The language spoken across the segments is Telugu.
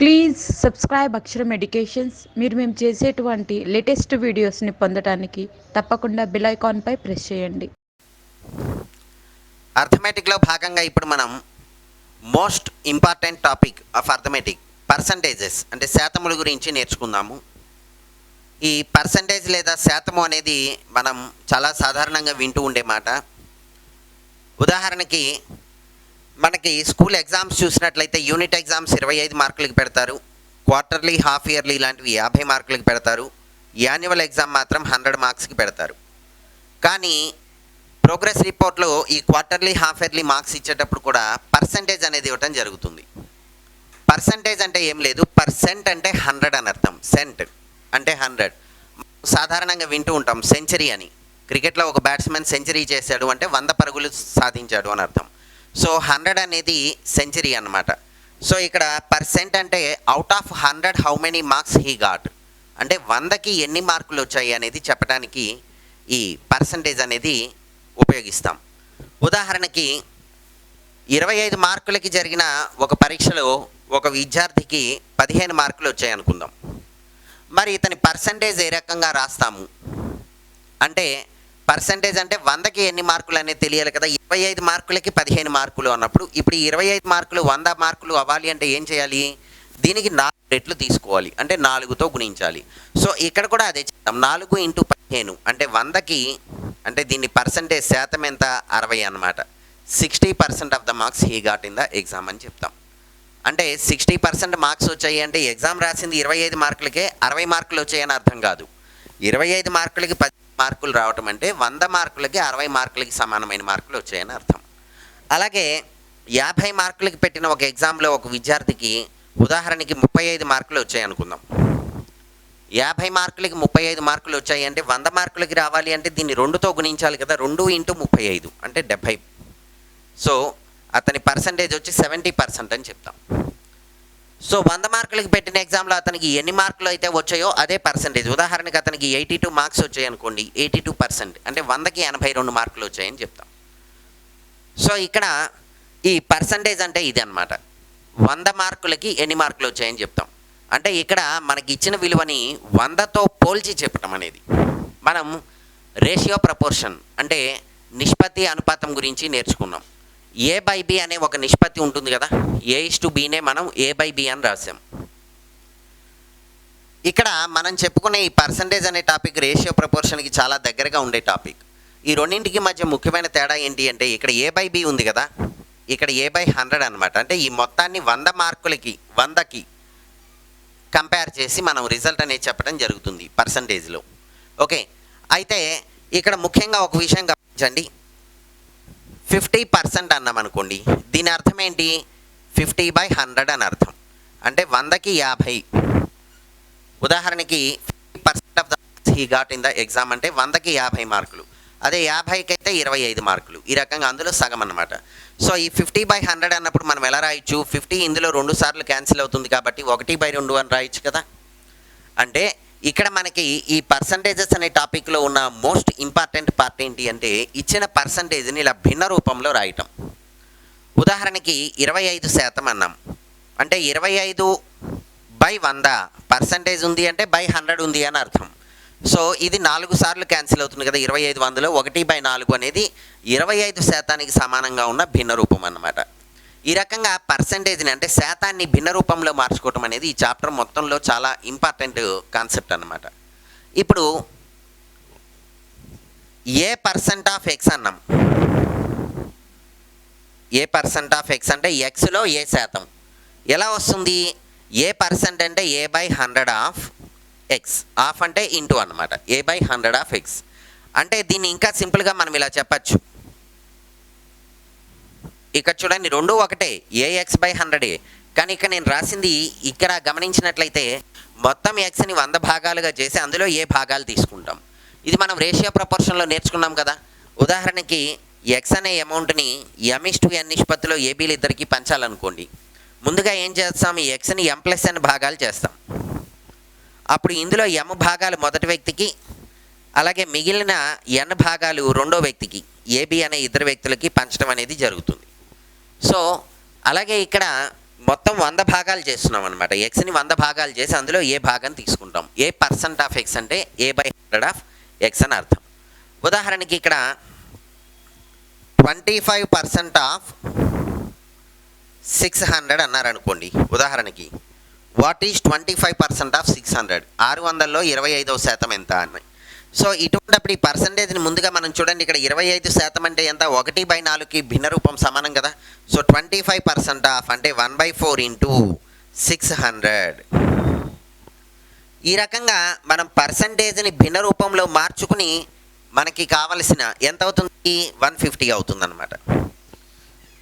ప్లీజ్ సబ్స్క్రైబ్ అక్షరం ఎడ్యుకేషన్స్. మేము చేసేటువంటి లేటెస్ట్ వీడియోస్ని పొందడానికి తప్పకుండా బెల్ ఐకాన్పై ప్రెస్ చేయండి. అర్థమెటిక్లో భాగంగా ఇప్పుడు మనం most important topic of arithmetic percentages అంటే శాతముల గురించి నేర్చుకుందాము. ఈ పర్సంటేజ్ లేదా శాతము అనేది మనం చాలా సాధారణంగా వింటూ ఉండే మాట. ఉదాహరణకి మనకి స్కూల్ ఎగ్జామ్స్ చూసినట్లయితే యూనిట్ ఎగ్జామ్స్ 25 మార్కులకి పెడతారు, క్వార్టర్లీ హాఫ్ ఇయర్లీ ఇలాంటివి 50 మార్కులకి పెడతారు, యాన్యువల్ ఎగ్జామ్ మాత్రం 100 మార్క్స్కి పెడతారు. కానీ ప్రోగ్రెస్ రిపోర్ట్లో ఈ క్వార్టర్లీ హాఫ్ ఇయర్లీ మార్క్స్ ఇచ్చేటప్పుడు కూడా పర్సంటేజ్ అనేది ఇవ్వటం జరుగుతుంది. పర్సంటేజ్ అంటే ఏం లేదు, పర్సెంట్ అంటే 100 అని అర్థం, సెంట్ అంటే 100. సాధారణంగా వింటూ ఉంటాం సెంచరీ అని. క్రికెట్లో ఒక బ్యాట్స్మెన్ సెంచరీ చేశాడు అంటే 100 పరుగులు సాధించాడు అని అర్థం. సో 100 అనేది సెంచరీ అన్నమాట. సో ఇక్కడ పర్సెంట్ అంటే out of 100 how many marks he got, అంటే 100కి ఎన్ని మార్కులు వచ్చాయి అనేది చెప్పడానికి ఈ పర్సంటేజ్ అనేది ఉపయోగిస్తాం. ఉదాహరణకి 25 మార్కులకి జరిగిన ఒక పరీక్షలో ఒక విద్యార్థికి 15 మార్కులు వచ్చాయి అనుకుందాం. మరి ఇతని పర్సంటేజ్ ఏ రకంగా రాస్తాము అంటే, పర్సంటేజ్ అంటే 100కి ఎన్ని మార్కులు అనేది తెలియాలి కదా. 25 మార్కులకి 15 మార్కులు అన్నప్పుడు ఇప్పుడు 25 మార్కులు 100 మార్కులు అవ్వాలి అంటే ఏం చేయాలి, దీనికి 4 రెట్లు తీసుకోవాలి, అంటే 4తో గుణించాలి. సో ఇక్కడ కూడా అదే చేద్దాం, 4 × 15 అంటే 100కి, అంటే దీన్ని పర్సంటేజ్ శాతం ఎంత, 60 అన్నమాట. 60% of the marks he got in the exam అని చెప్తాం. అంటే 60% మార్క్స్ వచ్చాయి అంటే ఎగ్జామ్ రాసింది 25 మార్కులకే 60 మార్కులు వచ్చాయని అర్థం కాదు. 25 మార్కులకి 10 మార్కులు రావటం అంటే 100 మార్కులకి 60 మార్కులకి సమానమైన మార్కులు వచ్చాయని అర్థం. అలాగే 50 మార్కులకి పెట్టిన ఒక ఎగ్జామ్లో ఒక విద్యార్థికి ఉదాహరణకి 35 మార్కులు వచ్చాయి అనుకుందాం. 50 మార్కులకి 35 మార్కులు వచ్చాయి అంటే 100 మార్కులకి రావాలి అంటే దీన్ని 2తో గుణించాలి కదా. 2 × 35 అంటే 70. సో అతని పర్సంటేజ్ వచ్చి 70% అని చెప్తాం. సో 100 మార్కులకి పెట్టిన ఎగ్జామ్లో అతనికి ఎన్ని మార్కులు అయితే వచ్చాయో అదే పర్సంటేజ్. ఉదాహరణకి అతనికి 82 మార్క్స్ వచ్చాయి అనుకోండి, 82% అంటే 100కి 82 మార్కులు వచ్చాయని చెప్తాం. సో ఇక్కడ ఈ పర్సంటేజ్ అంటే ఇది అనమాట, 100 మార్కులకి ఎన్ని మార్కులు వచ్చాయని చెప్తాం. అంటే ఇక్కడ మనకి ఇచ్చిన విలువని 100తో పోల్చి చెప్పటం అనేది. మనం రేషియో ప్రపోర్షన్ అంటే నిష్పత్తి అనుపాతం గురించి నేర్చుకున్నాం. A/B అనే ఒక నిష్పత్తి ఉంటుంది కదా, A/Bనే మనం A/B అని రాసాం. ఇక్కడ మనం చెప్పుకునే ఈ పర్సంటేజ్ అనే టాపిక్ రేషియో ప్రపోర్షన్కి చాలా దగ్గరగా ఉండే టాపిక్. ఈ రెండింటికి మధ్య ముఖ్యమైన తేడా ఏంటి అంటే, ఇక్కడ A/B ఉంది కదా, ఇక్కడ A/100 అనమాట. అంటే ఈ మొత్తాన్ని 100 మార్కులకి 100కి కంపేర్ చేసి మనం రిజల్ట్ అనేది చెప్పడం జరుగుతుంది పర్సంటేజ్లో. ఓకే, అయితే ఇక్కడ ముఖ్యంగా ఒక విషయం గమనించండి, 50% అన్నాం అనుకోండి, దీని అర్థం ఏంటి, 50/100 అని అర్థం. అంటే 100కి 50. ఉదాహరణకి 50% of the he got in the exam అంటే 100కి 50 మార్కులు, అదే 50కి అయితే 25 మార్కులు. ఈ రకంగా అందులో సగం అన్నమాట. సో ఈ 50/100 అన్నప్పుడు మనం ఎలా రాయొచ్చు, 50 ఇందులో 2 సార్లు క్యాన్సిల్ అవుతుంది కాబట్టి 1/2 అని రాయొచ్చు కదా. అంటే ఇక్కడ మనకి ఈ పర్సంటేజెస్ అనే టాపిక్లో ఉన్న మోస్ట్ ఇంపార్టెంట్ పార్ట్ ఏంటి అంటే, ఇచ్చిన పర్సంటేజ్ని ఇలా భిన్న రూపంలో రాయటం. ఉదాహరణకి 25% అన్నాం అంటే 25/100 పర్సంటేజ్ ఉంది అంటే 100 ఉంది అని అర్థం. సో ఇది 4 సార్లు క్యాన్సిల్ అవుతుంది కదా, 25 100లో 1/4 అనేది 25% సమానంగా ఉన్న భిన్న రూపం అన్నమాట. ఈ రకంగా పర్సంటేజ్ని అంటే శాతాన్ని భిన్న రూపంలో మార్చుకోవటం అనేది ఈ చాప్టర్ మొత్తంలో చాలా ఇంపార్టెంట్ కాన్సెప్ట్ అన్నమాట. ఇప్పుడు A% ఆఫ్ X అన్నాం. A% ఆఫ్ X అంటే Xలో A%. ఎలా వస్తుంది, A% అంటే A/100 ఆఫ్ X, ఆఫ్ అంటే ఇంటూ అన్నమాట, A/100 ఆఫ్ X. అంటే దీన్ని ఇంకా సింపుల్గా మనం ఇలా చెప్పచ్చు, ఇక్కడ చూడండి 2 ఒకటే, AX/100. కానీ ఇక్కడ నేను రాసింది, ఇక్కడ గమనించినట్లయితే మొత్తం Xని 100 భాగాలుగా చేసి అందులో ఏ భాగాలు తీసుకుంటాం. ఇది మనం రేషియో ప్రపోర్షన్లో నేర్చుకున్నాం కదా. ఉదాహరణకి X అనే అమౌంట్ని M/N నిష్పత్తిలో ABలు ఇద్దరికి పంచాలనుకోండి. ముందుగా ఏం చేస్తాం, ఈ Xని M+N భాగాలు చేస్తాం. అప్పుడు ఇందులో M భాగాలు మొదటి వ్యక్తికి, అలాగే మిగిలిన N భాగాలు రెండో వ్యక్తికి, AB అనే ఇద్దరు వ్యక్తులకి పంచడం అనేది జరుగుతుంది. సో అలాగే ఇక్కడ మొత్తం 100 భాగాలు చేస్తున్నాం అనమాట. ఎక్స్ని 100 భాగాలు చేసి అందులో ఏ భాగం తీసుకుంటాం. ఏ పర్సెంట్ ఆఫ్ ఎక్స్ అంటే A/100 ఆఫ్ ఎక్స్ అని అర్థం. ఉదాహరణకి ఇక్కడ 25% ఆఫ్ 600 అన్నారనుకోండి. ఉదాహరణకి వాట్ ఈజ్ 25% ఆఫ్ 600? 600లో 25% ఎంత అని. సో ఇటువంటిప్పుడు ఈ పర్సంటేజ్ని ముందుగా మనం చూడండి. ఇక్కడ 25% అంటే ఎంత? 1/4కి భిన్న రూపం సమానం కదా. సో 25% ఆఫ్ అంటే 1/4 ఇంటూ 600. ఈ రకంగా మనం పర్సంటేజ్ని భిన్న రూపంలో మార్చుకుని మనకి కావలసిన ఎంత అవుతుంది? 150 అవుతుంది అనమాట.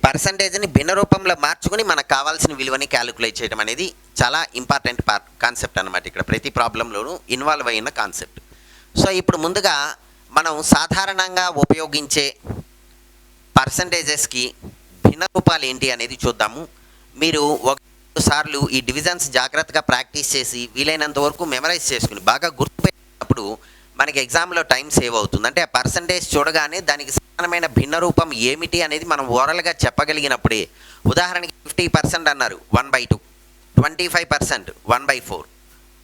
పర్సంటేజ్ని భిన్న రూపంలో మార్చుకుని మనకు కావాల్సిన విలువని క్యాలిక్యులేట్ చేయడం అనేది చాలా ఇంపార్టెంట్ కాన్సెప్ట్ అనమాట. ఇక్కడ ప్రతి ప్రాబ్లంలోనూ ఇన్వాల్వ్ అయిన కాన్సెప్ట్. సో ఇప్పుడు ముందుగా మనం సాధారణంగా ఉపయోగించే పర్సంటేజెస్కి భిన్న రూపాలు ఏంటి అనేది చూద్దాము. మీరు ఒకసార్లు ఈ డివిజన్స్ జాగ్రత్తగా ప్రాక్టీస్ చేసి వీలైనంత వరకు మెమరైజ్ చేసుకుని బాగా గుర్తుపెట్టినప్పుడు మనకి ఎగ్జామ్లో టైం సేవ్ అవుతుంది. అంటే ఆ పర్సంటేజ్ చూడగానే దానికి సమానమైన భిన్న రూపం ఏమిటి అనేది మనం ఓరల్గా చెప్పగలిగినప్పుడే. ఉదాహరణకి 50% అన్నారు 1/2, 25% 1/4,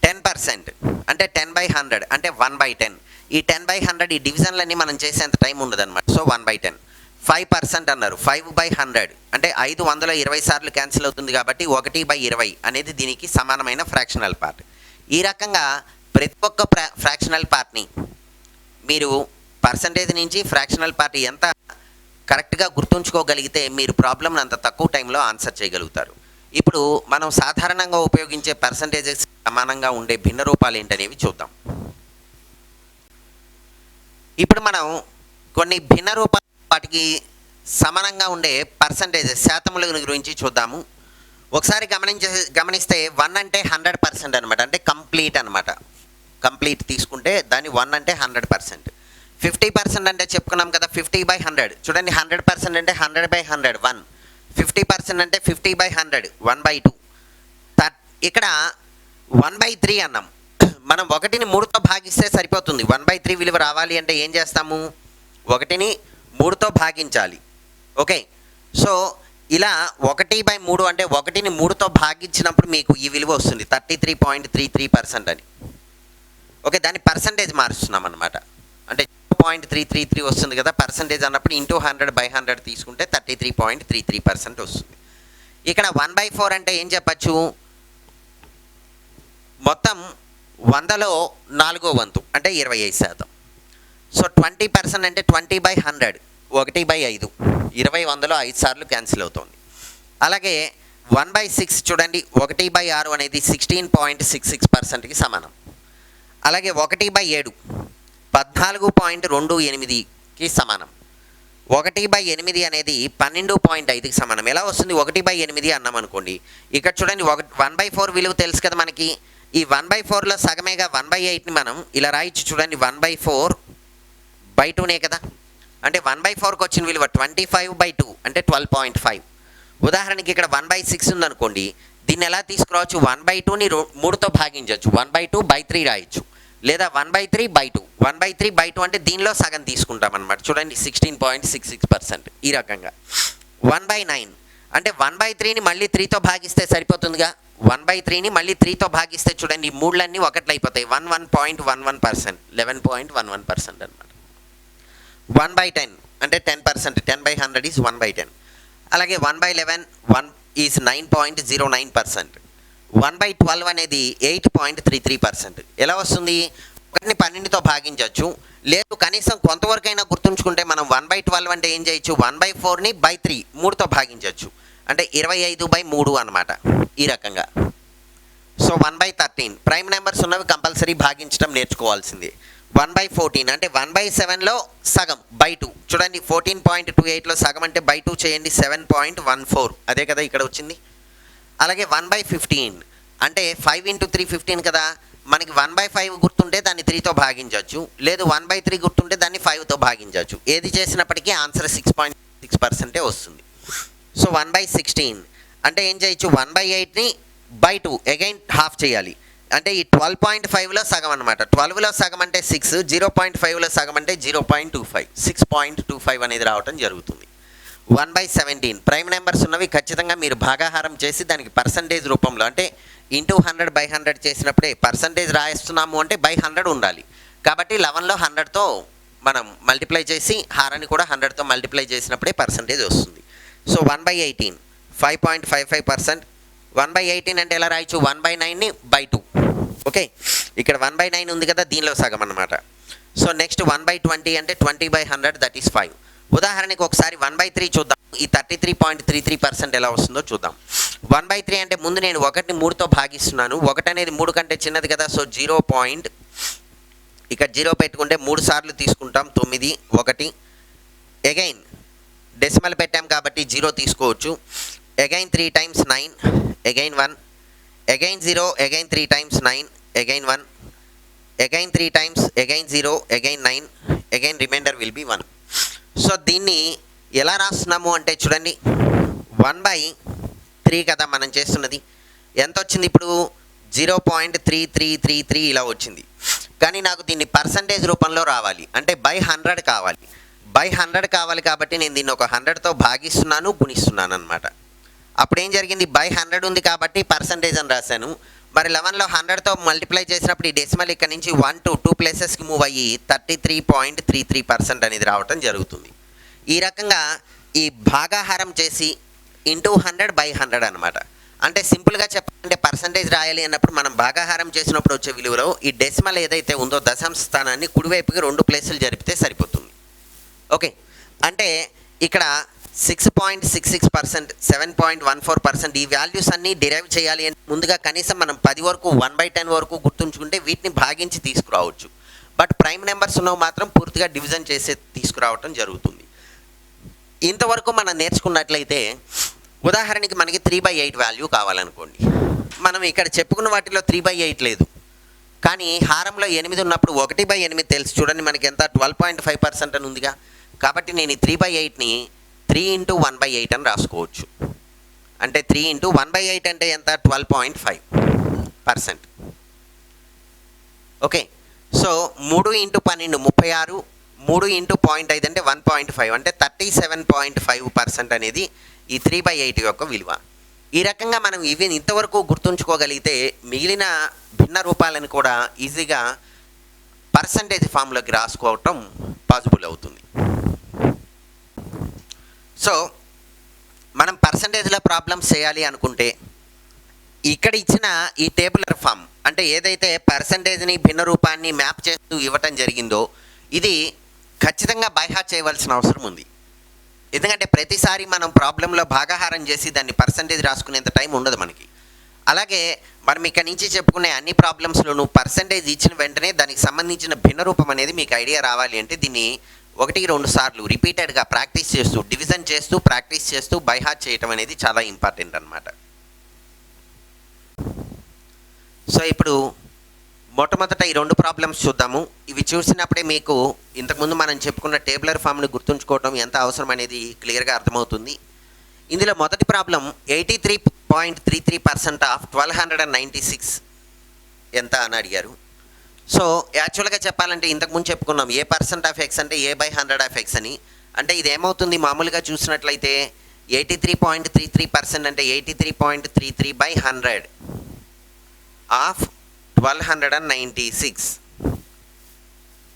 10% అంటే 10/100 అంటే 1/10. ఈ 10/100 ఈ డివిజన్లన్నీ మనం చేసేంత టైం ఉండదన్నమాట. సో 1/10. 5% అన్నారు 5/100 అంటే 520 సార్లు క్యాన్సిల్ అవుతుంది కాబట్టి 1/20 అనేది దీనికి సమానమైన ఫ్రాక్షనల్ పార్ట్. ఈ రకంగా ప్రతి ఒక్క ఫ్రాక్షనల్ పార్ట్ని మీరు పర్సంటేజ్ నుంచి ఫ్రాక్షనల్ పార్ట్ ఎంత కరెక్ట్గా గుర్తుంచుకోగలిగితే మీరు ప్రాబ్లమ్ని అంత తక్కువ టైంలో ఆన్సర్ చేయగలుగుతారు. ఇప్పుడు మనం సాధారణంగా ఉపయోగించే పర్సంటేజెస్ సమానంగా ఉండే భిన్న రూపాలు ఏంటనేవి చూద్దాం. ఇప్పుడు మనం కొన్ని భిన్న రూపాలు వాటికి సమానంగా ఉండే పర్సంటేజెస్ శాతముల గురించి చూద్దాము. ఒకసారి గమనిస్తే 1 అంటే 100% అనమాట. అంటే కంప్లీట్ అనమాట. కంప్లీట్ తీసుకుంటే దాన్ని 1 అంటే 100%. 50% అంటే చెప్పుకున్నాం కదా 50/100. చూడండి 100% అంటే 100/100 1. 50% అంటే 50/100 1/2. ఇక్కడ 1/3 అన్నాం. మనం 1ని 3తో భాగిస్తే సరిపోతుంది. 1/3 విలువ రావాలి అంటే ఏం చేస్తాము? 1ని 3తో భాగించాలి. ఓకే. సో ఇలా 1/3 అంటే 1ని 3తో భాగించినప్పుడు మీకు ఈ విలువ వస్తుంది 33.33% అని. ఓకే. దాన్ని పర్సంటేజ్ మారుస్తున్నాం అనమాట. అంటే 0.333 వస్తుంది కదా పర్సంటేజ్ అన్నప్పుడు ఇంటూ 100/100 తీసుకుంటే 33.33% వస్తుంది. ఇక్కడ 1/4 అంటే ఏం చెప్పచ్చు? మొత్తం 100లో 4వ వంతు అంటే 25%. సో 20% అంటే 20/100 1/5. 20 100లో 5 సార్లు క్యాన్సిల్ అవుతుంది. అలాగే 1/6 చూడండి 1/6 అనేది 16.66%కి సమానం. అలాగే 1/7 14.28కి సమానం. 1/8 అనేది 12.5కి సమానం. ఎలా వస్తుంది? 1/8 అన్నాం అనుకోండి. ఇక్కడ చూడండి 1/4 విలువ తెలుసు కదా మనకి. ఈ 1/4లో సగమేగా 1/8ని మనం ఇలా రాయొచ్చు. చూడండి 1/4/2నే కదా. అంటే 1/4కి వచ్చిన విలువ 25/2 అంటే 12.5. ఉదాహరణకి ఇక్కడ 1/6 ఉందనుకోండి. దీన్ని ఎలా తీసుకురావచ్చు? 1/2ని 3తో భాగించవచ్చు. 1/2/3 రాయొచ్చు. లేదా 1/3/2. 1/3/2 అంటే దీనిలో సగం తీసుకుంటాం అనమాట. చూడండి 16.66%. ఈ రకంగా 1/9 అంటే 1/3ని మళ్ళీ 3తో భాగిస్తే సరిపోతుందిగా. 1/3ని మళ్ళీ 3తో భాగిస్తే చూడండి ఈ మూడులన్నీ ఒకట్లు అయిపోతాయి. 11.11%, 11.11% అనమాట. 1/10 అంటే 10%. 10/100 ఈజ్ 1/10. అలాగే 1/11 1 ఈజ్ 9.09%. 1/12 అనేది 8.33%. ఎలా వస్తుంది? 1ని 12తో భాగించవచ్చు. లేదు కనీసం కొంతవరకైనా గుర్తుంచుకుంటే మనం 1/12 అంటే ఏం చేయొచ్చు? 1/4ని 3 3తో భాగించవచ్చు. అంటే 25/3 అనమాట. ఈ రకంగా. సో 1/13 ప్రైమ్ నెంబర్స్ ఉన్నవి కంపల్సరీ భాగించడం నేర్చుకోవాల్సిందే. 1/14 అంటే 1/7లో సగం 2. చూడండి 14.28లో సగం అంటే 2 చేయండి 7.14. అదే కదా ఇక్కడ వచ్చింది. అలాగే 1/15 అంటే 5 × 3 15 కదా. మనకి 1/5 గుర్తుంటే దాన్ని 3తో భాగించవచ్చు. లేదు 1/3 గుర్తుంటే దాన్ని 5తో భాగించవచ్చు. ఏది చేసినప్పటికీ ఆన్సర్ 6.6% వస్తుంది. సో 1/16 అంటే ఏం చేయొచ్చు? 1/8ని 2 అగైన్ హాఫ్ చేయాలి. అంటే ఈ 12.5లో సగం అనమాట. 12లో సగం అంటే 6, 0.5లో సగం అంటే 0.25, 6.25 అనేది రావటం జరుగుతుంది. 1/17 ప్రైమ్ నెంబర్స్ ఉన్నవి ఖచ్చితంగా మీరు భాగాహారం చేసి దానికి పర్సంటేజ్ రూపంలో అంటే ఇంటూ 100/100 చేసినప్పుడే పర్సంటేజ్ రాయిస్తున్నాము అంటే బై 100 ఉండాలి. కాబట్టి 11లో 100తో మనం మల్టిప్లై చేసి హారాన్ని కూడా 100తో మల్టిప్లై చేసినప్పుడే పర్సంటేజ్ వస్తుంది. సో 1/18 5.55%. 1/18 అంటే ఎలా రాయొచ్చు? 1/9ని బై 2. ఓకే, ఇక్కడ 1/9 ఉంది కదా, దీనిలో సగం అన్నమాట. సో నెక్స్ట్ 1/20 అంటే 20/100 దట్ ఈస్ 5. ఉదాహరణకి ఒకసారి 1/3 చూద్దాం. ఈ 33.33% ఎలా వస్తుందో చూద్దాం. 1/3 అంటే ముందు నేను 1ని 3తో భాగిస్తున్నాను. 1 అనేది 3 కంటే చిన్నది కదా, సో 0. ఇక్కడ 0 పెట్టుకుంటే 3 సార్లు తీసుకుంటాం, 9, 1. అగైన్ డెసిమల్ పెట్టాం కాబట్టి 0 తీసుకోవచ్చు. Again 3 times 9, again 1, again 0, again 3 times 9, again 1, again 3 times, again 0, again 9, again reminder will be 1. So దీన్ని ఎలా రాస్తున్నాము అంటే చూడండి, 1/3 కదా మనం చేస్తున్నది. ఎంత వచ్చింది ఇప్పుడు? 0.3333 ఇలా వచ్చింది. కానీ నాకు దీన్ని పర్సంటేజ్ రూపంలో రావాలి అంటే బై 100 కావాలి. బై 100 కావాలి కాబట్టి నేను దీన్ని ఒక 100తో భాగిస్తున్నాను, గుణిస్తున్నాను అనమాట. అప్పుడు ఏం జరిగింది? బై 100 ఉంది కాబట్టి పర్సంటేజ్ అని రాశాను. మరి 11లో 100తో మల్టిప్లై చేసినప్పుడు ఈ డెసిమల్ ఇక్కడ నుంచి 1 to 2 ప్లేసెస్కి మూవ్ అయ్యి 33.33% అనేది రావటం జరుగుతుంది. ఈ రకంగా ఈ భాగాహారం చేసి ఇంటూ 100/100 అనమాట. అంటే సింపుల్గా చెప్పాలంటే పర్సంటేజ్ రాయాలి అన్నప్పుడు మనం భాగాహారం చేసినప్పుడు వచ్చే విలువలో ఈ డెసిమల్ ఏదైతే ఉందో దశాంశ స్థానాన్ని కుడివైపుకి 2 ప్లేసులు జరిపితే సరిపోతుంది. ఓకే, అంటే ఇక్కడ 6.66%, 7.14% ఈ వాల్యూస్ అన్నీ డిరైవ్ చేయాలి అంటే ముందుగా కనీసం మనం 10 వరకు 1/10 వరకు గుర్తుంచుకుంటే వీటిని భాగించి తీసుకురావచ్చు. బట్ ప్రైమ్ నెంబర్స్ ఉన్నవి మాత్రం పూర్తిగా డివిజన్ చేసే తీసుకురావటం జరుగుతుంది. ఇంతవరకు మనం నేర్చుకున్నట్లయితే ఉదాహరణకి మనకి 3/8 వాల్యూ కావాలనుకోండి. మనం ఇక్కడ చెప్పుకున్న వాటిలో 3/8 లేదు, కానీ హారంలో 8 ఉన్నప్పుడు 1/8 తెలుసు. చూడండి మనకి ఎంత 12.5% అని ఉందిగా. కాబట్టి నేను ఈ 3/8ని 3 into 1/8 అని రాసుకోవచ్చు. అంటే 3 into 1/8 అంటే ఎంత? 12.5%. ఓకే, సో 3 into 12 36, 3 into 0.5 అంటే 1.5 అంటే 37.5% అనేది ఈ 3/8 యొక్క విలువ. ఈ రకంగా మనం ఇవి ఇంతవరకు గుర్తుంచుకోగలిగితే మిగిలిన భిన్న రూపాలను కూడా ఈజీగా పర్సంటేజ్ ఫామ్లోకి రాసుకోవటం పాసిబుల్ అవుతుంది. సో మనం పర్సంటేజ్లో ప్రాబ్లమ్స్ చేయాలి అనుకుంటే ఇక్కడ ఇచ్చిన ఈ టేబులర్ ఫామ్ అంటే ఏదైతే పర్సంటేజ్ని భిన్న రూపాన్ని మ్యాప్ చేస్తూ ఇవ్వటం జరిగిందో ఇది ఖచ్చితంగా బైహార్ట్ చేయవలసిన అవసరం ఉంది. ఎందుకంటే ప్రతిసారి మనం ప్రాబ్లంలో భాగాహారం చేసి దాన్ని పర్సంటేజ్ రాసుకునేంత టైం ఉండదు మనకి. అలాగే మనం ఇక్కడ నుంచి చెప్పుకునే అన్ని ప్రాబ్లమ్స్లోనూ పర్సంటేజ్ ఇచ్చిన వెంటనే దానికి సంబంధించిన భిన్న రూపం అనేది మీకు ఐడియా రావాలి అంటే దీన్ని 1-2 సార్లు రిపీటెడ్గా ప్రాక్టీస్ చేస్తూ డివిజన్ చేస్తూ ప్రాక్టీస్ చేస్తూ బైహార్ట్ చేయటం అనేది చాలా ఇంపార్టెంట్ అన్నమాట. సో ఇప్పుడు మొట్టమొదట ఈ 2 ప్రాబ్లమ్స్ చూద్దాము. ఇవి చూసినప్పుడే మీకు ఇంతకుముందు మనం చెప్పుకున్న టేబులర్ ఫామ్ని గుర్తుంచుకోవడం ఎంత అవసరం అనేది క్లియర్గా అర్థమవుతుంది. ఇందులో మొదటి ప్రాబ్లం 83.33% ఆఫ్ 1296 ఎంత అని అడిగారు. సో యాక్చువల్గా చెప్పాలంటే ఇంతకుముందు చెప్పుకున్నాం ఏ% ఆఫ్ ఎక్స్ అంటే A/100 ఆఫ్ ఎక్స్ అని. అంటే ఇది ఏమవుతుంది మామూలుగా చూసినట్లయితే 83.33% అంటే 83.33/100 ఆఫ్ 1296.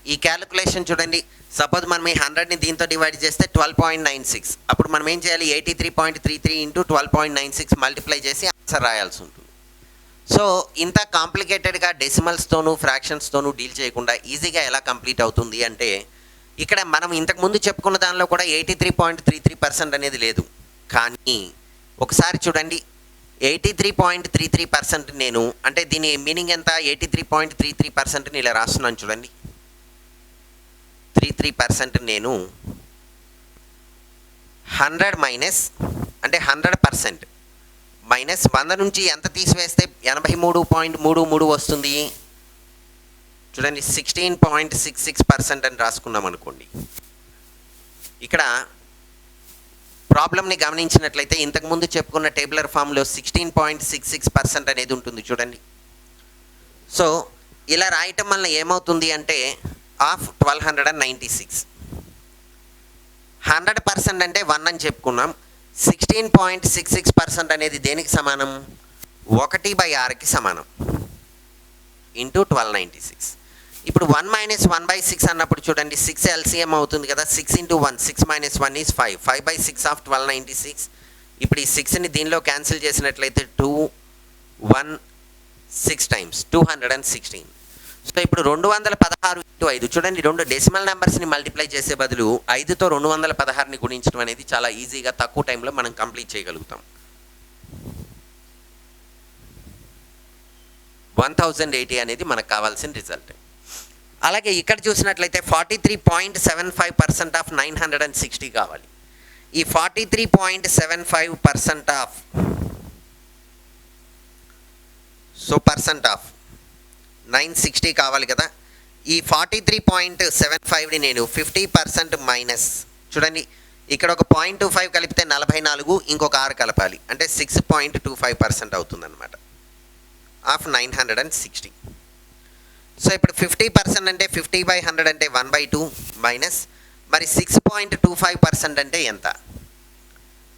ఈ క్యాలిక్యులేషన్ చూడండి. సపోజ్ మనం ఈ 100ని దీంతో డివైడ్ చేస్తే 12.96. అప్పుడు మనం ఏం చేయాలి? 83.33 ఇంటూ 12.96 మల్టిప్లై చేసి ఆన్సర్ రాయాల్సి ఉంటుంది. సో ఇంత కాంప్లికేటెడ్గా డెసిమల్స్తోనూ ఫ్రాక్షన్స్తోనూ డీల్ చేయకుండా ఈజీగా ఎలా కంప్లీట్ అవుతుంది అంటే ఇక్కడ మనం ఇంతకుముందు చెప్పుకున్న దానిలో కూడా 83.33% అనేది లేదు. కానీ ఒకసారి చూడండి 83.33% నేను అంటే దీని మీనింగ్ ఎంత? 83.33% ఇలా రాస్తున్నాను చూడండి. 33% నేను 100 మైనస్ అంటే 100% మైనస్ 100 నుంచి ఎంత తీసివేస్తే 83.33 వస్తుంది. చూడండి 16.66% అని రాసుకున్నాం అనుకోండి. ఇక్కడ ప్రాబ్లమ్ని గమనించినట్లయితే ఇంతకుముందు చెప్పుకున్న టేబులర్ ఫామ్లో 16.66% అనేది ఉంటుంది చూడండి. సో ఇలా రాయటం వల్ల ఏమవుతుంది అంటే ఆఫ్ 1296 100% అంటే 1 అని చెప్పుకున్నాం. 16.66% అనేది దేనికి సమానం? 1/6కి సమానం ఇంటూ 1296. ఇప్పుడు 1 - 1/6 అన్నప్పుడు చూడండి 6 ఎల్సిఎం అవుతుంది కదా. 6 × 1 6 - 1 ఈజ్ 5. 5/6 ఆఫ్ 1296. ఇప్పుడు ఈ 6ని దీనిలో క్యాన్సిల్ చేసినట్లయితే 2 1 6 టైమ్స్ 216. సో ఇప్పుడు 216 × 5 చూడండి, 2 డెసిమల్ నెంబర్స్ని మల్టిప్లై చేసే బదులు 5తో 216ని గుణించడం అనేది చాలా ఈజీగా తక్కువ టైంలో మనం కంప్లీట్ చేయగలుగుతాం. 1080 అనేది మనకు కావాల్సిన రిజల్ట్. అలాగే ఇక్కడ చూసినట్లయితే 43.75% ఆఫ్ 960 కావాలి. ఈ 43.75% ఆఫ్ పర్సెంట్ ఆఫ్ 960 కావాలి కదా. ఈ 43.75ని నేను 50% మైనస్, చూడండి ఇక్కడ ఒక 0.25 కలిపితే 44, ఇంకొక 6 కలపాలి అంటే 6.25% అవుతుందన్నమాట ఆఫ్ 960. సో ఇప్పుడు 50% అంటే 50/100 అంటే 1/2 మైనస్, మరి 6.25% అంటే ఎంత?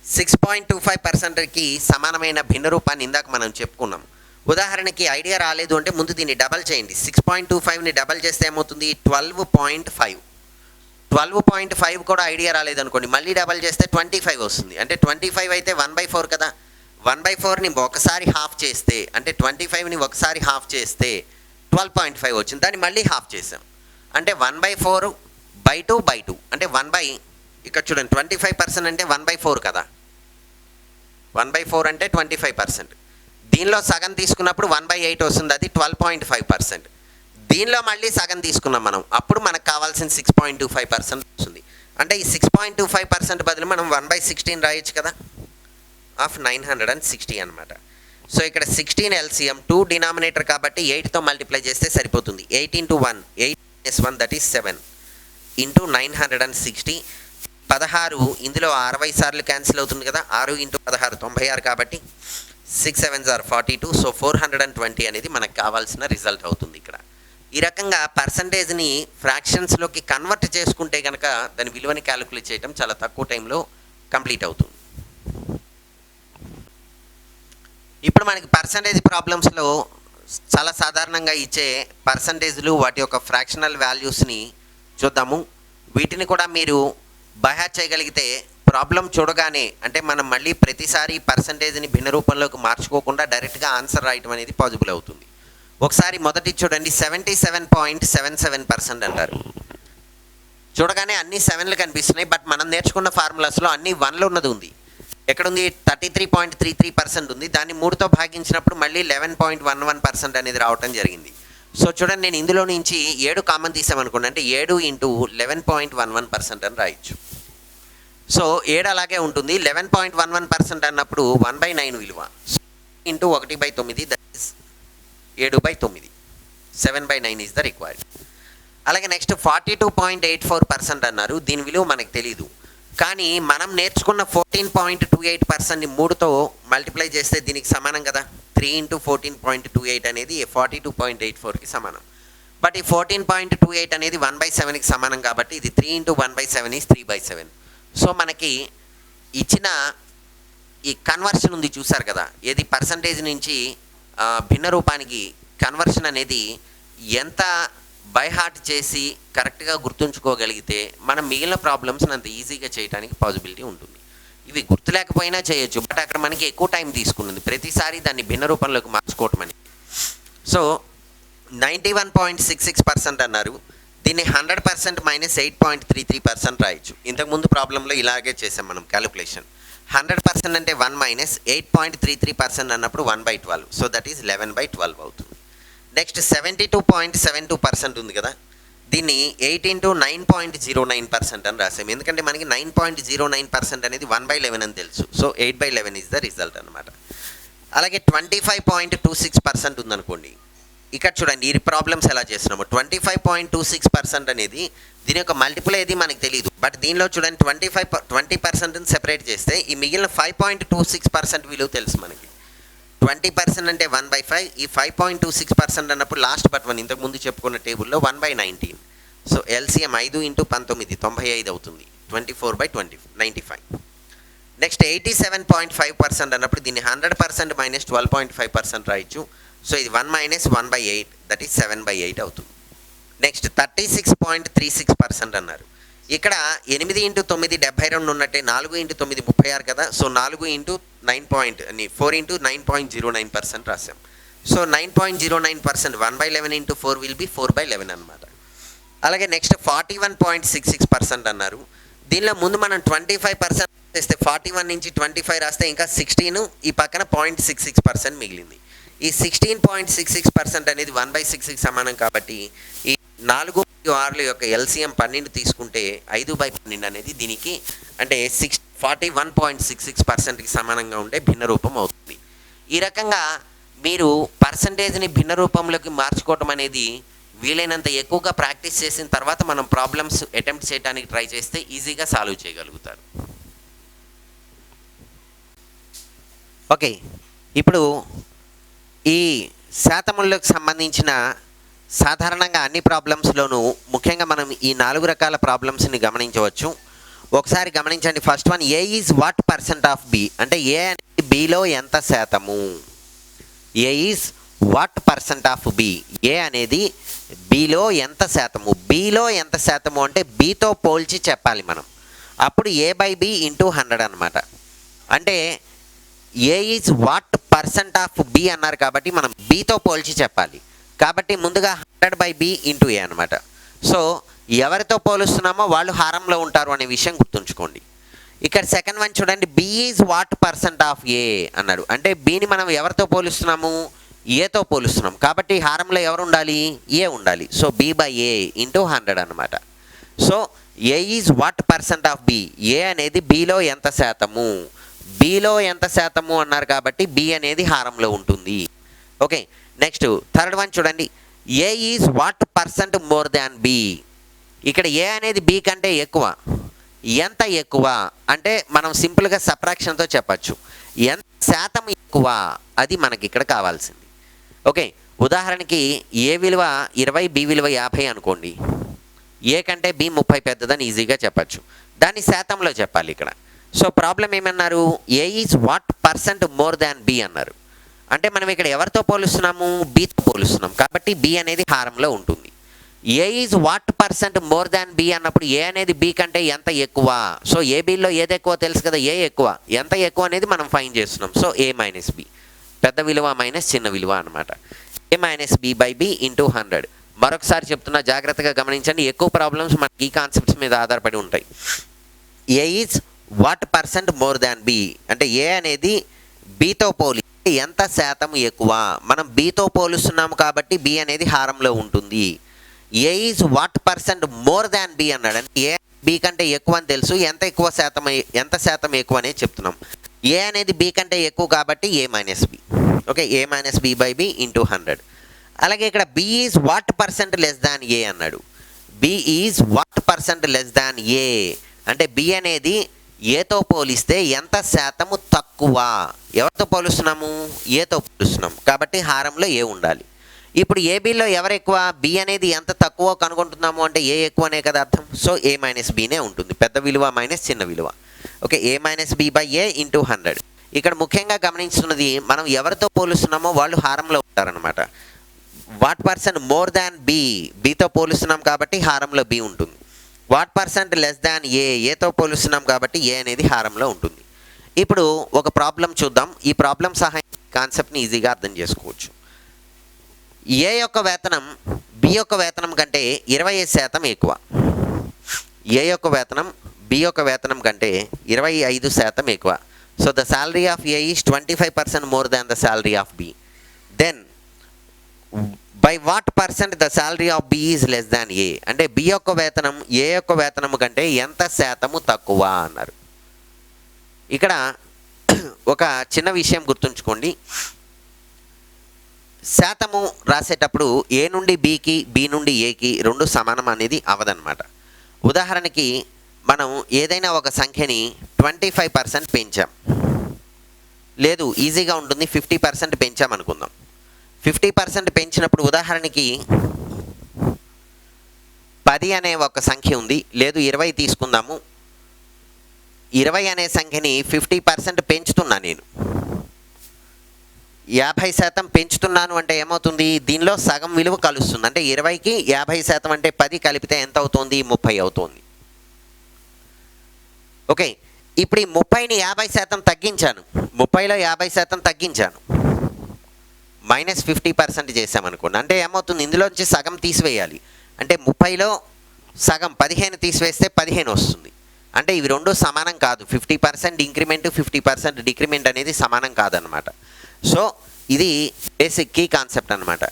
6.25%కి సమానమైన భిన్న రూపాన్ని ఇందాక మనం చెప్పుకున్నాం. ఉదాహరణకి ఐడియా రాలేదు అంటే ముందు దీన్ని డబల్ చేయండి. 6.25ని డబల్ చేస్తే ఏమవుతుంది? 12.5. 12.5 కూడా ఐడియా రాలేదనుకోండి, మళ్ళీ డబల్ చేస్తే 25 వస్తుంది. అంటే 25 అయితే 1/4 కదా. 1/4ని ఒకసారి హాఫ్ చేస్తే, అంటే 25ని ఒకసారి హాఫ్ చేస్తే 12.5 వచ్చింది. దాన్ని మళ్ళీ హాఫ్ చేసాం అంటే 1/4/2/2 అంటే ఇక్కడ చూడండి 25% అంటే 1/4 కదా. 1/4 అంటే 25%. దీనిలో సగం తీసుకున్నప్పుడు 1/8 వస్తుంది, అది 12.5%. దీనిలో మళ్ళీ సగం తీసుకున్నాం మనం, అప్పుడు మనకు కావాల్సిన 6.25% వస్తుంది. అంటే ఈ 6.25% బదులు మనం 1/16 రాయొచ్చు కదా ఆఫ్ 960 అనమాట. సో ఇక్కడ 16 ఎల్సిఎం 2 డినామినేటర్ కాబట్టి 8తో మల్టిప్లై చేస్తే సరిపోతుంది. 8 × 1 8 - 1 దట్ ఈస్ 7 ఇంటూ 960. 16 ఇందులో 60 సార్లు క్యాన్సిల్ అవుతుంది కదా. 6 × 16 96 కాబట్టి 6 7s are 42. సో 420 అనేది మనకు కావాల్సిన రిజల్ట్ అవుతుంది. ఇక్కడ ఈ రకంగా పర్సంటేజ్ని ఫ్రాక్షన్స్లోకి కన్వర్ట్ చేసుకుంటే కనుక దాని విలువని క్యాలిక్యులేట్ చేయడం చాలా తక్కువ టైంలో కంప్లీట్ అవుతుంది. ఇప్పుడు మనకి పర్సంటేజ్ ప్రాబ్లమ్స్లో చాలా సాధారణంగా ఇచ్చే పర్సంటేజ్లు, వాటి యొక్క ఫ్రాక్షనల్ వాల్యూస్ని చూద్దాము. వీటిని కూడా మీరు బైహార్ట్ చేయగలిగితే ప్రాబ్లం చూడగానే, అంటే మనం మళ్ళీ ప్రతిసారి పర్సంటేజ్ని భిన్న రూపంలోకి మార్చుకోకుండా డైరెక్ట్గా ఆన్సర్ రాయటం అనేది పాసిబుల్ అవుతుంది. ఒకసారి మొదటి చూడండి 77.77% అంటారు. చూడగానే అన్ని 7లు కనిపిస్తున్నాయి, బట్ మనం నేర్చుకున్న ఫార్ములాస్లో అన్ని 1లు ఉన్నది ఉంది. ఎక్కడుంది? 33.33% ఉంది. దాన్ని 3తో భాగించినప్పుడు మళ్ళీ 11.11% అనేది రావటం జరిగింది. సో చూడండి, నేను ఇందులో నుంచి 7 కామన్ తీసామనుకోండి, అంటే 7 × 11.11% అని రాయొచ్చు. సో 7 అలాగే ఉంటుంది. 11.11% అన్నప్పుడు 1/9 విలువ into 1/9 that is 7/9. 7/9 is the required. అలాగే నెక్స్ట్ 42.84% అన్నారు. దీని విలువ మనకు తెలీదు, కానీ మనం నేర్చుకున్న 14.28%ని 3తో మల్టిప్లై చేస్తే దీనికి సమానం కదా. 3 × 14.28 అనేది 42.84కి సమానం. బట్ ఈ 14.28 అనేది 1/7కి సమానం కాబట్టి ఇది 3 × 1/7 ఈజ్ 3/7. సో మనకి ఇచ్చిన ఈ కన్వర్షన్ ఉంది చూసారు కదా, ఏది పర్సంటేజ్ నుంచి భిన్న రూపానికి కన్వర్షన్ అనేది ఎంత బైహార్ట్ చేసి కరెక్ట్గా గుర్తుంచుకోగలిగితే మనం మిగిలిన ప్రాబ్లమ్స్ని అంత ఈజీగా చేయడానికి పాసిబిలిటీ ఉంటుంది. ఇవి గుర్తులేకపోయినా చేయొచ్చు, బట్ అక్కడ మనకి ఎక్కువ టైం తీసుకున్నది ప్రతిసారి దాన్ని భిన్న రూపంలోకి మార్చుకోవటం అనేది. సో 91.66% అన్నారు. దీన్ని 100% - 8.33% రాయొచ్చు. ఇంతకుముందు ప్రాబ్లంలో ఇలాగే చేసాం మనం క్యాలిక్యులేషన్. 100% అంటే 1 - 8.33% అన్నప్పుడు 1/12. సో దట్ ఈస్ 11/12 అవుతుంది. నెక్స్ట్ 72.72% ఉంది కదా, దీన్ని 8 × 9.09% అని రాసాం. ఎందుకంటే మనకి 9.09% అనేది 1/11 అని తెలుసు. సో 8/11 ఈజ్ ద రిజల్ట్ అనమాట. అలాగే 25.26% ఉందనుకోండి. ఇక్కడ చూడండి ఈ ప్రాబ్లమ్స్ ఎలా చేస్తున్నాము. 25.26% అనేది దీని యొక్క మల్టిపుల్ ఏది మనకు తెలియదు, బట్ దీనిలో చూడండి 20%ని సెపరేట్ చేస్తే ఈ మిగిలిన 5.26% విలువ తెలుసు మనకి. 20% అంటే 1/5. ఈ 5.26% అన్నప్పుడు లాస్ట్ బట్ 1 ఇంతకు ముందు చెప్పుకున్న టేబుల్లో 1/19. సో ఎల్సిఎం 5 × 19 95 అవుతుంది. 24/95. నెక్స్ట్ 87.5% అన్నప్పుడు దీన్ని 100% మైనస్ 12.5% రాయొచ్చు. సో ఇది 1 మైనస్ 1/8 దట్ ఈస్ 7/8 అవుతుంది. నెక్స్ట్ 36.36% అన్నారు. ఇక్కడ 8 ఇంటూ 9 72 ఉన్నట్టే 4 ఇంటూ 9 36 కదా. సో 4 ఇంటూ 4 ఇంటూ 9.09% రాసాం. సో 9.09% 1/11 ఇంటూ 4 విల్ బి 4/11 అనమాట. అలాగే నెక్స్ట్ 41.66% అన్నారు. దీనిలో ముందు మనం 25% చేస్తే 41 నుంచి 25 రాస్తే ఇంకా 16 ఈ పక్కన 0.66% మిగిలింది. ఈ 16.66% అనేది 1/66 సమానం కాబట్టి ఈ 4 మరియు 6 యొక్క ఎల్సిఎం 12 తీసుకుంటే 5/12 అనేది దీనికి అంటే 41.66%కి సమానంగా ఉండే భిన్న రూపం అవుతుంది. ఈ రకంగా మీరు పర్సంటేజ్ని భిన్న రూపంలోకి మార్చుకోవటం అనేది వీలైనంత ఎక్కువగా ప్రాక్టీస్ చేసిన తర్వాత మనం ప్రాబ్లమ్స్ అటెంప్ట్ చేయడానికి ట్రై చేస్తే ఈజీగా సాల్వ్ చేయగలుగుతారు. ఓకే, ఇప్పుడు ఈ శాతములకు సంబంధించిన సాధారణంగా అన్ని ప్రాబ్లమ్స్లోనూ ముఖ్యంగా మనం ఈ 4 రకాల ప్రాబ్లమ్స్ని గమనించవచ్చు. ఒకసారి గమనించండి. First one, A is what percent of B అంటే ఏ అనేది బిలో ఎంత శాతము. A is what percent of B, A అనేది బిలో ఎంత శాతము. బిలో ఎంత శాతము అంటే బితో పోల్చి చెప్పాలి మనం. అప్పుడు A/B ఇంటూ 100 అనమాట. అంటే A is what percent of B అన్నారు కాబట్టి మనం బితో పోల్చి చెప్పాలి. కాబట్టి ముందుగా 100/B ఇంటూ ఏ అనమాట. సో ఎవరితో పోలుస్తున్నామో వాళ్ళు హారంలో ఉంటారు అనే విషయం గుర్తుంచుకోండి. ఇక్కడ సెకండ్ వన్ చూడండి, B is what percent of A అన్నాడు. అంటే బిని మనం ఎవరితో పోలుస్తున్నాము, ఏతో పోలుస్తున్నాం. కాబట్టి హారంలో ఎవరు ఉండాలి, ఏ ఉండాలి. సో B/A ఇంటూ 100 అనమాట. So A is what percent of B, A అనేది బిలో ఎంత శాతము. బిలో ఎంత శాతము అన్నారు కాబట్టి బి అనేది హారంలో ఉంటుంది. ఓకే, నెక్స్ట్ థర్డ్ వన్ చూడండి, A is what percent more than B. ఇక్కడ ఏ అనేది బి కంటే ఎక్కువ. ఎంత ఎక్కువ అంటే మనం సింపుల్గా సబ్ట్రాక్షన్తో చెప్పచ్చు. ఎంత శాతం ఎక్కువ అది మనకి ఇక్కడ కావాల్సింది. ఓకే, ఉదాహరణకి ఏ విలువ 20, బి విలువ 50 అనుకోండి. ఏ కంటే బి 30 పెద్దదని ఈజీగా చెప్పచ్చు. దాన్ని శాతంలో చెప్పాలి ఇక్కడ. సో ప్రాబ్లం ఏమన్నారు, A is what percent more than B అన్నారు. అంటే మనం ఇక్కడ ఎవరితో పోలుస్తున్నాము, బితో పోలుస్తున్నాం. కాబట్టి బి అనేది హారంలో ఉంటుంది. A is what percent more than B అన్నప్పుడు ఏ అనేది బి కంటే ఎంత ఎక్కువ. సో ఏ బిలో ఏది ఎక్కువ తెలుసు కదా, ఏ ఎక్కువ. ఎంత ఎక్కువ అనేది మనం ఫైండ్ చేస్తున్నాం. సో A-B, పెద్ద విలువ మైనస్ చిన్న విలువ అనమాట. A-B/B into 100. మరొకసారి చెప్తున్నా, జాగ్రత్తగా గమనించండి. ఎక్కువ ప్రాబ్లమ్స్ మనకి ఈ కాన్సెప్ట్స్ మీద ఆధారపడి ఉంటాయి. A is what percent more than B అంటే ఏ అనేది బితో పోలి ఎంత శాతం ఎక్కువ. మనం బితో పోలుస్తున్నాము కాబట్టి బి అనేది హారంలో ఉంటుంది. A is what percent more than B అన్నాడు. అంటే ఏ బి కంటే ఎక్కువ అని తెలుసు, ఎంత శాతం ఎక్కువ అనేది చెప్తున్నాం. ఏ అనేది బి కంటే ఎక్కువ కాబట్టి A-B. Okay, A-B/B into 100. అలాగే ఇక్కడ B is what percent less than A అన్నాడు. B is what percent less than A అంటే బి అనేది ఏతో పోలిస్తే ఎంత శాతము తక్కువ. ఎవరితో పోలుస్తున్నాము, ఏతో పోలుస్తున్నాం. కాబట్టి హారంలో ఏ ఉండాలి. ఇప్పుడు ఏబిలో ఎవరు ఎక్కువ, బి అనేది ఎంత తక్కువ కనుగొంటున్నాము అంటే ఏ ఎక్కువనే కదా అర్థం. సో A-Bనే ఉంటుంది, పెద్ద విలువ మైనస్ చిన్న విలువ. Okay, A-B/A into 100. ఇక్కడ ముఖ్యంగా గమనించున్నది, మనం ఎవరితో పోలుస్తున్నామో వాళ్ళు హారంలో ఉంటారనమాట. What percent more than B, బితో పోలుస్తున్నాం కాబట్టి హారంలో బి ఉంటుంది. వాట్ పర్సెంట్ లెస్ దాన్ ఏతో పోలుస్తున్నాం కాబట్టి ఏ అనేది హారంలో ఉంటుంది. ఇప్పుడు ఒక ప్రాబ్లం చూద్దాం. ఈ ప్రాబ్లం సహాయం కాన్సెప్ట్ని ఈజీగా అర్థం చేసుకోవచ్చు. ఏ యొక్క వేతనం బి యొక్క వేతనం కంటే 25% ఎక్కువ. ఏ యొక్క వేతనం బి యొక్క వేతనం కంటే 25% ఎక్కువ. So the salary of A is 25% more than the salary of B. Then by what percent the salary of B is less than A అంటే బి యొక్క వేతనం ఏ యొక్క వేతనం కంటే ఎంత శాతము తక్కువ అన్నారు. ఇక్కడ ఒక చిన్న విషయం గుర్తుంచుకోండి. శాతము రాసేటప్పుడు ఏ నుండి బికి, బి నుండి ఏకి రెండు సమానం అనేది అవదనమాట. ఉదాహరణకి మనం ఏదైనా ఒక సంఖ్యని 25% పెంచాం, లేదు ఈజీగా ఉంటుంది 50% పెంచామనుకుందాం. 50% పెంచినప్పుడు ఉదాహరణకి 10 అనే ఒక సంఖ్య ఉంది, లేదు 20 తీసుకుందాము. 20 అనే సంఖ్యని 50% పెంచుతున్నా నేను. 50% పెంచుతున్నాను అంటే ఏమవుతుంది, దీనిలో సగం విలువ కలుస్తుంది. అంటే 20కి 50% అంటే 10 కలిపితే ఎంత అవుతుంది, 30 అవుతుంది. ఓకే, ఇప్పుడు ఈ 30ని 50% తగ్గించాను, 30లో 50% తగ్గించాను, -50% చేసామనుకోండి. అంటే ఏమవుతుంది, ఇందులోంచి సగం తీసివేయాలి. అంటే 30లో సగం 15 తీసివేస్తే 15 వస్తుంది. అంటే ఇవి రెండు సమానం కాదు. 50% ఇంక్రిమెంట్, 50% డిక్రిమెంట్ అనేది సమానం కాదనమాట. సో ఇది బేసిక్ కీ కాన్సెప్ట్ అనమాట.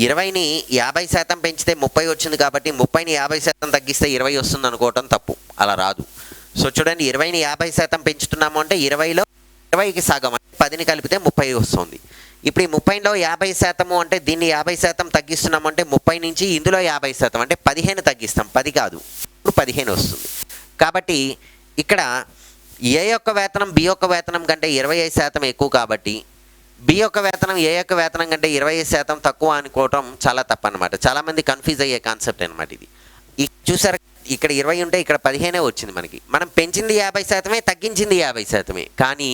20ని 50% పెంచితే 30 వచ్చింది కాబట్టి 30ని 50% తగ్గిస్తే 20 వస్తుంది అనుకోవటం తప్పు. అలా రాదు. సో చూడండి, 20ని 50% పెంచుతున్నాము అంటే 20లో 20కి సగం అంటే 10ని కలిపితే 30 వస్తుంది. ఇప్పుడు ఈ 30లో 50% అంటే దీన్ని 50% తగ్గిస్తున్నాము అంటే 30 నుంచి ఇందులో 50% అంటే 15 తగ్గిస్తాం, 10 కాదు, ఇప్పుడు 15 వస్తుంది. కాబట్టి ఇక్కడ ఏ యొక్క వేతనం బి యొక్క వేతనం కంటే 25% ఎక్కువ కాబట్టి బి యొక్క వేతనం ఏ యొక్క వేతనం కంటే 25% తక్కువ అనుకోవటం చాలా తప్పనమాట. చాలామంది కన్ఫ్యూజ్ అయ్యే కాన్సెప్ట్ అనమాట ఇది. చూసారు, ఇక్కడ 20 ఉంటే ఇక్కడ 15 వచ్చింది మనకి. మనం పెంచింది 50%, తగ్గించింది 50%. కానీ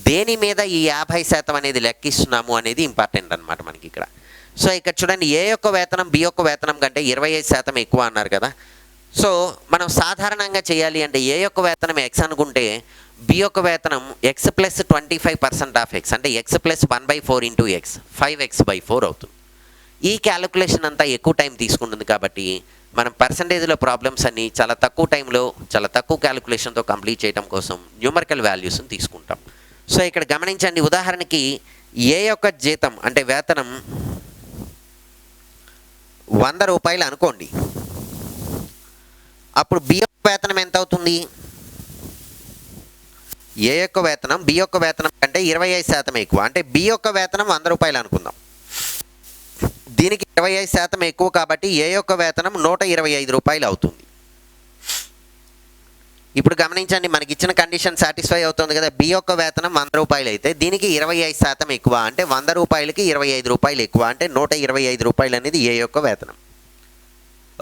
దేని మీద ఈ 50% అనేది లెక్కిస్తున్నాము అనేది ఇంపార్టెంట్ అనమాట మనకి ఇక్కడ. సో ఇక్కడ చూడండి, ఏ యొక్క వేతనం బి యొక్క వేతనం కంటే 25% ఎక్కువ అన్నారు కదా. సో మనం సాధారణంగా చేయాలి అంటే ఏ యొక్క వేతనం ఎక్స్ అనుకుంటే బి యొక్క వేతనం ఎక్స్ ప్లస్ 25% ఆఫ్ ఎక్స్ అంటే X plus 1/4 into X 5x/4 అవుతుంది. ఈ క్యాలిక్యులేషన్ అంతా ఎక్కువ టైం తీసుకుంటుంది కాబట్టి మనం పర్సంటేజ్లో ప్రాబ్లమ్స్ అన్ని చాలా తక్కువ టైంలో చాలా తక్కువ క్యాలిక్యులేషన్తో కంప్లీట్ చేయడం కోసం న్యూమరికల్ వాల్యూస్ని తీసుకుంటాం. సో ఇక్కడ గమనించండి, ఉదాహరణకి ఏ యొక్క జీతం అంటే వేతనం 100 రూపాయలు అనుకోండి. అప్పుడు బి యొక్క వేతనం ఎంత అవుతుంది, ఏ యొక్క వేతనం బి యొక్క వేతనం కంటే 25% ఎక్కువ. అంటే బి యొక్క వేతనం 100 రూపాయలు అనుకుందాం, దీనికి 25% ఎక్కువ కాబట్టి ఏ యొక్క వేతనం 125 రూపాయలు అవుతుంది. ఇప్పుడు గమనించండి, మనకి ఇచ్చిన కండిషన్ సాటిస్ఫై అవుతుంది కదా. బి యొక్క వేతనం 100 రూపాయలు అయితే దీనికి 25% ఎక్కువ, అంటే 100 రూపాయలకి 25 రూపాయలు ఎక్కువ, అంటే 125 రూపాయలు అనేది ఏ యొక్క వేతనం.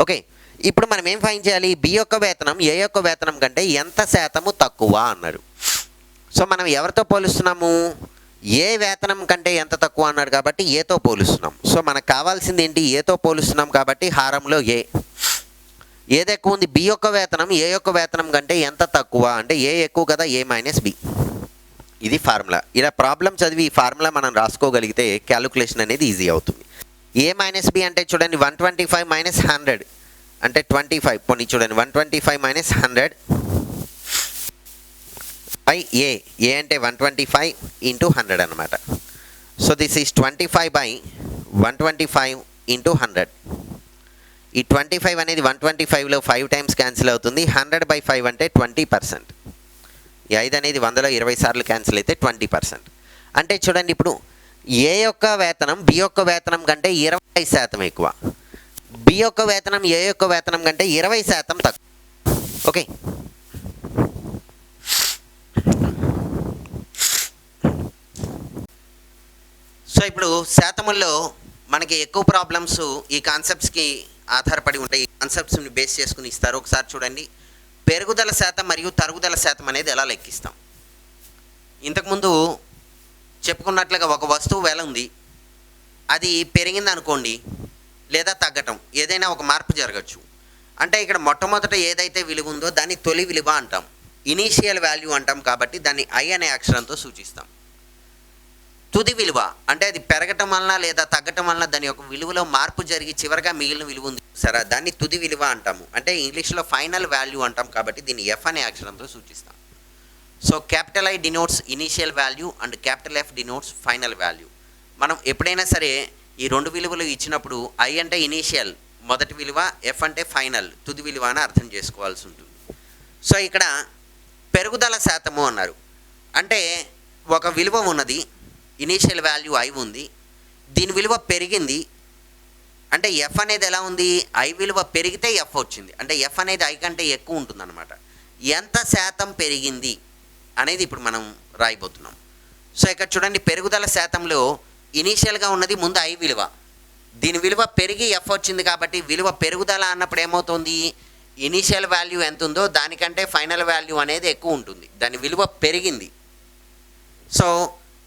ఓకే, ఇప్పుడు మనం ఏం ఫైండ్ చేయాలి, బి యొక్క వేతనం ఏ యొక్క వేతనం కంటే ఎంత శాతము తక్కువ అన్నారు. సో మనం ఎవరితో పోలుస్తున్నాము, ఏ వేతనం కంటే ఎంత తక్కువ అన్నాడు కాబట్టి ఏతో పోలుస్తున్నాం. సో మనకు కావాల్సింది ఏంటి, ఏతో పోలుస్తున్నాం కాబట్టి హారంలో ఏ. ఏది ఎక్కువ ఉంది, బి యొక్క వేతనం ఏ యొక్క వేతనం కంటే ఎంత తక్కువ అంటే ఏ ఎక్కువ కదా, ఏ మైనస్ బి. ఇది ఫార్ములా. ఇలా ప్రాబ్లం చదివి ఈ ఫార్ములా మనం రాసుకోగలిగితే క్యాలిక్యులేషన్ అనేది ఈజీ అవుతుంది. ఏ మైనస్ బి అంటే చూడండి, 125 మైనస్ 100 అంటే 25. పోనీ చూడండి, 125 మైనస్ 100 బై ఏ. ఏ అంటే 125 ఇంటూ 100 అనమాట. So this is 25/125 into 100. ఈ 25 అనేది 125లో 5 టైమ్స్ క్యాన్సిల్ అవుతుంది. 100/5 అంటే 20%. ఈ 5 అనేది 100లో 20 సార్లు క్యాన్సిల్ అయితే 20%. అంటే చూడండి, ఇప్పుడు ఏ యొక్క వేతనం బి యొక్క వేతనం కంటే 25% ఎక్కువ, బి యొక్క వేతనం ఏ యొక్క వేతనం కంటే 20% తక్కువ. ఓకే, సో ఇప్పుడు శాతముల్లో మనకి ఎక్కువ ప్రాబ్లమ్స్ ఈ కాన్సెప్ట్స్కి ఆధారపడి ఉంటాయి. ఈ కాన్సెప్ట్స్ని బేస్ చేసుకుని ఇస్తారు. ఒకసారి చూడండి, పెరుగుదల శాతం మరియు తరుగుదల శాతం అనేది ఎలా లెక్కిస్తాం. ఇంతకుముందు చెప్పుకున్నట్లుగా ఒక వస్తువు వెల ఉంది, అది పెరిగింది అనుకోండి లేదా తగ్గటం, ఏదైనా ఒక మార్పు జరగచ్చు. అంటే ఇక్కడ మొట్టమొదట ఏదైతే విలువ ఉందో దాన్ని తొలి విలువ అంటాం, ఇనీషియల్ వాల్యూ అంటాం. కాబట్టి దాన్ని ఐ అనే అక్షరంతో సూచిస్తాం. తుది విలువ అంటే అది పెరగటం వలన లేదా తగ్గటం వలన దాని యొక్క విలువలో మార్పు జరిగి చివరిగా మిగిలిన విలువ ఉంది సరే, దాన్ని తుది విలువ అంటాము. అంటే ఇంగ్లీష్లో ఫైనల్ వాల్యూ అంటాం. కాబట్టి దీన్ని ఎఫ్ అనే అక్షరంతో సూచిస్తాం. So capital I denotes initial value and capital F denotes final value. మనం ఎప్పుడైనా సరే ఈ రెండు విలువలు ఇచ్చినప్పుడు ఐ అంటే ఇనీషియల్ మొదటి విలువ, ఎఫ్ అంటే ఫైనల్ తుది విలువ అని అర్థం చేసుకోవాల్సి ఉంటుంది. సో ఇక్కడ పెరుగుదల శాతము అన్నారు. అంటే ఒక విలువ ఉన్నది, ఇనీషియల్ వాల్యూ ఐ ఉంది, దీని విలువ పెరిగింది. అంటే ఎఫ్ అనేది ఎలా ఉంది, ఐ విలువ పెరిగితే ఎఫ్ వచ్చింది. అంటే ఎఫ్ అనేది ఐ కంటే ఎక్కువ ఉంటుందన్నమాట. ఎంత శాతం పెరిగింది అనేది ఇప్పుడు మనం రాయబోతున్నాం. సో ఇక్కడ చూడండి, పెరుగుదల శాతంలో ఇనీషియల్గా ఉన్నది ముందు ఐ విలువ, దీని విలువ పెరిగి ఎఫ్ వచ్చింది కాబట్టి విలువ పెరుగుదల అన్నప్పుడు ఏమవుతుంది, ఇనీషియల్ వాల్యూ ఎంత ఉందో దానికంటే ఫైనల్ వాల్యూ అనేది ఎక్కువ ఉంటుంది, దాని విలువ పెరిగింది. సో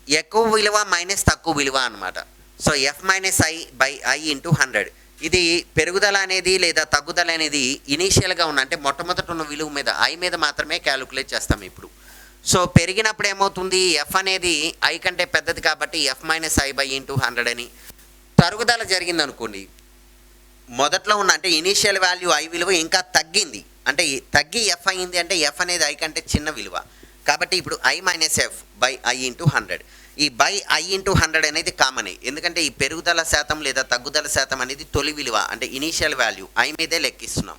ఎక్కువ విలువ మైనస్ తక్కువ విలువ అనమాట. So F minus I by I into 100. ఇది పెరుగుదల అనేది లేదా తగ్గుదల అనేది ఇనీషియల్గా ఉన్న అంటే మొట్టమొదట ఉన్న విలువ మీద ఐ మీద మాత్రమే క్యాలిక్యులేట్ చేస్తాం ఇప్పుడు. సో పెరిగినప్పుడు ఏమవుతుంది, ఎఫ్ అనేది ఐ కంటే పెద్దది కాబట్టి F minus I by into 100 అని. తరుగుదల జరిగింది అనుకోండి, మొదట్లో ఉన్న అంటే ఇనీషియల్ వాల్యూ ఐ విలువ ఇంకా తగ్గింది, అంటే తగ్గి ఎఫ్ అయింది అంటే ఎఫ్ అనేది ఐ కంటే చిన్న విలువ కాబట్టి ఇప్పుడు I minus F by I into 100. ఈ బై ఐ ఇంటూ 100 అనేది కామనే, ఎందుకంటే ఈ పెరుగుదల శాతం లేదా తగ్గుదల శాతం అనేది తొలి విలువ అంటే ఇనీషియల్ వాల్యూ ఐ మీదే లెక్కిస్తున్నాం.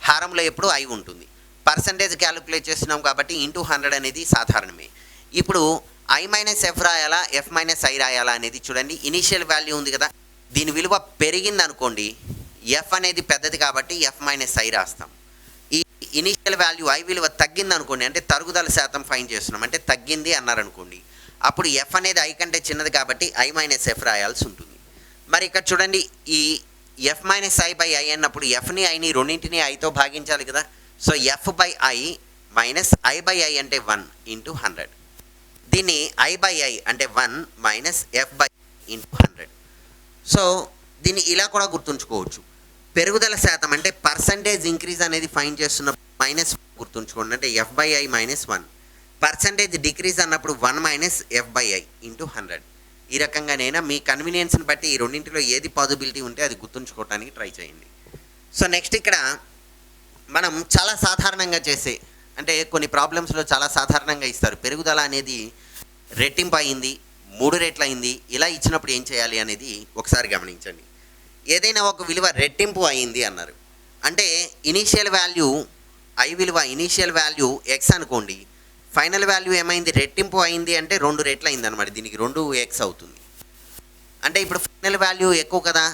హారంలో ఎప్పుడు ఐ ఉంటుంది, పర్సంటేజ్ క్యాలిక్యులేట్ చేస్తున్నాం కాబట్టి ఇంటూ 100 అనేది సాధారణమే. ఇప్పుడు ఐ మైనస్ ఎఫ్ రాయాలా ఎఫ్ మైనస్ ఐ రాయాలా అనేది చూడండి. ఇనీషియల్ వాల్యూ ఉంది కదా, దీని విలువ పెరిగింది అనుకోండి, ఎఫ్ అనేది పెద్దది కాబట్టి ఎఫ్ మైనస్ ఐ రాస్తాం. ఈ ఇనీషియల్ వాల్యూ ఐ విలువ తగ్గింది అనుకోండి, అంటే తరుగుదల శాతం ఫైన్ చేస్తున్నాం అంటే తగ్గింది అన్నారనుకోండి, అప్పుడు ఎఫ్ అనేది ఐ కంటే చిన్నది కాబట్టి ఐ మైనస్ ఎఫ్ రాయాల్సి ఉంటుంది. మరి ఇక్కడ చూడండి, ఈ F minus I by I అన్నప్పుడు ఎఫ్ని ఐని రెండింటిని ఐతో భాగించాలి కదా. So F by I minus I by I అంటే 1 ఇంటూ 100. దీన్ని ఐ బై ఐ అంటే 1 minus F by into 100. So దీన్ని ఇలా కూడా గుర్తుంచుకోవచ్చు. పెరుగుదల శాతం అంటే పర్సంటేజ్ ఇంక్రీజ్ అనేది ఫైన్ చేస్తున్న మైనస్ గుర్తుంచుకోండి, అంటే F by I minus 1. Percentage decrease అన్నప్పుడు 1 minus F by I into 100. ఈ రకంగానైనా మీ కన్వీనియన్స్ని బట్టి ఈ రెండింటిలో ఏది పాజిబిలిటీ ఉంటే అది గుర్తుంచుకోవడానికి ట్రై చేయండి. సో నెక్స్ట్ ఇక్కడ మనం చాలా సాధారణంగా చేసే అంటే కొన్ని ప్రాబ్లమ్స్లో చాలా సాధారణంగా ఇస్తారు, పెరుగుదల అనేది రెట్టింపు అయింది, 3 రెట్లు అయింది, ఇలా ఇచ్చినప్పుడు ఏం చేయాలి అనేది ఒకసారి గమనించండి. ఏదైనా ఒక విలువ రెట్టింపు అయింది అన్నారు అంటే ఇనీషియల్ వాల్యూ ఐ విలువ ఇనీషియల్ వాల్యూ ఎక్స్ అనుకోండి, ఫైనల్ వాల్యూ ఏమైంది రెట్టింపు అయింది అంటే 2 రెట్లు అయింది అనమాట, దీనికి 2x అవుతుంది. అంటే ఇప్పుడు ఫైనల్ వాల్యూ ఎక్కువ కదా,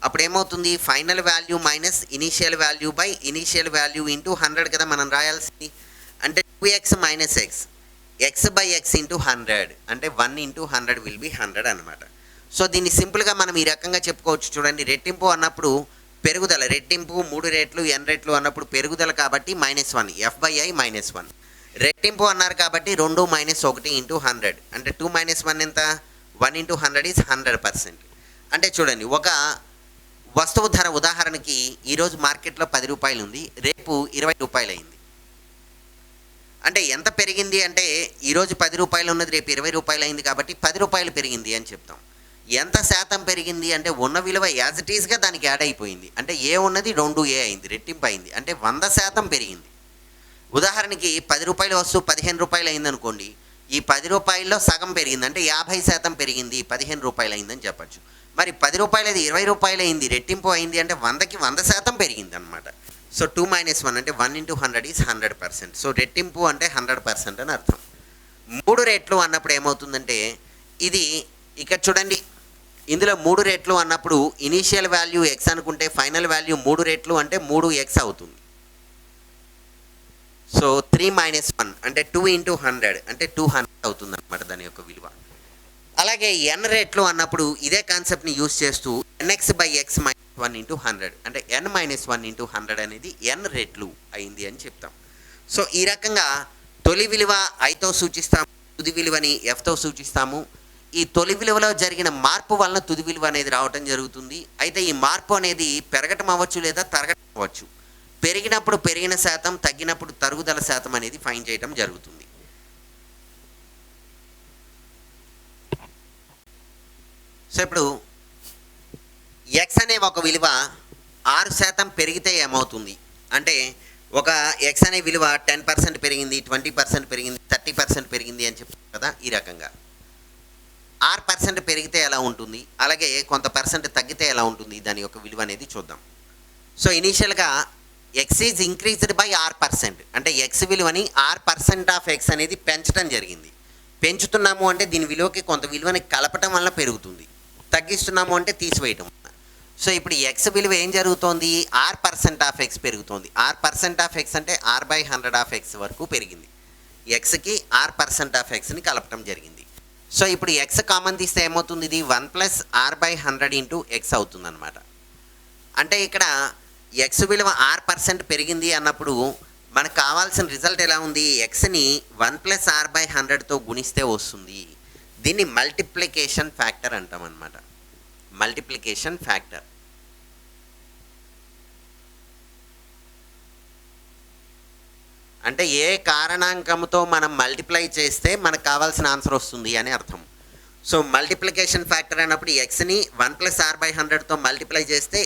అప్పుడు ఏమవుతుంది final value minus initial value by initial value into 100 కదా మనం రాయాల్సింది. అంటే 2x minus X, X by X into 100 అంటే 1 ఇంటూ 100 విల్ బి 100 అనమాట. సో దీన్ని సింపుల్గా మనం ఈ రకంగా చెప్పుకోవచ్చు. చూడండి, రెట్టింపు అన్నప్పుడు పెరుగుదల, రెట్టింపు 3 రెట్లు n రెట్లు అన్నప్పుడు పెరుగుదల కాబట్టి -1 ఎఫ్ బై ఐ -1. రెట్టింపు అన్నారు కాబట్టి 2 మైనస్ 1 ఇంటూ 100 అంటే 2 మైనస్ 1 ఎంత, 1 ఇంటూ 100 ఈజ్ 100%. అంటే చూడండి, ఒక వస్తువు ధర ఉదాహరణకి ఈరోజు మార్కెట్లో 10 రూపాయలు ఉంది, రేపు 20 రూపాయలు అయింది. అంటే ఎంత పెరిగింది అంటే ఈరోజు 10 రూపాయలు ఉన్నది రేపు 20 రూపాయలు అయింది కాబట్టి 10 రూపాయలు పెరిగింది అని చెప్తాం. ఎంత శాతం పెరిగింది అంటే ఉన్న విలువ యాజ్ ఇట్ ఈస్గా దానికి యాడ్ అయిపోయింది, అంటే ఏ ఉన్నది 2a అయింది, రెట్టింపు అయింది, అంటే 100% పెరిగింది. ఉదాహరణకి 10 రూపాయల వస్తువు 15 రూపాయలు అయింది అనుకోండి, ఈ 10 రూపాయల్లో సగం పెరిగింది అంటే 50% పెరిగింది, 15 రూపాయలు అయిందని చెప్పచ్చు. మరి 10 రూపాయలది 20 రూపాయలు అయింది, రెట్టింపు అయింది అంటే 100కి 100% పెరిగింది అనమాట. సో 2 మైనస్ 1 అంటే 1 ఇంటూ 100 ఈజ్ 100%. సో రెట్టింపు అంటే 100% అని అర్థం. 3 రెట్లు అన్నప్పుడు ఏమవుతుందంటే ఇది ఇక్కడ చూడండి, ఇందులో 3 రెట్లు అన్నప్పుడు ఇనీషియల్ వాల్యూ ఎక్స్ అనుకుంటే ఫైనల్ వాల్యూ 3 రెట్లు అంటే 3x అవుతుంది. సో 3 మైనస్ 1 అంటే 2 ఇంటూ 100 అంటే 200 అవుతుంది అనమాట దాని యొక్క విలువ. అలాగే n రెట్లు అన్నప్పుడు ఇదే కాన్సెప్ట్ని యూజ్ చేస్తూ nx by X minus 1 into 100 అంటే n మైనస్ 1 ఇంటూ 100 అనేది n రెట్లు అయింది అని చెప్తాం. సో ఈ రకంగా తొలి విలువ ఐతో సూచిస్తాము, తుది విలువని ఎఫ్తో సూచిస్తాము. ఈ తొలి విలువలో జరిగిన మార్పు వలన తుది విలువ అనేది రావటం జరుగుతుంది. అయితే ఈ మార్పు అనేది పెరగటం అవ్వచ్చు లేదా తరగటం అవ్వచ్చు. పెరిగినప్పుడు పెరిగిన శాతం, తగ్గినప్పుడు తరుగుదల శాతం అనేది ఫైన్ చేయటం జరుగుతుంది. సో ఇప్పుడు ఎక్స్ అనే ఒక విలువ 6% పెరిగితే ఏమవుతుంది అంటే ఒక ఎక్స్ అనే విలువ 10% పెరిగింది, 20% పెరిగింది, 30% పెరిగింది అని చెప్తాం కదా. ఈ రకంగా 6% పెరిగితే ఎలా ఉంటుంది, అలాగే కొంత పర్సెంట్ తగ్గితే ఎలా ఉంటుంది, దాని యొక్క విలువ అనేది చూద్దాం. సో ఇనీషియల్గా ఎక్స్ ఈజ్ ఇంక్రీజ్డ్ బై 6% అంటే ఎక్స్ విలువని 6% ఆఫ్ ఎక్స్ అనేది పెంచడం జరిగింది. పెంచుతున్నాము అంటే దీని విలువకి కొంత విలువని కలపటం వల్ల పెరుగుతుంది, తగ్గిస్తున్నాము అంటే తీసివేయటం. సో ఇప్పుడు ఎక్స్ విలువ ఏం జరుగుతోంది, 6% ఆఫ్ ఎక్స్ పెరుగుతోంది. 6% ఆఫ్ ఎక్స్ అంటే r/100 ఆఫ్ ఎక్స్ వరకు పెరిగింది. ఎక్స్కి 6% ఆఫ్ ఎక్స్ని కలపటం జరిగింది. సో ఇప్పుడు ఎక్స్ కామన్ తీస్తే ఏమవుతుంది, ఇది 1 + r/100 ఇంటూ ఎక్స్ అవుతుంది అనమాట. అంటే ఇక్కడ ఎక్స్ విలువ r% పెరిగింది అన్నప్పుడు మనకు కావాల్సిన రిజల్ట్ ఎలా ఉంది? ఎక్స్ని 1+r/100తో గుణిస్తే వస్తుంది. దీన్ని మల్టిప్లికేషన్ ఫ్యాక్టర్ అంటాం అన్నమాట. Multiplication factor. అంటే ఏ కారణాంకంతో మనం మల్టిప్లై చేస్తే మనకు కావాల్సిన ఆన్సర్ వస్తుంది అని అర్థం. సో మల్టిప్లికేషన్ ఫ్యాక్టర్ అన్నప్పుడు ఎక్స్ని 1+r/100తో మల్టిప్లై చేస్తే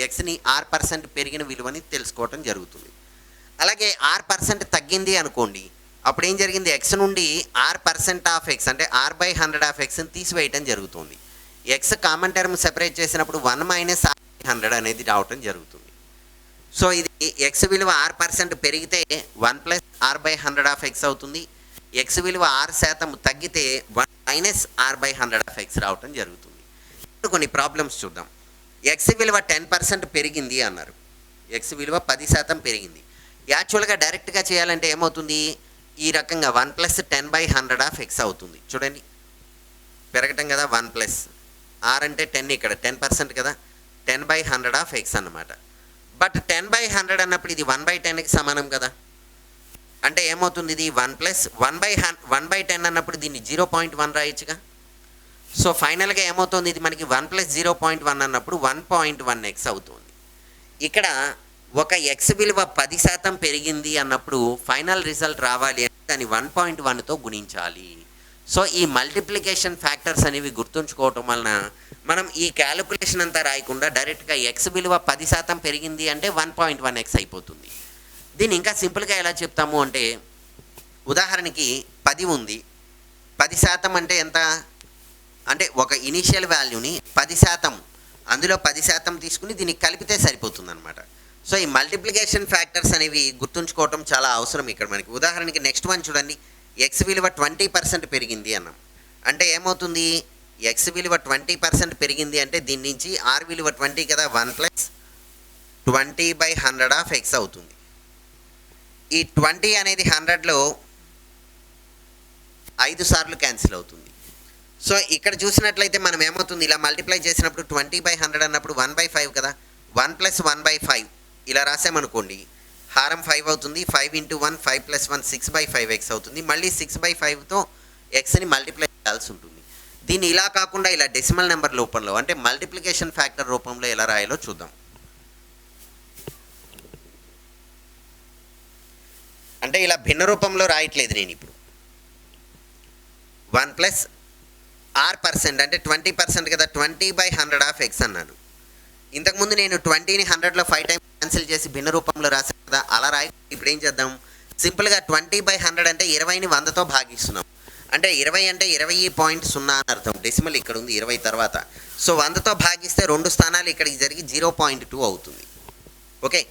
ఎక్స్ని r% పెరిగిన విలువని తెలుసుకోవటం జరుగుతుంది. అలాగే r% తగ్గింది అనుకోండి, అప్పుడు ఏం జరిగింది? ఎక్స్ నుండి r% ఆఫ్ ఎక్స్ అంటే r/100 ఆఫ్ ఎక్స్ని తీసివేయటం జరుగుతుంది. ఎక్స్ కామన్ టర్మ్ సెపరేట్ చేసినప్పుడు 1 - r/100 అనేది రావటం జరుగుతుంది. సో ఇది ఎక్స్ విలువ r% పెరిగితే 1+r/100 ఆఫ్ ఎక్స్ అవుతుంది. ఎక్స్ విలువ 6% తగ్గితే 1 - r/100 ఆఫ్ ఎక్స్ రావటం జరుగుతుంది. ఇప్పుడు కొన్ని ప్రాబ్లమ్స్ చూద్దాం. ఎక్స్ విలువ 10% పెరిగింది అన్నారు. ఎక్స్ విలువ 10% పెరిగింది. యాక్చువల్గా డైరెక్ట్గా చేయాలంటే ఏమవుతుంది? ఈ రకంగా 1 + 10/100 ఆఫ్ ఎక్స్ అవుతుంది. చూడండి, పెరగటం కదా. 1 r అంటే 10, ఇక్కడ 10% కదా, 10/100 ఆఫ్ ఎక్స్ అన్నమాట. బట్ 10/100 అన్నప్పుడు ఇది 1/10కి సమానం కదా. అంటే ఏమవుతుంది? ఇది 1/10 అన్నప్పుడు దీన్ని 0.1 రాయొచ్చుగా. సో ఫైనల్గా ఏమవుతుంది? ఇది మనకి 1 + 0.1 అన్నప్పుడు 1.1x అవుతుంది. ఇక్కడ ఒక ఎక్స్ విలువ 10% పెరిగింది అన్నప్పుడు ఫైనల్ రిజల్ట్ రావాలి అంటే దాన్ని 1.1తో గుణించాలి. సో ఈ మల్టిప్లికేషన్ ఫ్యాక్టర్స్ అనేవి గుర్తుంచుకోవటం వలన మనం ఈ క్యాలిక్యులేషన్ అంతా రాయకుండా డైరెక్ట్గా ఎక్స్ విలువ 10% పెరిగింది అంటే 1.1x అయిపోతుంది. దీన్ని ఇంకా సింపుల్గా ఎలా చెప్తాము అంటే, ఉదాహరణకి 10 ఉంది. 10% అంటే ఎంత? అంటే ఒక ఇనీషియల్ వాల్యూని 10%, అందులో 10% తీసుకుని దీనికి కలిపితే సరిపోతుంది అనమాట. సో ఈ మల్టిప్లికేషన్ ఫ్యాక్టర్స్ అనేవి గుర్తుంచుకోవటం చాలా అవసరం ఇక్కడ మనకి. ఉదాహరణకి నెక్స్ట్ వన్ చూడండి. ఎక్స్ విలువ 20% పెరిగింది అన్నాం. అంటే ఏమవుతుంది? ఎక్స్ విలువ 20% పెరిగింది అంటే దీని నుంచి ఆర్ విలువ 20 కదా, 1 + 20/100 ఆఫ్ ఎక్స్ అవుతుంది. ఈ 20 అనేది 100లో 5 సార్లు క్యాన్సిల్ అవుతుంది. సో ఇక్కడ చూసినట్లయితే మనం ఏమవుతుంది? ఇలా మల్టిప్లై చేసినప్పుడు 20/100 అన్నప్పుడు 1/5 కదా, 1 + 1/5 ఇలా రాసామనుకోండి, హారం 5 అవుతుంది. 5 × 1 5 + 1 6/5x అవుతుంది. మళ్ళీ 6/5తో ఎక్స్ని మల్టిప్లై చేయాల్సి ఉంటుంది. దీన్ని ఇలా కాకుండా ఇలా డెసిమల్ నెంబర్ రూపంలో అంటే మల్టిప్లికేషన్ ఫ్యాక్టర్ రూపంలో ఎలా రాయాలో చూద్దాం. అంటే ఇలా భిన్న రూపంలో రాయట్లేదు నేను ఇప్పుడు. 1 + r% అంటే 20% కదా, 20/100 ఆఫ్ ఎక్స్ అన్నాను. ఇంతకుముందు నేను 20ని 100లో 5 టైమ్స్ క్యాన్సిల్ చేసి భిన్న రూపంలో రాశాను కదా, అలా రాయి. ఇప్పుడు ఏం చేద్దాం? సింపుల్గా 20/100 అంటే 20ని 100తో భాగిస్తున్నాం. అంటే 20 అంటే 20.0 అని అర్థం. డెసిమల్ ఇక్కడ ఉంది 20 తర్వాత. సో 100తో భాగిస్తే 2 స్థానాలు ఇక్కడికి జరిగి 0.2 అవుతుంది. ఓకే,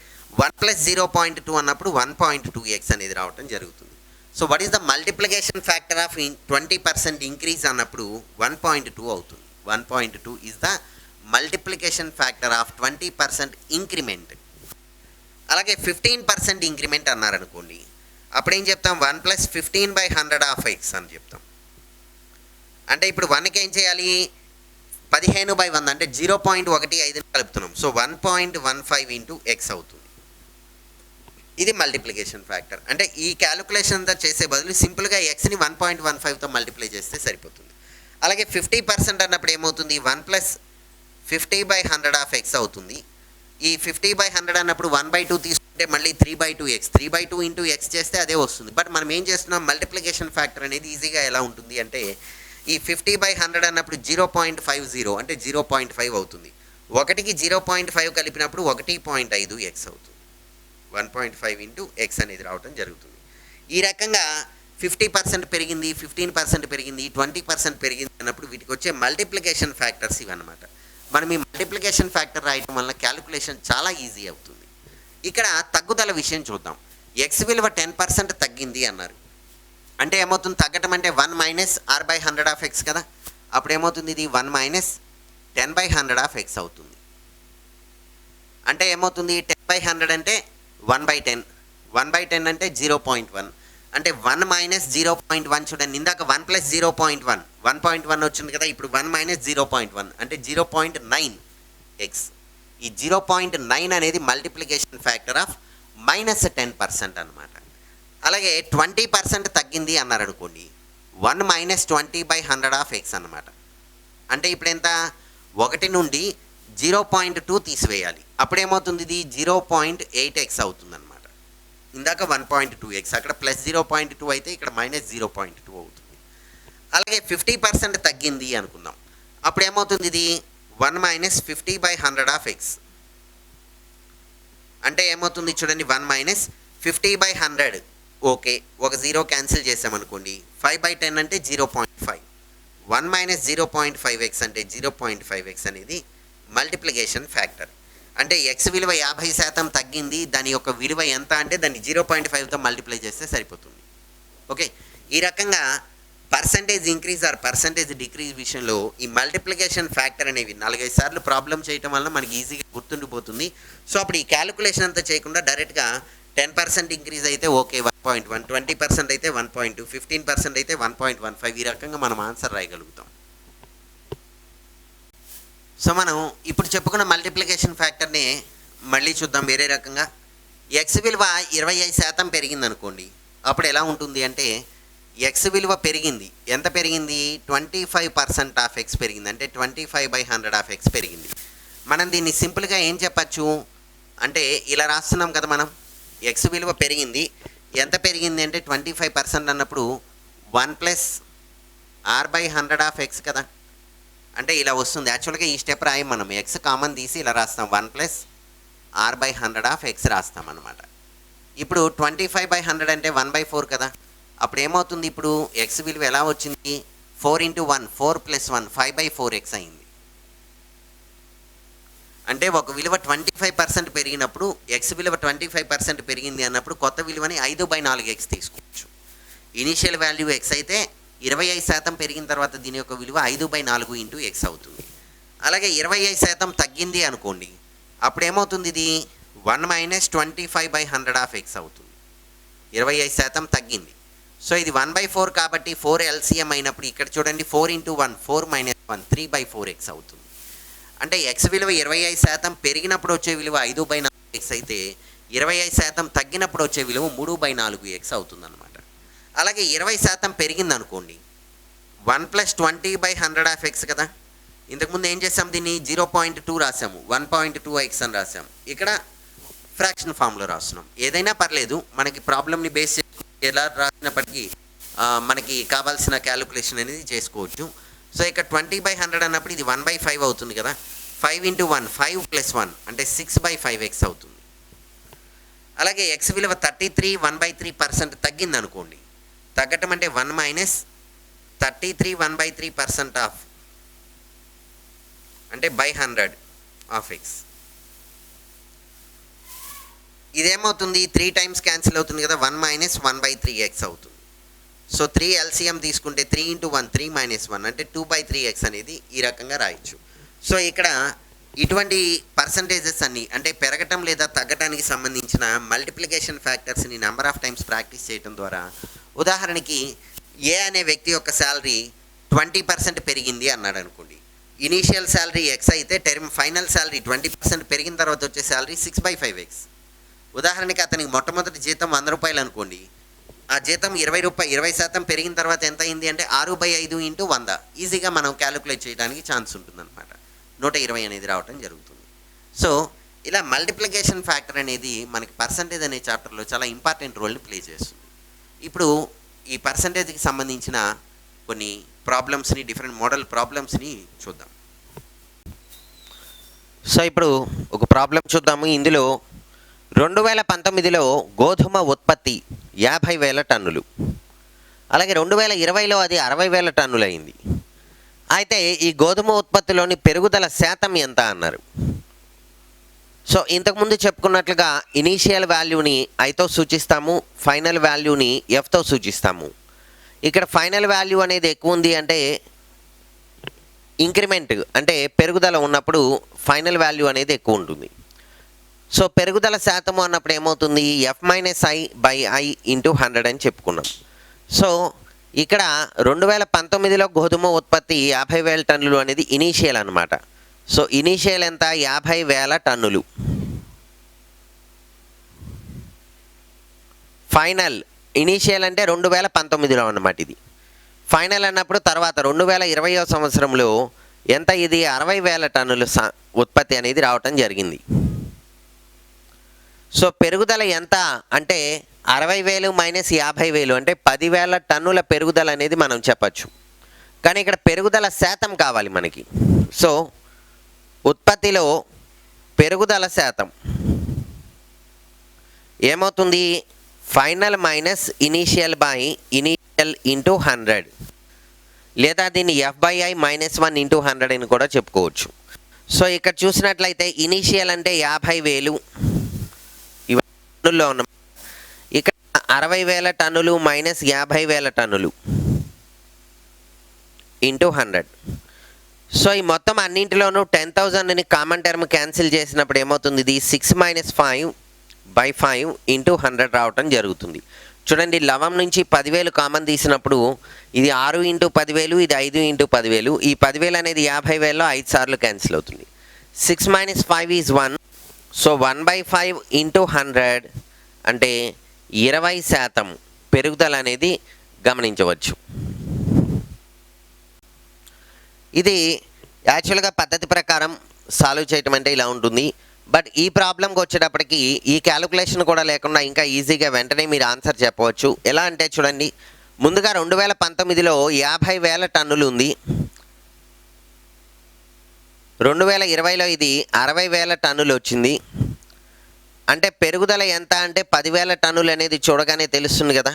1 + 0.2 అన్నప్పుడు 1.2x అనేది రావటం జరుగుతుంది. So what is the multiplication factor of 20% increase అన్నప్పుడు 1.2 అవుతుంది. 1.2 is the multiplication factor of 20% increment. అలాగే 15% ఇంక్రిమెంట్ అన్నారనుకోండి, అప్పుడు ఏం చెప్తాం? 1 + 15/100 ఆఫ్ ఎక్స్ అని చెప్తాం. అంటే ఇప్పుడు 1కి ఏం చేయాలి? 15/100 అంటే 0.15 కలుపుతున్నాం. సో 1.15 × x అవుతుంది. ఇది మల్టిప్లికేషన్ ఫ్యాక్టర్. అంటే ఈ క్యాలిక్యులేషన్ అంతా చేసే బదులు సింపుల్గా ఎక్స్ని 1.15తో మల్టిప్లై చేస్తే సరిపోతుంది. అలాగే 50% అన్నప్పుడు ఏమవుతుంది? 1 + 50/100 ఆఫ్ ఎక్స్ అవుతుంది. ఈ 50/100 అన్నప్పుడు 1/2 తీసుకుంటే మళ్ళీ 3/2x, 3/2 × x చేస్తే అదే వస్తుంది. బట్ మనం ఏం చేస్తున్నాం? మల్టిప్లికేషన్ ఫ్యాక్టర్ అనేది ఈజీగా ఎలా ఉంటుంది అంటే, ఈ 50/100 అన్నప్పుడు 0.50 అంటే 0.5 అవుతుంది. 1కి 0.5 కలిపినప్పుడు 1.5x అవుతుంది. 1.5 × x అనేది రావటం జరుగుతుంది. ఈ రకంగా 50% పెరిగింది, 15% పెరిగింది, 20% పెరిగింది అన్నప్పుడు వీటికి వచ్చే మల్టిప్లికేషన్ ఫ్యాక్టర్స్ ఇవన్నమాట. మనం ఈ మల్టిప్లికేషన్ ఫ్యాక్టర్ రాయటం వల్ల క్యాలిక్యులేషన్ చాలా ఈజీ అవుతుంది. ఇక్కడ తగ్గుదల విషయం చూద్దాం. ఎక్స్ విలువ 10% తగ్గింది అన్నారు. అంటే ఏమవుతుంది? తగ్గటం అంటే 1 - r/100 ఆఫ్ ఎక్స్ కదా. అప్పుడు ఏమవుతుంది? ఇది 1 - 10/100 ఆఫ్ ఎక్స్ అవుతుంది. అంటే ఏమవుతుంది? 10/100 అంటే 1/10, 1/10 అంటే 0.1. అంటే 1 - 0.1 చూడండి. ఇందాక 1 + 0.1 1.1 వచ్చింది కదా. ఇప్పుడు 1 - 0.1 అంటే 0.9x. ఈ 0.9 అనేది మల్టిప్లికేషన్ ఫ్యాక్టర్ ఆఫ్ -10% అనమాట. అలాగే 20% తగ్గింది అన్నారు అనుకోండి, 1 - 20/100 ఆఫ్ ఎక్స్ అనమాట. అంటే ఇప్పుడు ఎంత, 1 నుండి 0.2 తీసివేయాలి. అప్పుడేమవుతుంది, ఇది 0.8x అవుతుంది అనమాట. ఇందాక 1.2x, అక్కడ +0.2 అయితే ఇక్కడ -0.2 అవుతుంది. అలాగే 50% తగ్గింది అనుకుందాం, అప్పుడు ఏమవుతుంది, ఇది 1 - 50/100 ఆఫ్ ఎక్స్. అంటే ఏమవుతుంది చూడండి, 1 - 50/100. ఓకే, ఒక 0 క్యాన్సిల్ చేసామనుకోండి, 5/10 అంటే 0.5. 1 - 0.5x అంటే 0.5x అనేది మల్టిప్లికేషన్ ఫ్యాక్టర్. అంటే ఎక్స్ విలువ 50% తగ్గింది, దాని యొక్క విలువ ఎంత అంటే దాన్ని 0.5తో మల్టిప్లై చేస్తే సరిపోతుంది. ఓకే, ఈ రకంగా percentage increase or percentage decrease విషయంలో ఈ మల్టిప్లికేషన్ ఫ్యాక్టర్ అనేవి 4-5 సార్లు ప్రాబ్లం చేయటం వల్ల మనకి ఈజీగా గుర్తుండిపోతుంది. సో అప్పుడు ఈ క్యాలిక్యులేషన్ అంతా చేయకుండా డైరెక్ట్గా 10% ఇంక్రీజ్ అయితే ఓకే 1.1, 20% అయితే 1.2, 15% అయితే 1.15, ఈ రకంగా మనం ఆన్సర్ రాయగలుగుతాం. సో మనం ఇప్పుడు చెప్పుకున్న మల్టిప్లికేషన్ ఫ్యాక్టర్ని మళ్ళీ చూద్దాం వేరే రకంగా. ఎక్స్ విలువ 25% పెరిగింది అనుకోండి, అప్పుడు ఎలా ఉంటుంది అంటే, ఎక్స్ విలువ పెరిగింది, ఎంత పెరిగింది, 25% ఆఫ్ ఎక్స్ పెరిగింది, అంటే 25/100 ఆఫ్ ఎక్స్ పెరిగింది. మనం దీన్ని సింపుల్గా ఏం చెప్పచ్చు అంటే, ఇలా రాస్తున్నాం కదా మనం, ఎక్స్ విలువ పెరిగింది, ఎంత పెరిగింది అంటే 25% అన్నప్పుడు 1 + r/100 ఆఫ్ ఎక్స్ కదా, అంటే ఇలా వస్తుంది. యాక్చువల్గా ఈ స్టెప్ రాయం మనం, ఎక్స్ కామన్ తీసి ఇలా రాస్తాం, 1 + r/100 ఆఫ్ ఎక్స్ రాస్తాం అనమాట. ఇప్పుడు 25/100 అంటే 1/4 కదా, అప్పుడు ఏమవుతుంది, ఇప్పుడు ఎక్స్ విలువ ఎలా వచ్చింది, 4 × 1, 4 + 1, 5/4x అయింది. అంటే ఒక విలువ 25% పెరిగినప్పుడు, ఎక్స్ విలువ 25% పెరిగింది అన్నప్పుడు కొత్త విలువని 5/4x తీసుకోవచ్చు. ఇనీషియల్ వాల్యూ ఎక్స్ అయితే 25% పెరిగిన తర్వాత దీని యొక్క విలువ 5/4 × x అవుతుంది. అలాగే 25% తగ్గింది అనుకోండి, అప్పుడు ఏమవుతుంది, ఇది 1 - 25/100 ఆఫ్ ఎక్స్ అవుతుంది. 25% తగ్గింది, సో ఇది 1/4 కాబట్టి 4 LCM అయినప్పుడు ఇక్కడ చూడండి, 4 × 1, 4 - 1, 3/4x అవుతుంది. అంటే ఎక్స్ విలువ 25% పెరిగినప్పుడు వచ్చే విలువ 5/4x అయితే 25% తగ్గినప్పుడు వచ్చే విలువ 3/4x అవుతుంది అనమాట. అలాగే 20% పెరిగింది అనుకోండి, 1 + 20/100 ఆఫ్ ఎక్స్ కదా, ఇంతకుముందు ఏం చేసాం, దీన్ని 0.2 రాసాము, 1.2x అని రాసాము, ఇక్కడ ఫ్రాక్షన్ ఫామ్లో రాస్తున్నాం. ఏదైనా పర్లేదు, మనకి ప్రాబ్లమ్ని బేస్ చేసుకుని ఎలా రాసినప్పటికీ మనకి కావాల్సిన క్యాలిక్యులేషన్ అనేది చేసుకోవచ్చు. సో ఇక్కడ 20/100 అన్నప్పుడు ఇది 1/5 అవుతుంది కదా, 5 × 1, 5 + 1 అంటే 6/5x అవుతుంది. అలాగే ఎక్స్ విలువ 33, 1/3% తగ్గింది అనుకోండి, తగ్గటం అంటే 1 - 33, 1/3% ఆఫ్ అంటే 100 ఆఫ్ ఎక్స్. ఇదేమవుతుంది, 3 టైమ్స్ క్యాన్సిల్ అవుతుంది కదా, 1 - 1/3x అవుతుంది. సో 3 LCM తీసుకుంటే 3 × 1, 3 - 1 అంటే 2/3x అనేది ఈ రకంగా రాయొచ్చు. సో ఇక్కడ ఇటువంటి పర్సంటేజెస్ అన్నీ అంటే పెరగటం లేదా తగ్గటానికి సంబంధించిన మల్టిప్లికేషన్ ఫ్యాక్టర్స్ని నెంబర్ ఆఫ్ టైమ్స్ ప్రాక్టీస్ చేయడం ద్వారా, ఉదాహరణకి ఏ అనే వ్యక్తి యొక్క శాలరీ 20% పెరిగింది అన్నాడు అనుకోండి, ఇనీషియల్ శాలరీ ఎక్స్ అయితే ఫైనల్ శాలరీ 20% పెరిగిన తర్వాత వచ్చే శాలరీ 6/5x. ఉదాహరణకి అతనికి మొట్టమొదటి జీతం 100 రూపాయలు అనుకోండి, ఆ జీతం 20% పెరిగిన తర్వాత ఎంత అయింది అంటే 6/5 × 100. ఈజీగా మనం క్యాలిక్యులేట్ చేయడానికి ఛాన్స్ ఉంటుందన్నమాట, 120 అనేది రావటం జరుగుతుంది. సో ఇలా మల్టిప్లికేషన్ ఫ్యాక్టర్ అనేది మనకి పర్సంటేజ్ అనే చాప్టర్లో చాలా ఇంపార్టెంట్ రోల్ని ప్లే చేస్తుంది. ఇప్పుడు ఈ పర్సంటేజ్కి సంబంధించిన కొన్ని ప్రాబ్లమ్స్ని, డిఫరెంట్ మోడల్ ప్రాబ్లమ్స్ని చూద్దాం. సో ఇప్పుడు ఒక ప్రాబ్లం చూద్దాము. ఇందులో 2019లో గోధుమ ఉత్పత్తి 50,000 టన్నులు, అలాగే 2020లో అది 60,000 టన్నులు అయింది. అయితే ఈ గోధుమ ఉత్పత్తిలోని పెరుగుదల శాతం ఎంత అన్నారు. సో ఇంతకుముందు చెప్పుకున్నట్లుగా ఇనీషియల్ వాల్యూని ఐతో సూచిస్తాము, ఫైనల్ వాల్యూని ఎఫ్తో సూచిస్తాము. ఇక్కడ ఫైనల్ వాల్యూ అనేది ఎక్కువ ఉంది అంటే ఇంక్రిమెంట్ అంటే పెరుగుదల ఉన్నప్పుడు ఫైనల్ వాల్యూ అనేది ఎక్కువ ఉంటుంది. సో పెరుగుదల శాతము అన్నప్పుడు ఏమవుతుంది, F-I/I × 100 అని చెప్పుకున్నాం. సో ఇక్కడ 2019లో గోధుమ ఉత్పత్తి 50,000 టన్నులు అనేది ఇనీషియల్ అనమాట. సో ఇనీషియల్ ఎంత? 50,000 టన్నులు. ఫైనల్ ఇనీషియల్ అంటే 2019లో అన్నమాట ఇది. ఫైనల్ అన్నప్పుడు తర్వాత 2020వ సంవత్సరంలో ఎంత? ఇది 60,000 టన్నులు ఉత్పత్తి అనేది రావటం జరిగింది. సో పెరుగుదల ఎంత అంటే 60,000 మైనస్ 50,000 అంటే 10,000 టన్నుల పెరుగుదల అనేది మనం చెప్పచ్చు. కానీ ఇక్కడ పెరుగుదల శాతం కావాలి మనకి. సో ఉత్పత్తిలో పెరుగుదల శాతం ఏమవుతుంది? Final minus initial by initial into 100, లేదా దీన్ని F/I -1 ఇంటూ 100 అని కూడా చెప్పుకోవచ్చు. సో ఇక్కడ చూసినట్లయితే ఇనీషియల్ అంటే 50,000 టన్నుల్లో ఉన్న, ఇక్కడ 60,000 టన్నులు మైనస్ 50,000 టన్నులు ఇంటూ 100. సో ఈ మొత్తం అన్నింటిలోనూ 10,000ని కామన్ టర్మ్ క్యాన్సిల్ చేసినప్పుడు ఏమవుతుంది? ఇది 6 - 5/5 ఇంటూ 100 రావటం జరుగుతుంది. చూడండి, లవం నుంచి 10,000 కామన్ తీసినప్పుడు ఇది 6 ఇంటూ 10,000, ఇది 5 ఇంటూ 10,000. ఈ 10,000 అనేది 50,000లో 5 సార్లు క్యాన్సిల్ అవుతుంది. 6 - 5 ఈజ్ 1. సో 1/5 ఇంటూ 100 అంటే 20% పెరుగుదల అనేది గమనించవచ్చు. ఇది యాక్చువల్గా పద్ధతి ప్రకారం సాల్వ్ చేయటం అంటే ఇలా ఉంటుంది. బట్ ఈ ప్రాబ్లంకి వచ్చేటప్పటికి ఈ క్యాలిక్యులేషన్ కూడా లేకుండా ఇంకా ఈజీగా వెంటనే మీరు ఆన్సర్ చెప్పవచ్చు. ఎలా అంటే చూడండి, ముందుగా 2019లో 50,000 టన్నులు ఉంది. 2020లో ఇది 60,000 టన్నులు వచ్చింది. అంటే పెరుగుదల ఎంత అంటే 10,000 టన్నులు అనేది చూడగానే తెలుస్తుంది కదా.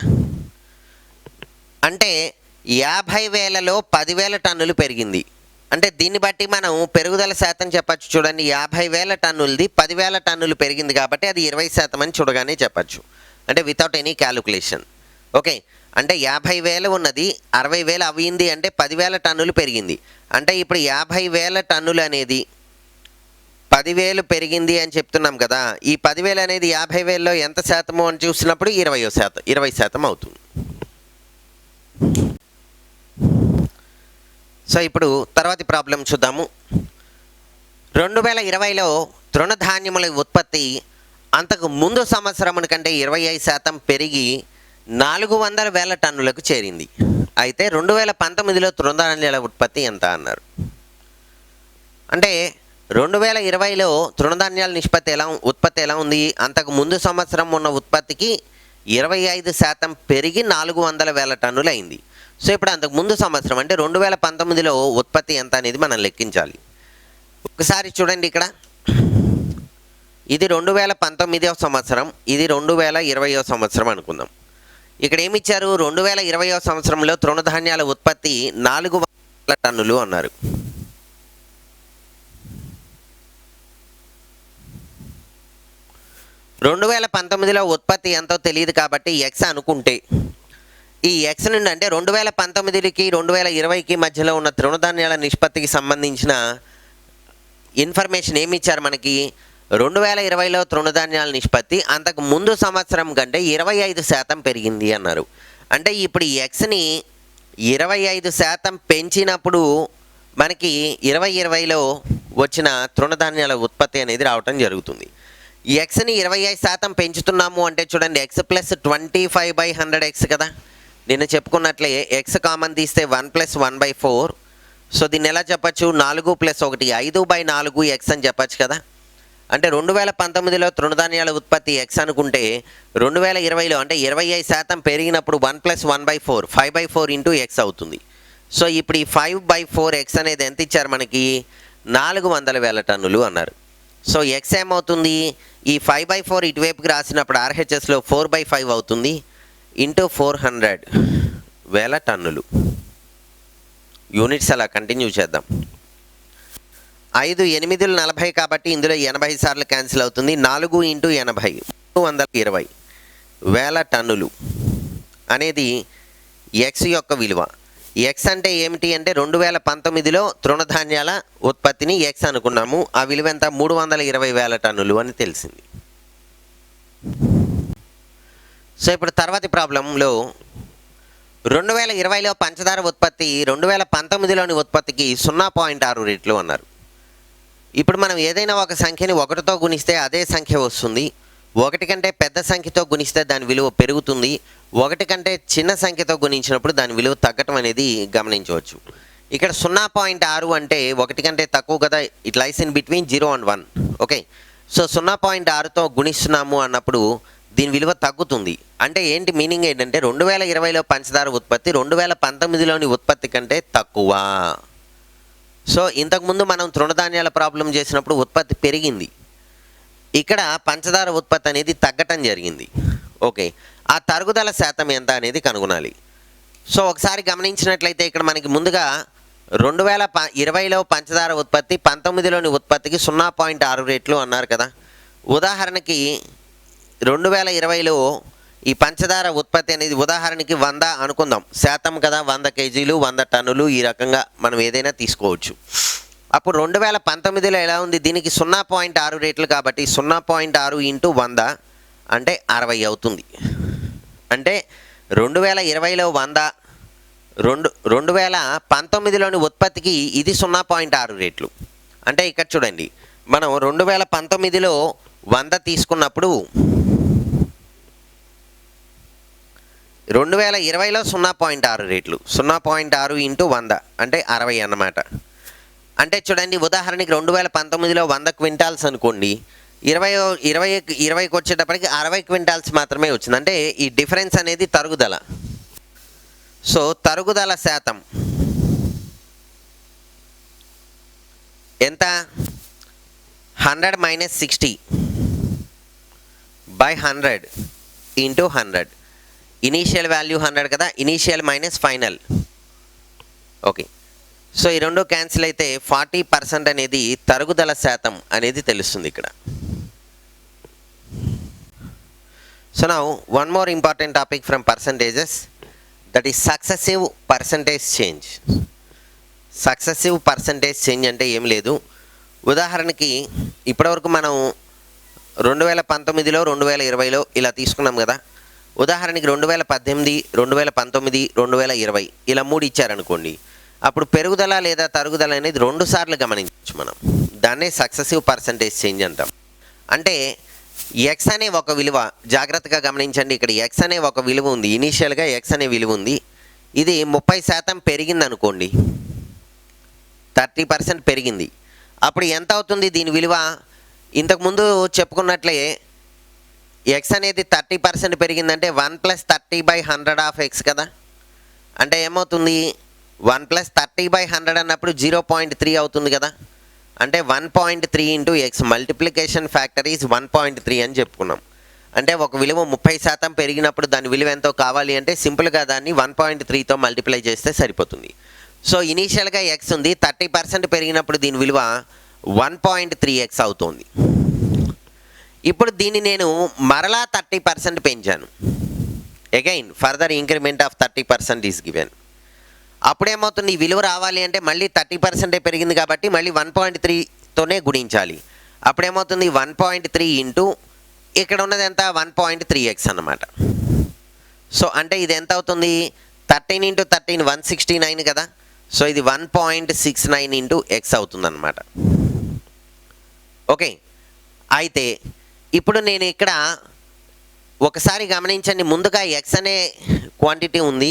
అంటే 50,000లో 10,000 టన్నులు పెరిగింది. అంటే దీన్ని బట్టి మనం పెరుగుదల శాతం చెప్పచ్చు. చూడండి, 50,000 టన్నులది 10,000 టన్నులు పెరిగింది కాబట్టి అది 20% అని చూడగానే చెప్పచ్చు. అంటే వితౌట్ ఎనీ క్యాలిక్యులేషన్. ఓకే, అంటే 50,000 ఉన్నది 60,000 అయ్యింది అంటే 10,000 టన్నులు పెరిగింది. అంటే ఇప్పుడు 50,000 టన్నులు అనేది 10,000 పెరిగింది అని చెప్తున్నాం కదా. ఈ 10,000 అనేది 50,000లో ఎంత శాతము అని చూసినప్పుడు 20% అవుతుంది. సో ఇప్పుడు తర్వాతి ప్రాబ్లం చూద్దాము. 2020లో తృణధాన్యముల ఉత్పత్తి అంతకు ముందు సంవత్సరం కంటే 25% పెరిగి 400,000 టన్నులకు చేరింది. అయితే 2019లో తృణధాన్యాల ఉత్పత్తి ఎంత అన్నారు. అంటే 2020లో తృణధాన్యాల ఉత్పత్తి ఎలా ఉంది? అంతకు ముందు సంవత్సరం ఉన్న ఉత్పత్తికి 25% పెరిగి 400,000 టన్నులు అయింది. సో ఇప్పుడు అంతకు ముందు సంవత్సరం అంటే 2019లో ఉత్పత్తి ఎంత అనేది మనం లెక్కించాలి. ఒకసారి చూడండి, ఇక్కడ ఇది 2019వ సంవత్సరం, ఇది 2020వ సంవత్సరం అనుకుందాం. ఇక్కడ ఏమి ఇచ్చారు? 2020వ సంవత్సరంలో తృణధాన్యాల ఉత్పత్తి 400,000 టన్నులు అన్నారు. రెండు 2019లో ఉత్పత్తి ఎంతో తెలియదు కాబట్టి ఎక్స్ అనుకుంటే, ఈ ఎక్స్ నుండి అంటే 2019కి 2020కి మధ్యలో ఉన్న తృణధాన్యాల నిష్పత్తికి సంబంధించిన ఇన్ఫర్మేషన్ ఏమి ఇచ్చారు మనకి? 2020లో తృణధాన్యాల నిష్పత్తి అంతకు ముందు సంవత్సరం కంటే 25% పెరిగింది అన్నారు. అంటే ఇప్పుడు ఈ ఎక్స్ని 25% పెంచినప్పుడు మనకి 2020లో వచ్చిన తృణధాన్యాల ఉత్పత్తి అనేది రావటం జరుగుతుంది. ఈ ఎక్స్ని 25% పెంచుతున్నాము అంటే చూడండి, ఎక్స్ ప్లస్ 25/100x కదా. నేను చెప్పుకున్నట్లే ఎక్స్ కామన్ తీస్తే 1 + 1/4. సో దీన్ని ఎలా చెప్పచ్చు? 4 + 1 5/4x అని చెప్పచ్చు కదా. అంటే 2019లో తృణధాన్యాల ఉత్పత్తి ఎక్స్ అనుకుంటే 2020లో అంటే 25% పెరిగినప్పుడు 1 + 1/4 5/4 ఇంటూ ఎక్స్ అవుతుంది. సో ఇప్పుడు ఈ 5/4x అనేది ఎంత ఇచ్చారు మనకి? 400,000 టన్నులు అన్నారు. సో ఎక్స్ ఏమవుతుంది? ఈ 5/4 ఇటువైపుకి రాసినప్పుడు ఆర్హెచ్ఎస్లో 4/5 అవుతుంది ఇంటూ 400,000 టన్నులు. యూనిట్స్ అలా కంటిన్యూ చేద్దాం. 5 8 40 కాబట్టి ఇందులో 80 సార్లు క్యాన్సిల్ అవుతుంది. 4 × 80 320,000 టన్నులు అనేది ఎక్స్ యొక్క విలువ. ఎక్స్ అంటే ఏమిటి అంటే 2019లో తృణధాన్యాల ఉత్పత్తిని ఎక్స్ అనుకున్నాము. ఆ విలువ ఎంత? 320,000 టన్నులు అని తెలిసింది. సో ఇప్పుడు తర్వాతి ప్రాబ్లంలో 2020లో పంచదార ఉత్పత్తి 2019లోని ఉత్పత్తికి 0.6 రెట్లు అన్నారు. ఇప్పుడు మనం ఏదైనా ఒక సంఖ్యని 1తో గుణిస్తే అదే సంఖ్య వస్తుంది. 1 కంటే పెద్ద సంఖ్యతో గుణిస్తే దాని విలువ పెరుగుతుంది. 1 కంటే చిన్న సంఖ్యతో గుణించినప్పుడు దాని విలువ తగ్గటం అనేది గమనించవచ్చు. ఇక్కడ 0.6 అంటే 1 కంటే తక్కువ కదా, it lies in between 0 and 1. Okay, so 0.6తో గుణిస్తున్నాము అన్నప్పుడు దీని విలువ తగ్గుతుంది. అంటే ఏంటి మీనింగ్ ఏంటంటే 2020లో పంచదార ఉత్పత్తి 2019లోని ఉత్పత్తి కంటే తక్కువ. సో ఇంతకుముందు మనం తృణధాన్యాల ప్రాబ్లం చేసినప్పుడు ఉత్పత్తి పెరిగింది, ఇక్కడ పంచదార ఉత్పత్తి అనేది తగ్గటం జరిగింది. ఓకే, ఆ తరుగుదల శాతం ఎంత అనేది కనుగొనాలి. సో ఒకసారి గమనించినట్లయితే ఇక్కడ మనకి ముందుగా 2020లో పంచదార ఉత్పత్తి 19లోని ఉత్పత్తికి 0.6 రెట్లు అన్నారు కదా. ఉదాహరణకి 2020లో ఈ పంచదార ఉత్పత్తి అనేది ఉదాహరణకి 100 అనుకుందాం, శాతం కదా, 100 కేజీలు 100 టన్నులు, ఈ రకంగా మనం ఏదైనా తీసుకోవచ్చు. అప్పుడు 2019లో ఎలా ఉంది, దీనికి 0.6 రెట్లు కాబట్టి 0.6 ఇంటూ 100 అంటే 60 అవుతుంది. అంటే 2020లో 100, 2019లోని ఉత్పత్తికి ఇది 0.6 రెట్లు. అంటే ఇక్కడ చూడండి, మనం 2019లో 100 తీసుకున్నప్పుడు 2020లో 0.6 రెట్లు, 0.6 ఇంటూ 100 అంటే 60 అన్నమాట. అంటే చూడండి, ఉదాహరణకి 2019లో 100 క్వింటాల్స్ అనుకోండి, 2020కి వచ్చేటప్పటికి 60 క్వింటాల్స్ మాత్రమే వచ్చింది. అంటే ఈ డిఫరెన్స్ అనేది తరుగుదల. సో తరుగుదల శాతం ఎంత, 100 - 60 by 100 ఇంటూ 100. ఇనీషియల్ వాల్యూ 100 కదా, initial minus final. Okay, so ఈ రెండు క్యాన్సిల్ అయితే 40% అనేది తరుగుదల శాతం అనేది తెలుస్తుంది ఇక్కడ. So now one more important topic from percentages, that is successive percentage change. Successive percentage change అంటే ఏం లేదు. ఉదాహరణకి ఇప్పటివరకు మనం 2019లో 2020లో ఇలా తీసుకున్నాం కదా. ఉదాహరణకి 2018, 2019, 2020 ఇలా 3 ఇచ్చారనుకోండి. అప్పుడు పెరుగుదల లేదా తరుగుదల అనేది 2 సార్లు గమనించవచ్చు మనం. దాన్నే సక్సెసివ్ పర్సంటేజ్ చేంజ్ అంటాం. అంటే ఎక్స్ అనే ఒక విలువ, జాగ్రత్తగా గమనించండి, ఇక్కడ ఎక్స్ అనే ఒక విలువ ఉంది, ఇనీషియల్గా ఎక్స్ అనే విలువ ఉంది. ఇది 30% పెరిగింది అనుకోండి, 30% పెరిగింది. అప్పుడు ఎంత అవుతుంది దీని విలువ? ఇంతకుముందు చెప్పుకున్నట్లే ఎక్స్ అనేది 30% పెరిగిందంటే 1 + 30/100 ఆఫ్ ఎక్స్ కదా. అంటే ఏమవుతుంది, 1 + 30/100 అన్నప్పుడు 0.3 అవుతుంది కదా. అంటే 1.3 into X, multiplication factor is 1.3 అని చెప్పుకున్నాం. అంటే ఒక విలువ 30% పెరిగినప్పుడు దాని విలువ ఎంతో కావాలి అంటే సింపుల్గా దాన్ని 1.3తో మల్టిప్లై చేస్తే సరిపోతుంది. సో ఇనీషియల్గా ఎక్స్ ఉంది, 30% పెరిగినప్పుడు దీని విలువ 1.3x అవుతుంది. ఇప్పుడు దీన్ని నేను మరలా 30% పెంచాను, again further increment of 30% is given. అప్పుడేమవుతుంది, ఈ విలువ రావాలి అంటే మళ్ళీ 30% పెరిగింది కాబట్టి మళ్ళీ 1.3తోనే గుణించాలి. అప్పుడేమవుతుంది, 1.3 ఇంటూ ఇక్కడ ఉన్నది ఎంత, 1.3x అన్నమాట. సో అంటే ఇది ఎంత అవుతుంది, 13 ఇంటూ 13 169 కదా. సో ఇది 1.69 ఇంటూ ఎక్స్ అవుతుందన్నమాట. ఓకే, అయితే ఇప్పుడు నేను ఇక్కడ ఒకసారి గమనించండి, ముందుగా ఎక్స్ అనే క్వాంటిటీ ఉంది,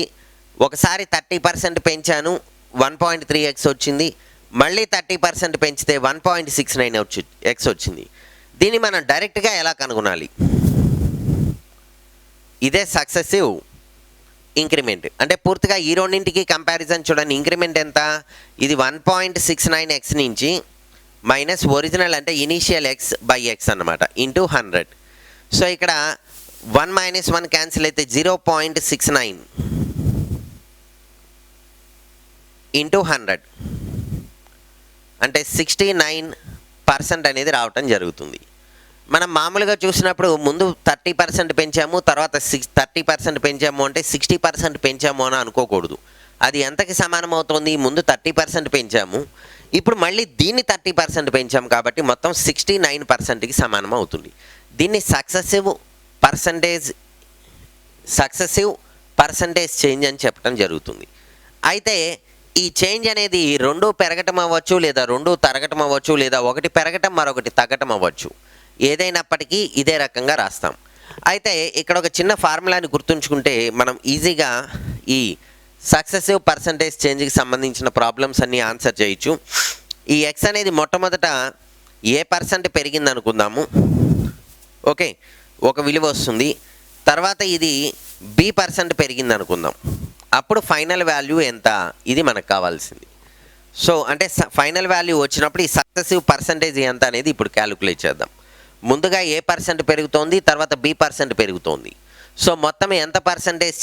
ఒకసారి 30% పెంచాను 1.3x వచ్చింది, మళ్ళీ 30% పెంచితే 1.69 ఎక్స్ వచ్చింది. దీన్ని మనం డైరెక్ట్గా ఎలా కనుగొనాలి? ఇదే సక్సెసివ్ ఇంక్రిమెంట్. అంటే పూర్తిగా ఈ రెండింటికి కంపారిజన్ చూడండి, ఇంక్రిమెంట్ ఎంత, ఇది 1.69x నుంచి మైనస్ ఒరిజినల్ అంటే ఇనీషియల్ ఎక్స్ బై ఎక్స్ అన్నమాట ఇంటూ 100. సో ఇక్కడ 1 - 1 క్యాన్సిల్ అయితే 0.69 ఇంటూ 100 అంటే 69% అనేది రావటం జరుగుతుంది. మనం మామూలుగా చూసినప్పుడు ముందు 30% పెంచాము, తర్వాత 30% పెంచాము అంటే 60% పెంచాము అని అనుకోకూడదు. అది ఎంతకి సమానం అవుతుంది, ముందు 30% పెంచాము, ఇప్పుడు మళ్ళీ దీన్ని 30% పెంచాము కాబట్టి మొత్తం 69%కి సమానం అవుతుంది. దీన్ని సక్సెసివ్ పర్సంటేజ్ చేంజ్ అని చెప్పడం జరుగుతుంది. అయితే ఈ చేంజ్ అనేది రెండు పెరగటం అవ్వచ్చు, లేదా రెండు తరగటం అవ్వచ్చు, లేదా ఒకటి పెరగటం మరొకటి తగ్గటం అవ్వచ్చు. ఏదైనప్పటికీ ఇదే రకంగా రాస్తాం. అయితే ఇక్కడ ఒక చిన్న ఫార్ములాని గుర్తుంచుకుంటే మనం ఈజీగా ఈ సక్సెసివ్ పర్సంటేజ్ చేంజ్కి సంబంధించిన ప్రాబ్లమ్స్ అన్నీ ఆన్సర్ చేయొచ్చు. ఈ ఎక్స్ అనేది మొట్టమొదట ఏ పర్సెంట్ పెరిగింది అనుకుందాము. ఓకే, ఒక విలువ వస్తుంది. తర్వాత ఇది బి పర్సెంట్ పెరిగింది అనుకుందాం. అప్పుడు ఫైనల్ వాల్యూ ఎంత, ఇది మనకు కావాల్సింది. సో అంటే ఫైనల్ వాల్యూ వచ్చినప్పుడు ఈ సక్సెసివ్ పర్సంటేజ్ ఎంత అనేది ఇప్పుడు క్యాలిక్యులేట్ చేద్దాం. ముందుగా ఏ పర్సెంట్ పెరుగుతోంది, తర్వాత బి పర్సెంట్ పెరుగుతోంది. సో మొత్తం ఎంత పర్సంటేజ్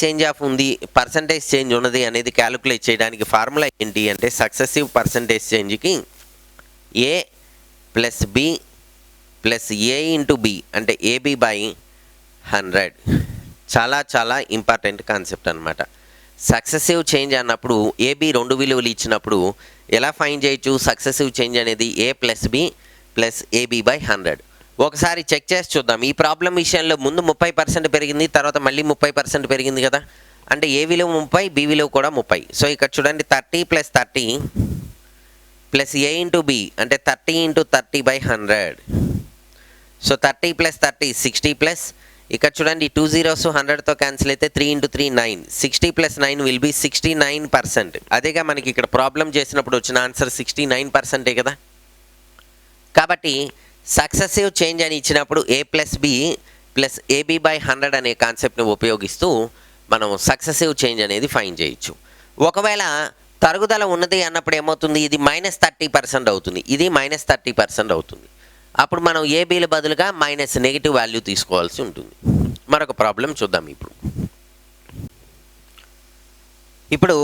చేంజ్ ఉన్నది అనేది క్యాలిక్యులేట్ చేయడానికి ఫార్ములా ఏంటి అంటే సక్సెసివ్ పర్సంటేజ్ చేంజ్కి A plus B plus A into B అంటే ఏబి బై 100. చాలా చాలా ఇంపార్టెంట్ కాన్సెప్ట్ అనమాట. సక్సెసివ్ చేంజ్ అన్నప్పుడు ఏబి రెండు విలువలు ఇచ్చినప్పుడు ఎలా ఫైండ్ చేయొచ్చు? సక్సెసివ్ చేంజ్ అనేది A plus B plus AB by 100. ఒకసారి చెక్ చేసి చూద్దాం. ఈ ప్రాబ్లం విషయంలో ముందు 30% పెరిగింది, తర్వాత మళ్ళీ 30% పెరిగింది కదా. అంటే ఏ విలువ 30, బి విలువ కూడా 30. సో ఇక్కడ చూడండి 30 ప్లస్ 30 ప్లస్ ఏ ఇంటూ బి అంటే 30 into 30 by 100. So 30 plus 30 60 plus ఇక్కడ చూడండి 2 zeros 100తో క్యాన్సిల్ అయితే 3 ఇంటూ 3 9. 60 plus 9 will be 69%. అదేగా మనకి ఇక్కడ ప్రాబ్లం చేసినప్పుడు వచ్చిన ఆన్సర్ 69% కదా. కాబట్టి సక్సెసివ్ చేంజ్ అని ఇచ్చినప్పుడు A plus B plus AB by 100 అనే కాన్సెప్ట్ని ఉపయోగిస్తూ మనం సక్సెసివ్ చేంజ్ అనేది ఫైండ్ చేయొచ్చు. ఒకవేళ తరుగుదల ఉన్నది అన్నప్పుడు ఏమవుతుంది? ఇది -30% అవుతుంది, ఇది -30% అవుతుంది. అప్పుడు మనం ఏబీల బదులుగా మైనస్ నెగిటివ్ వాల్యూ తీసుకోవాల్సి ఉంటుంది. మరొక ప్రాబ్లం చూద్దాం. ఇప్పుడు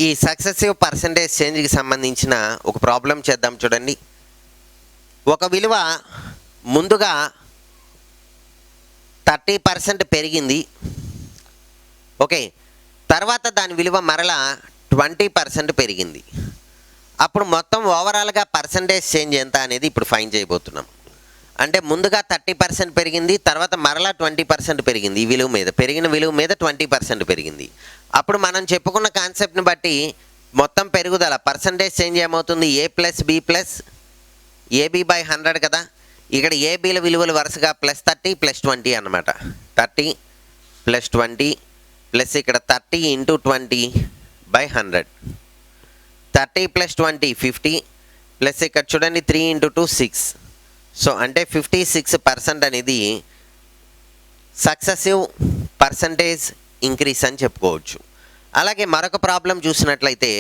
ఈ సక్సెసివ్ పర్సంటేజ్ చేంజ్కి సంబంధించిన ఒక ప్రాబ్లం చేద్దాం. చూడండి, ఒక విలువ ముందుగా 30% పెరిగింది. ఓకే, తర్వాత దాని విలువ మరలా 20% పెరిగింది. అప్పుడు మొత్తం ఓవరాల్గా పర్సంటేజ్ చేంజ్ ఎంత అనేది ఇప్పుడు ఫైండ్ చేయబోతున్నాం. అంటే ముందుగా 30% పెరిగింది, తర్వాత మరలా 20% పెరిగింది. ఈ విలువ మీద పెరిగిన విలువ మీద 20% పెరిగింది. అప్పుడు మనం చెప్పుకున్న కాన్సెప్ట్ని బట్టి మొత్తం పెరుగుదల పర్సంటేజ్ చేంజ్ ఏమవుతుంది? A plus B plus AB by 100 కదా. ఇక్కడ ఏబీల విలువలు వరుసగా +30 +20 అన్నమాట. 30 + 20 ప్లస్ ఇక్కడ 30 ఇంటూ 20 బై 100. 30 + 20 50 ప్లస్ ఇక్కడ చూడండి 3 ఇంటూ 2 6. సో అంటే 56% అనేది సక్సెసివ్ పర్సంటేజ్ ఇంక్రీస్ అని చెప్పుకోవచ్చు. అలాగే మరొక ప్రాబ్లం చూసినట్లయితే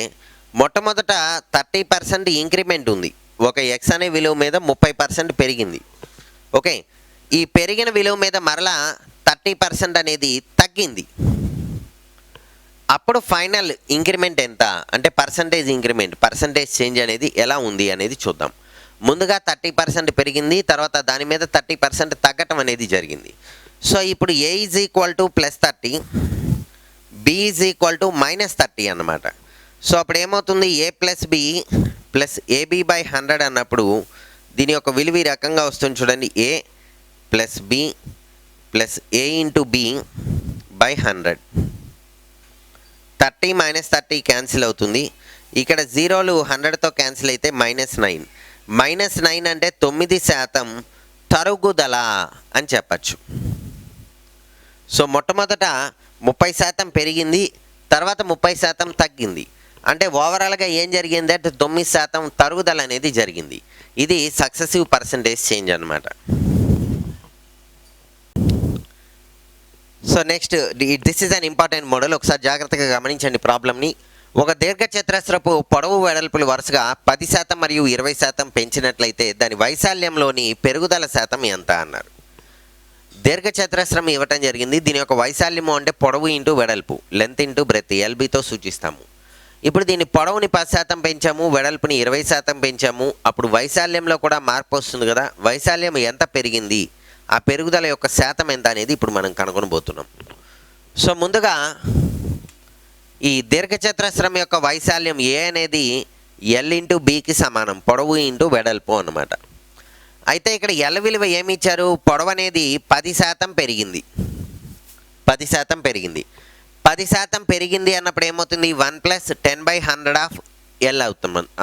మొట్టమొదట 30% ఇంక్రిమెంట్ ఉంది. ఒక ఎక్స్ అనే విలువ మీద 30% పెరిగింది. ఓకే, ఈ పెరిగిన విలువ మీద మరలా 30% అనేది తగ్గింది. అప్పుడు ఫైనల్ ఇంక్రిమెంట్ ఎంత అంటే పర్సంటేజ్ చేంజ్ అనేది ఎలా ఉంది అనేది చూద్దాం. ముందుగా 30% పెరిగింది, తర్వాత దాని మీద 30% తగ్గటం అనేది జరిగింది. సో ఇప్పుడు a is equal to +30, b is equal to -30 అన్నమాట. సో అప్పుడు ఏమవుతుంది? A plus B plus AB by 100 అన్నప్పుడు దీని యొక్క విలువ ఈ రకంగా వస్తుంది. చూడండి, a plus B plus A into b by 100. 30 - 30 cancel అవుతుంది. ఇక్కడ జీరోలు 100తో క్యాన్సిల్ అయితే -9. -9 అంటే 9% తరుగుదల అని చెప్పచ్చు. సో మొట్టమొదట 30% పెరిగింది, తర్వాత 30% తగ్గింది. అంటే ఓవరాల్గా ఏం జరిగింది అంటే 9% తరుగుదల అనేది జరిగింది. ఇది సక్సెసివ్ పర్సంటేజ్ చేంజ్ అన్నమాట. So next, this is an important model. ఒకసారి జాగ్రత్తగా గమనించండి ప్రాబ్లమ్ని. ఒక దీర్ఘచతురస్రపు పొడవు వెడల్పులు వరుసగా 10% మరియు 20% పెంచినట్లయితే దాని వైశాల్యంలోని పెరుగుదల శాతం ఎంత అన్నారు. దీర్ఘచతురస్రం ఇవ్వటం జరిగింది. దీని యొక్క వైశాల్యము అంటే పొడవు ఇంటూ వెడల్పు, లెంత్ ఇంటూ బ్రెత్, ఎల్బితో సూచిస్తాము. ఇప్పుడు దీని పొడవుని 10% పెంచాము, వెడల్పుని 20% పెంచాము. అప్పుడు వైశాల్యంలో కూడా మార్పు వస్తుంది కదా. వైశాల్యం ఎంత పెరిగింది, ఆ పెరుగుదల యొక్క శాతం ఎంత అనేది ఇప్పుడు మనం కనుగొనబోతున్నాం. సో ముందుగా ఈ దీర్ఘచతురస్రం యొక్క వైశాల్యం ఏ అనేది ఎల్ ఇంటూ బికి సమానం, పొడవు ఇంటూ వెడల్పు అన్నమాట. అయితే ఇక్కడ ఎల్ విలువ ఏమి ఇచ్చారు? పొడవు అనేది 10% పెరిగింది. 10% పెరిగింది. 10% పెరిగింది అన్నప్పుడు ఏమవుతుంది 1+10/100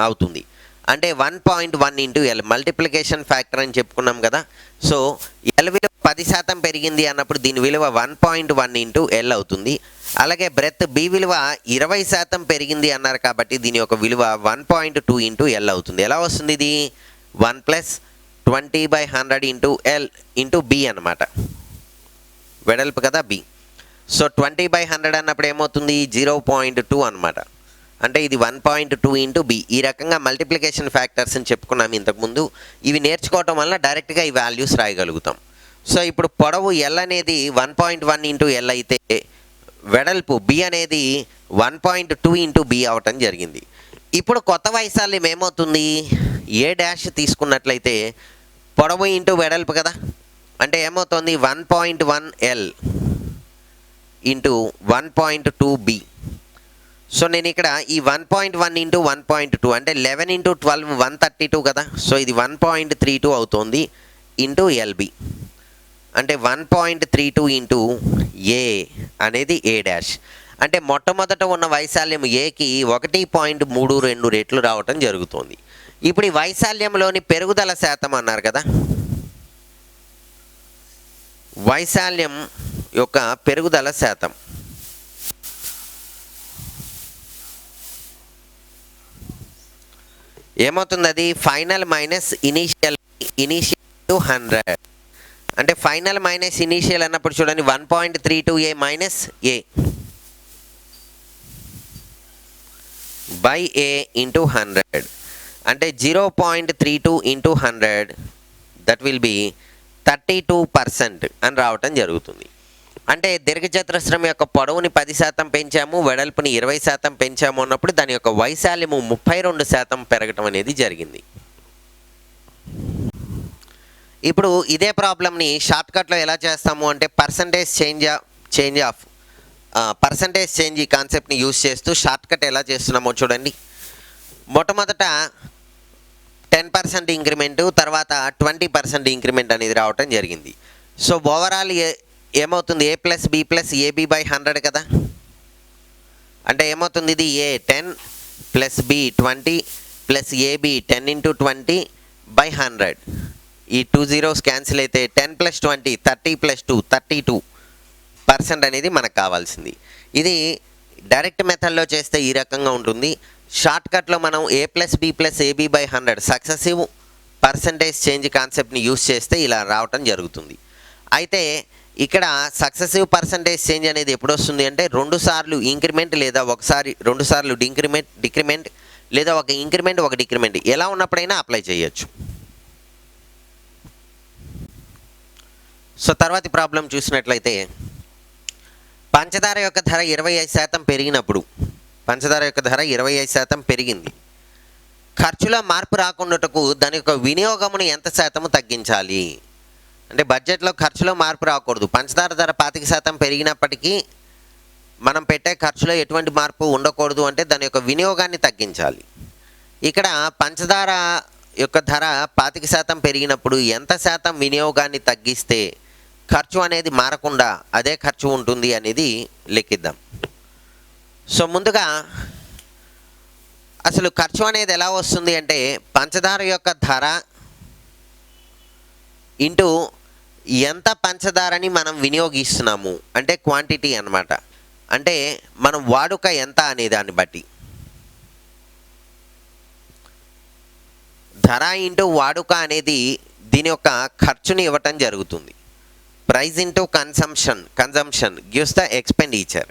అవుతుంది. అంటే 1.1 ఇంటూ ఎల్ మల్టిప్లికేషన్ ఫ్యాక్టర్ అని చెప్పుకున్నాం కదా. సో ఎల్ విలువ 10% పెరిగింది అన్నప్పుడు దీని విలువ 1.1 ఇంటూ ఎల్ అవుతుంది. అలాగే బ్రెత్ బి విలువ 20% పెరిగింది అన్నారు కాబట్టి దీని యొక్క విలువ 1.2 ఇంటూ ఎల్ అవుతుంది. ఎలా వస్తుంది ఇది 1+20/100 ఇంటూ ఎల్ ఇంటూ బి అనమాట. వెడల్పు కదా బి. సో 20/100 అన్నప్పుడు ఏమవుతుంది 0.2 అనమాట. అంటే ఇది 1.2 ఇంటూ బి. ఈ రకంగా మల్టిప్లికేషన్ ఫ్యాక్టర్స్ అని చెప్పుకున్నాము ఇంతకుముందు. ఇవి నేర్చుకోవటం వల్ల డైరెక్ట్గా ఈ వాల్యూస్ రాయగలుగుతాం. సో ఇప్పుడు పొడవు ఎల్ అనేది 1.1 ఇంటూ ఎల్ అయితే వెడల్పు బి అనేది 1.2 ఇంటూ బి అవటం జరిగింది. ఇప్పుడు కొత్త వైశాల్యం ఏమవుతుంది ఏ డాష్ తీసుకున్నట్లయితే పొడవు ఇంటూ వెడల్పు కదా. అంటే ఏమవుతుంది 1.1 ఎల్ ఇంటూ 1.2 బి. సో నేను ఇక్కడ ఈ 1.1 ఇంటూ 1.2 అంటే 11 ఇంటూ 12 132 కదా. సో ఇది 1.32 అవుతుంది ఇంటూ ఎల్బి. అంటే 1.32 ఇంటూ ఏ అనేది ఏ డాష్. అంటే మొట్టమొదట ఉన్న వైశాల్యం ఏకి 1.32 రెట్లు రావటం జరుగుతుంది. ఇప్పుడు ఈ వైశాల్యంలోని పెరుగుదల శాతం అన్నారు కదా. వైశాల్యం యొక్క పెరుగుదల శాతం ఏమవుతుంది అది ఫైనల్ మైనస్ ఇనీషియల్ టు 100. అంటే ఫైనల్ మైనస్ ఇనీషియల్ అన్నప్పుడు చూడండి 1.32 a minus a by a into 100. అంటే 0.32 ఇంటూ 100 దట్ విల్ బి 32% అని రావటం జరుగుతుంది. అంటే దీర్ఘచతురస్రం యొక్క పొడవుని 10% పెంచాము, వెడల్పుని 20% పెంచాము అన్నప్పుడు దాని యొక్క వైశాల్యము 32% పెరగటం అనేది జరిగింది. ఇప్పుడు ఇదే ప్రాబ్లమ్ని షార్ట్కట్లో ఎలా చేస్తాము అంటే పర్సంటేజ్ చేంజ్ ఈ కాన్సెప్ట్ని యూజ్ చేస్తూ షార్ట్కట్ ఎలా చేస్తున్నామో చూడండి. మొట్టమొదట 10% ఇంక్రిమెంటు, తర్వాత 20% ఇంక్రిమెంట్ అనేది రావటం జరిగింది. సో ఓవరాల్ ఏమవుతుంది a plus B plus AB by 100 కదా. అంటే ఏమవుతుంది ఇది a 10 plus b 20 plus a b 10 into 20 by 100. ఈ 2 zeros క్యాన్సిల్ అయితే 10 ప్లస్ 20 30 ప్లస్ 2 32% అనేది మనకు కావాల్సింది. ఇది డైరెక్ట్ మెథడ్లో చేస్తే ఈ రకంగా ఉంటుంది. షార్ట్కట్లో మనం a plus B plus AB by 100 successive percentage change కాన్సెప్ట్ని యూజ్ చేస్తే ఇలా రావటం జరుగుతుంది. అయితే ఇక్కడ సక్సెసివ్ పర్సంటేజ్ చేంజ్ అనేది ఎప్పుడు వస్తుంది అంటే 2 సార్లు ఇంక్రిమెంట్ లేదా 2 సార్లు డిక్రిమెంట్ లేదా ఒక ఇంక్రిమెంట్ ఒక డిక్రిమెంట్ ఎలా ఉన్నప్పుడైనా అప్లై చేయొచ్చు. సో తర్వాతి ప్రాబ్లం చూసినట్లయితే పంచదార యొక్క ధర 25% పెరిగినప్పుడు పంచదార యొక్క ధర 25% పెరిగింది. ఖర్చులో మార్పు రాకుండాటకు దాని యొక్క వినియోగమును ఎంత శాతము తగ్గించాలి అంటే బడ్జెట్లో ఖర్చులో మార్పు రాకూడదు. పంచదార ధర 25% పెరిగినప్పటికీ మనం పెట్టే ఖర్చులో ఎటువంటి మార్పు ఉండకూడదు అంటే దాని యొక్క వినియోగాన్ని తగ్గించాలి. ఇక్కడ పంచదార యొక్క ధర 25% పెరిగినప్పుడు ఎంత శాతం వినియోగాన్ని తగ్గిస్తే ఖర్చు అనేది మారకుండా అదే ఖర్చు ఉంటుంది అనేది లెక్కిద్దాం. సో ముందుగా అసలు ఖర్చు అనేది ఎలా వస్తుంది అంటే పంచదార యొక్క ధర ఇంటూ ఎంత పంచదారని మనం వినియోగిస్తున్నాము అంటే క్వాంటిటీ అన్నమాట. అంటే మనం వాడుక ఎంత అనే దాన్ని బట్టి ధర ఇంటూ వాడుక అనేది దీని యొక్క ఖర్చుని ఇవ్వటం జరుగుతుంది. Price into consumption gives the expenditure.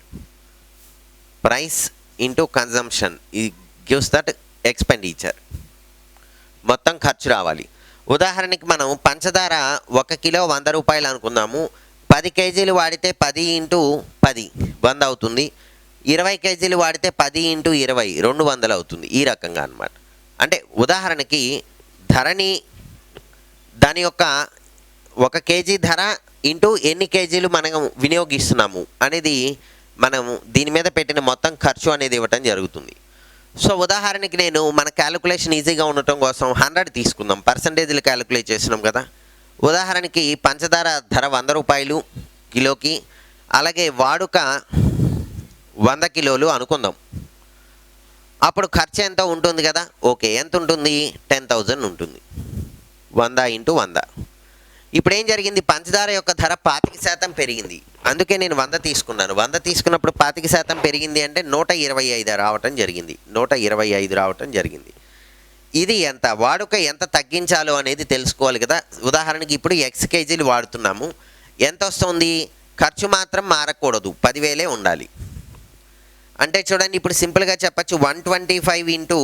Price into consumption gives that expenditure. మొత్తం ఖర్చు రావాలి. ఉదాహరణకి మనం పంచదార 1 కిలో 100 రూపాయలు అనుకుందాము. 10 కేజీలు వాడితే 10 ఇంటూ 10 100 అవుతుంది. 20 కేజీలు వాడితే 10 ఇంటూ 20 200 అవుతుంది. ఈ రకంగా అన్నమాట. అంటే ఉదాహరణకి ధరని దాని యొక్క 1 కేజీ ధర ఇంటూ ఎన్ని కేజీలు మనం వినియోగిస్తున్నాము అనేది మనము దీని మీద పెట్టిన మొత్తం ఖర్చు అనేది ఇవ్వటం జరుగుతుంది. సో ఉదాహరణకి నేను మన క్యాలిక్యులేషన్ ఈజీగా ఉండటం కోసం 100 తీసుకుందాం. పర్సంటేజ్లు క్యాలిక్యులేట్ చేసినాం కదా. ఉదాహరణకి పంచదార ధర 100 రూపాయలు కిలోకి, అలాగే వాడుక 100 కిలోలు అనుకుందాం. అప్పుడు ఖర్చు ఎంత ఉంటుంది కదా. ఓకే, ఎంత ఉంటుంది? 10,000 ఉంటుంది. 100 × 100. ఇప్పుడు ఏం జరిగింది? పంచదార యొక్క ధర 25% పెరిగింది. అందుకే నేను 100 తీసుకున్నాను. 100 తీసుకున్నప్పుడు 25% పెరిగింది అంటే 125 రావటం జరిగింది. 125 రావటం జరిగింది. ఇది ఎంత వాడుక ఎంత తగ్గించాలో అనేది తెలుసుకోవాలి కదా. ఉదాహరణకి ఇప్పుడు X కేజీలు వాడుతున్నాము. ఎంత వస్తుంది? ఖర్చు మాత్రం మారకూడదు, 10,000 ఉండాలి. అంటే చూడండి, ఇప్పుడు సింపుల్గా చెప్పచ్చు, 125 ఇంటూ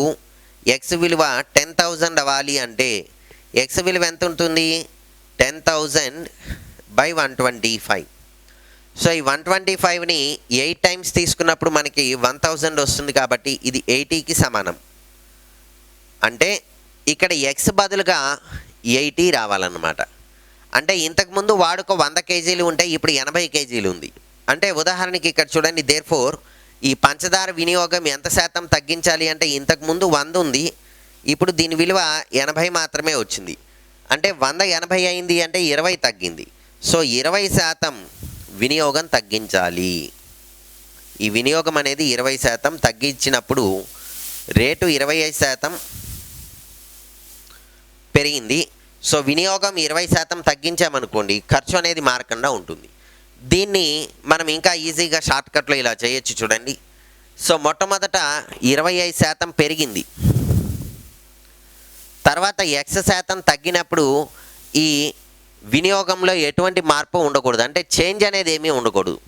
X విలువ 10,000 అవ్వాలి అంటే X విలువ ఎంత ఉంటుంది? 10,000 / 125. సో ఈ 125ని 8 టైమ్స్ తీసుకున్నప్పుడు మనకి 1000 వస్తుంది. కాబట్టి ఇది 80కి సమానం. అంటే ఇక్కడ X బదులుగా 80 రావాలన్నమాట. అంటే ఇంతకుముందు వాడుక 100 కేజీలు ఉంటే ఇప్పుడు 80 కేజీలు ఉంది. అంటే ఉదాహరణకి ఇక్కడ చూడండి, దేర్ఫోర్ ఈ పంచదార వినియోగం ఎంత శాతం తగ్గించాలి అంటే ఇంతకుముందు 100 ఉంది, ఇప్పుడు దీని విలువ 80 మాత్రమే వచ్చింది. అంటే 100 80 అయింది అంటే 20 తగ్గింది. సో 20% వినియోగం తగ్గించాలి. ఈ వినియోగం అనేది 20% తగ్గించినప్పుడు రేటు 25% పెరిగింది. సో వినియోగం 20% తగ్గించామనుకోండి, ఖర్చు అనేది మారకుండా ఉంటుంది. దీన్ని మనం ఇంకా ఈజీగా షార్ట్కట్లో ఇలా చేయొచ్చు చూడండి. సో మొట్టమొదట 25% పెరిగింది, తర్వాత X% తగ్గినప్పుడు ఈ వినియోగంలో ఎటువంటి మార్పు ఉండకూడదు. అంటే చేంజ్ అనేది ఏమీ ఉండకూడదు.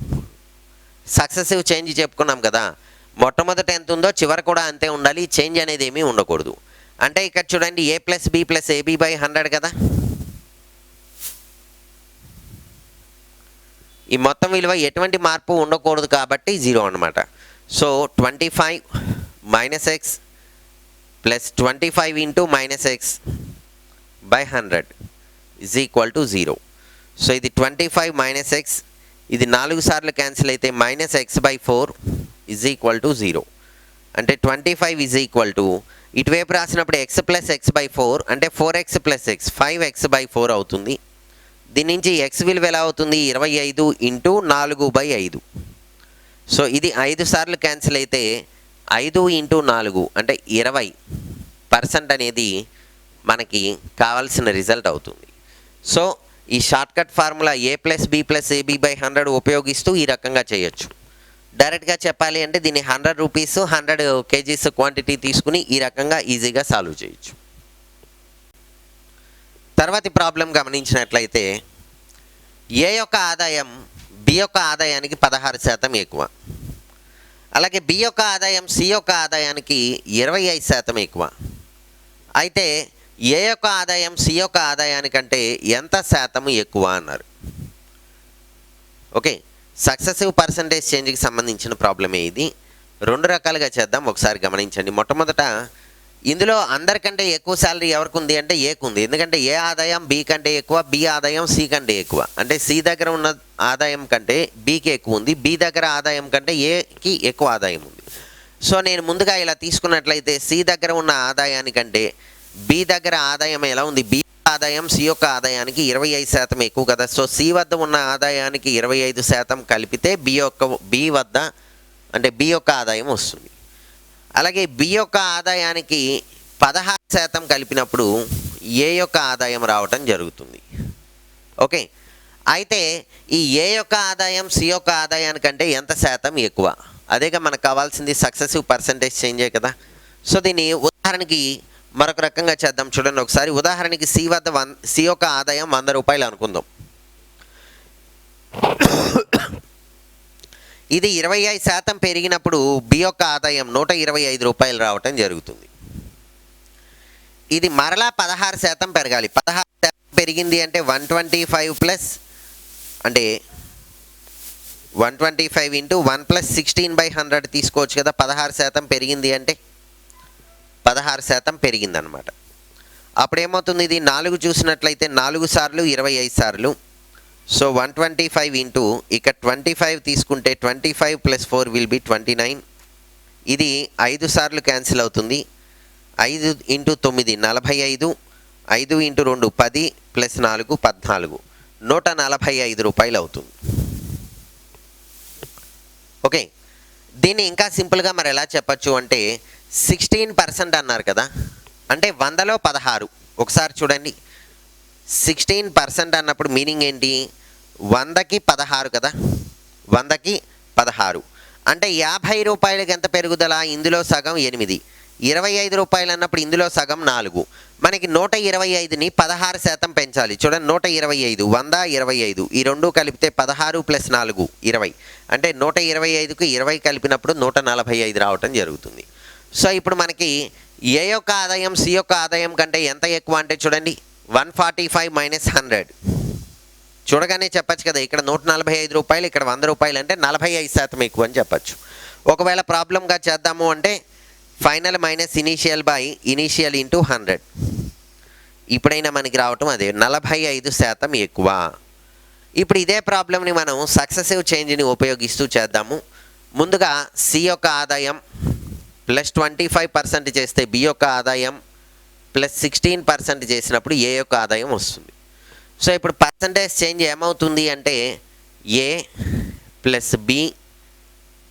సక్సెసివ్ చేంజ్ చెప్పుకున్నాం కదా, మొట్టమొదట ఎంత ఉందో చివరి కూడా అంతే ఉండాలి. చేంజ్ అనేది ఏమీ ఉండకూడదు. అంటే ఇక్కడ చూడండి, A + B + AB / 100 కదా. ఈ మొత్తం విలువ ఎటువంటి మార్పు ఉండకూడదు కాబట్టి 0 అన్నమాట. So 25 - X + 25 × -X / 100 = 0. సో ఇది 25 - X, ఇది 4 సార్లు క్యాన్సిల్ అయితే -X/4 = 0. అంటే 25 ఇటువైపు రాసినప్పుడు X + X/4 అంటే 4X + X 5X/4 అవుతుంది. దీని నుంచి X విలువ ఎలా అవుతుంది? 25 × 4/5. సో ఇది 5 సార్లు క్యాన్సిల్ అయితే 5 × 4 అంటే 20% అనేది మనకి కావాల్సిన రిజల్ట్ అవుతుంది. సో ఈ shortcut formula A + B + AB / 100 ఉపయోగిస్తూ ఈ రకంగా చేయొచ్చు. డైరెక్ట్గా చెప్పాలి అంటే దీన్ని 100 రూపీస్ 100 కేజీస్ క్వాంటిటీ తీసుకుని ఈ రకంగా ఈజీగా సాల్వ్ చేయొచ్చు. తర్వాతి ప్రాబ్లం గమనించినట్లయితే, A యొక్క ఆదాయం B యొక్క ఆదాయానికి 16% ఎక్కువ, అలాగే B యొక్క ఆదాయం C యొక్క ఆదాయానికి 25% ఎక్కువ. అయితే A యొక్క ఆదాయం C యొక్క ఆదాయానికంటే ఎంత శాతం ఎక్కువ అన్నారు. ఓకే, సక్సెసివ్ పర్సంటేజ్ చేంజ్కి సంబంధించిన ప్రాబ్లమే ఇది. 2 రకాలుగా చేద్దాం, ఒకసారి గమనించండి. మొట్టమొదట ఇందులో అందరికంటే ఎక్కువ శాలరీ ఎవరికి ఉంది అంటే Aకు ఉంది. ఎందుకంటే A ఆదాయం B కంటే ఎక్కువ, B ఆదాయం C కంటే ఎక్కువ. అంటే C దగ్గర ఉన్న ఆదాయం కంటే Bకి ఎక్కువ ఉంది, B దగ్గర ఆదాయం కంటే Aకి ఎక్కువ ఆదాయం ఉంది. సో నేను ముందుగా ఇలా తీసుకున్నట్లయితే C దగ్గర ఉన్న ఆదాయానికంటే B దగ్గర ఆదాయం ఎలా ఉంది? B ఆదాయం C యొక్క ఆదాయానికి 25% ఎక్కువ కదా. సో C వద్ద ఉన్న ఆదాయానికి 25% కలిపితే B వద్ద అంటే B యొక్క ఆదాయం వస్తుంది. అలాగే B యొక్క ఆదాయానికి 16% కలిపినప్పుడు A యొక్క ఆదాయం రావటం జరుగుతుంది. ఓకే, అయితే ఈ A యొక్క ఆదాయం C యొక్క ఆదాయానికంటే ఎంత శాతం ఎక్కువ? అదేగా మనకు కావాల్సింది, సక్సెసివ్ పర్సంటేజ్ చేంజే కదా. సో దీన్ని ఉదాహరణకి మరొక రకంగా చేద్దాం చూడండి ఒకసారి. ఉదాహరణకి C యొక్క ఆదాయం 100 రూపాయలు అనుకుందాం. ఇది 25% పెరిగినప్పుడు B యొక్క ఆదాయం 125 రూపాయలు రావటం జరుగుతుంది. ఇది మరలా 16% పెరగాలి. 16% పెరిగింది అంటే 125 ప్లస్ అంటే 125 × 1 + 16/100 తీసుకోవచ్చు కదా. 16% పెరిగింది అంటే 16% పెరిగిందనమాట. అప్పుడు ఏమవుతుంది? ఇది 4 చూసినట్లయితే 4 సార్లు 25 సార్లు. సో 125 ఇంటూ ఇక్కడ 25 తీసుకుంటే 25 + 4 విల్ బి 29. ఇది 5 సార్లు క్యాన్సిల్ అవుతుంది. 5 × 9 45, 5 × 2 10 + 4 14, 145 రూపాయలు అవుతుంది. ఓకే, దీన్ని ఇంకా సింపుల్గా మరి ఎలా చెప్పచ్చు అంటే 16% అన్నారు కదా, అంటే 100లో 16. ఒకసారి చూడండి, 16% అన్నప్పుడు మీనింగ్ ఏంటి? 100కి 16 కదా, 100కి 16 అంటే 50 రూపాయలకి ఎంత పెరుగుదల? ఇందులో సగం 8, 25 రూపాయలు అన్నప్పుడు ఇందులో సగం 4. మనకి 125ని 16% పెంచాలి. చూడండి, 125, 100, 25 ఈ రెండు కలిపితే 16 + 4 20, అంటే 125కు 20 కలిపినప్పుడు 145 రావటం జరుగుతుంది. సో ఇప్పుడు మనకి ఏ యొక్క ఆదాయం సి యొక్క ఆదాయం కంటే ఎంత ఎక్కువ అంటే చూడండి, 145 - 100. చూడగానే చెప్పచ్చు కదా, ఇక్కడ 145 రూపాయలు, ఇక్కడ 100 రూపాయలు, అంటే 45% ఎక్కువ అని చెప్పచ్చు. ఒకవేళ ప్రాబ్లంగా చేద్దాము అంటే final minus initial by initial into 100. ఇప్పుడైనా మనకి రావటం అదే 45% ఎక్కువ. ఇప్పుడు ఇదే ప్రాబ్లమ్ని మనం సక్సెసివ్ చేంజ్ని ఉపయోగిస్తూ చేద్దాము. ముందుగా సి యొక్క ఆదాయం ప్లస్ 25% చేస్తే బి యొక్క ఆదాయం ప్లస్ 16% చేసినప్పుడు ఏ యొక్క ఆదాయం వస్తుంది. సో ఇప్పుడు పర్సంటేజ్ చేంజ్ ఏమవుతుంది అంటే a plus B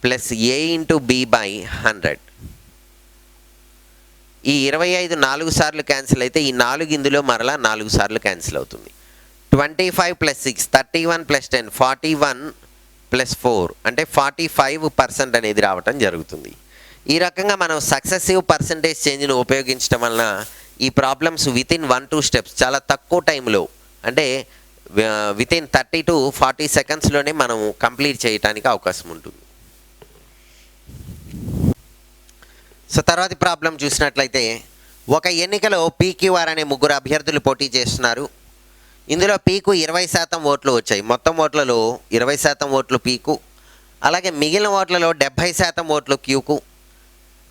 plus A into b by 100. ఈ 25 4 సార్లు క్యాన్సిల్ అయితే ఈ 4 ఇందులో మరలా 4 సార్లు క్యాన్సిల్ అవుతుంది. 25 + 6 31 + 10 41 + 4 అంటే 45% అనేది రావటం జరుగుతుంది. ఈ రకంగా మనం సక్సెసివ్ పర్సంటేజ్ చేంజ్ను ఉపయోగించడం వలన ఈ ప్రాబ్లమ్స్ వితిన్ 1-2 స్టెప్స్ చాలా తక్కువ టైంలో, అంటే వితిన్ 30 to 40 సెకండ్స్లోనే మనం కంప్లీట్ చేయడానికి అవకాశం ఉంటుంది. సో తర్వాతి ప్రాబ్లం చూసినట్లయితే, ఒక ఎన్నికలో పీక్యూఆర్ అనే 3 అభ్యర్థులు పోటీ చేస్తున్నారు. ఇందులో పీకు 20% ఓట్లు వచ్చాయి. మొత్తం ఓట్లలో 20% ఓట్లు పీకు, అలాగే మిగిలిన ఓట్లలో 70% ఓట్లు క్యూకు,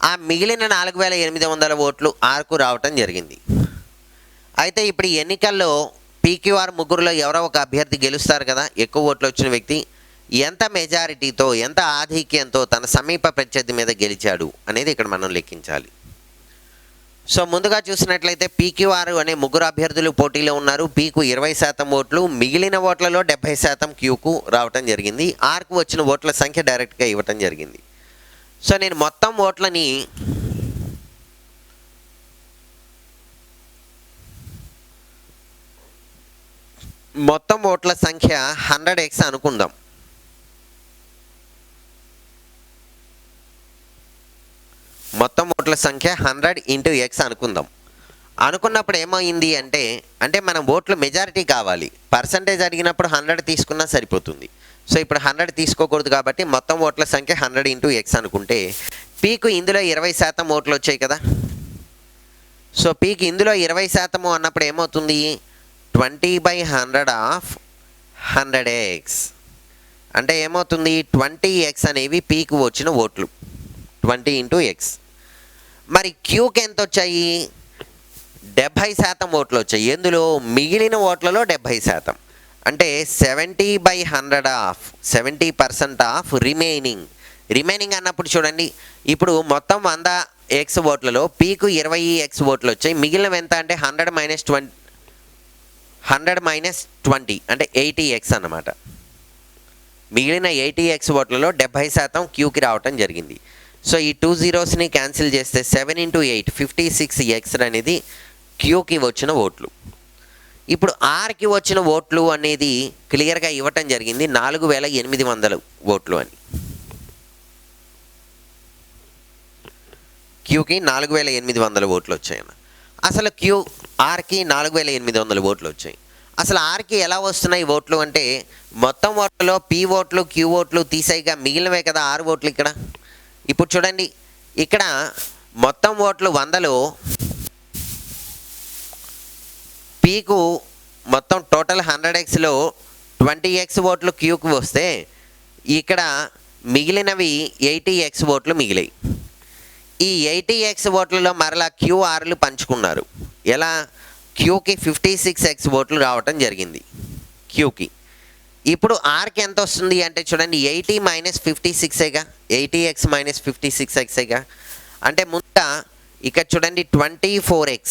ఆ మిగిలిన 4800 ఓట్లు ఆర్కు రావటం జరిగింది. అయితే ఇప్పుడు ఈ ఎన్నికల్లో పీక్యూఆర్ 3లో ఎవరో ఒక అభ్యర్థి గెలుస్తారు కదా, ఎక్కువ ఓట్లు వచ్చిన వ్యక్తి ఎంత మెజారిటీతో, ఎంత ఆధిక్యంతో తన సమీప ప్రత్యర్థి మీద గెలిచాడు అనేది ఇక్కడ మనం లెక్కించాలి. సో ముందుగా చూసినట్లయితే పీక్యూఆర్ అనే 3 అభ్యర్థులు పోటీలో ఉన్నారు. పీకు 20% ఓట్లు, మిగిలిన ఓట్లలో 70% క్యూకు రావటం జరిగింది. ఆర్కు వచ్చిన ఓట్ల సంఖ్య డైరెక్ట్గా ఇవ్వటం జరిగింది. సో నేను మొత్తం ఓట్ల సంఖ్య 100x అనుకుందాం. మొత్తం ఓట్ల సంఖ్య 100 × x అనుకుందాం. అనుకున్నప్పుడు ఏమైంది అంటే మనం ఓట్లు మెజారిటీ కావాలి. పర్సంటేజ్ అడిగినప్పుడు 100 తీసుకున్నా సరిపోతుంది. సో ఇప్పుడు 100 తీసుకోకూడదు కాబట్టి మొత్తం ఓట్ల సంఖ్య 100 × x అనుకుంటే పీకు ఇందులో 20% ఓట్లు వచ్చాయి కదా. సో పీకు ఇందులో 20% అన్నప్పుడు ఏమవుతుంది? 20/100 ఆఫ్ 100x అంటే ఏమవుతుంది? 20x అనేవి పీకు వచ్చిన ఓట్లు, 20 × x. మరి క్యూకి ఎంత వచ్చాయి? 70% ఓట్లు వచ్చాయి. ఎందులో? మిగిలిన ఓట్లలో 70%, అంటే 70/100 ఆఫ్ 70% ఆఫ్ రిమైనింగ్ అన్నప్పుడు చూడండి, ఇప్పుడు మొత్తం 100x ఓట్లలో పీకు 20x ఓట్లు వచ్చాయి. మిగిలినవి ఎంత అంటే 100 - 20 అంటే 80x అన్నమాట. మిగిలిన 80x ఓట్లలో 70% క్యూకి రావటం జరిగింది. సో ఈ 2 zeros క్యాన్సిల్ చేస్తే 7 × 8 56x అనేది క్యూకి వచ్చిన ఓట్లు. ఇప్పుడు ఆర్కి వచ్చిన ఓట్లు అనేది క్లియర్గా ఇవ్వటం జరిగింది, 4800 ఓట్లు అని. క్యూకి 4800 ఓట్లు వచ్చాయన్న. అసలు ఆర్కి 4800 ఓట్లు వచ్చాయి. అసలు ఆర్కి ఎలా వస్తున్నాయి ఓట్లు అంటే, మొత్తం ఓట్లలో పీ ఓట్లు క్యూ ఓట్లు తీసేయగా మిగిలినవే కదా 6 ఓట్లు ఇక్కడ. ఇప్పుడు చూడండి, ఇక్కడ మొత్తం ఓట్లు 100లో పీకు మొత్తం టోటల్ 100xలో 20x ఓట్లు క్యూకు వస్తే ఇక్కడ మిగిలినవి 80x ఓట్లు మిగిలాయి. ఈ 80x ఓట్లలో మరలా క్యూఆర్లు పంచుకున్నారు. ఎలా? క్యూకి 56x ఓట్లు రావటం జరిగింది క్యూకి. ఇప్పుడు ఆర్కి ఎంత వస్తుంది అంటే చూడండి, 80 - 56గా, 80x - 56xగా. అంటే ముందుగా ఇక్కడ చూడండి 24x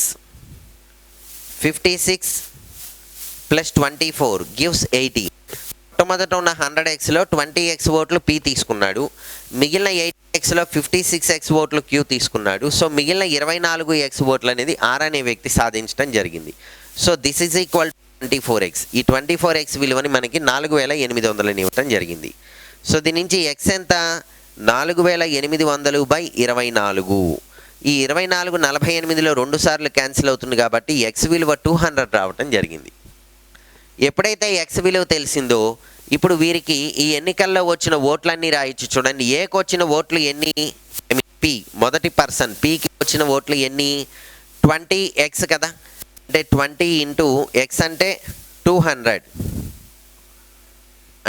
56 + 24 గివ్స్ 80. మొట్టమొదట ఉన్న 100x లో 20x ఓట్లు P తీసుకున్నాడు. మిగిలిన 8x లో 56x ఓట్లు Q తీసుకున్నాడు. సో మిగిలిన 24x ఓట్లు అనేది R అనే వ్యక్తి సాధించడం జరిగింది. So this is equal 24x. ఈ 24x విలువని మనకి 4800 ఇవ్వటం జరిగింది. సో దీని నుంచి x ఎంత, 4800/24. ఈ 24 48లో 2 సార్లు క్యాన్సిల్ అవుతుంది కాబట్టి x విలువ 200 రావటం జరిగింది. ఎప్పుడైతే x విలువ తెలిసిందో ఇప్పుడు వీరికి ఈ ఎన్నికల్లో వచ్చిన ఓట్లన్నీ రాయొచ్చు. చూడండి, ఏకి వచ్చిన ఓట్లు ఎన్ని, P మొదటి పర్సన్ Pకి వచ్చిన ఓట్లు ఎన్ని, 20x కదా, అంటే 20 ఇంటూ x అంటే 200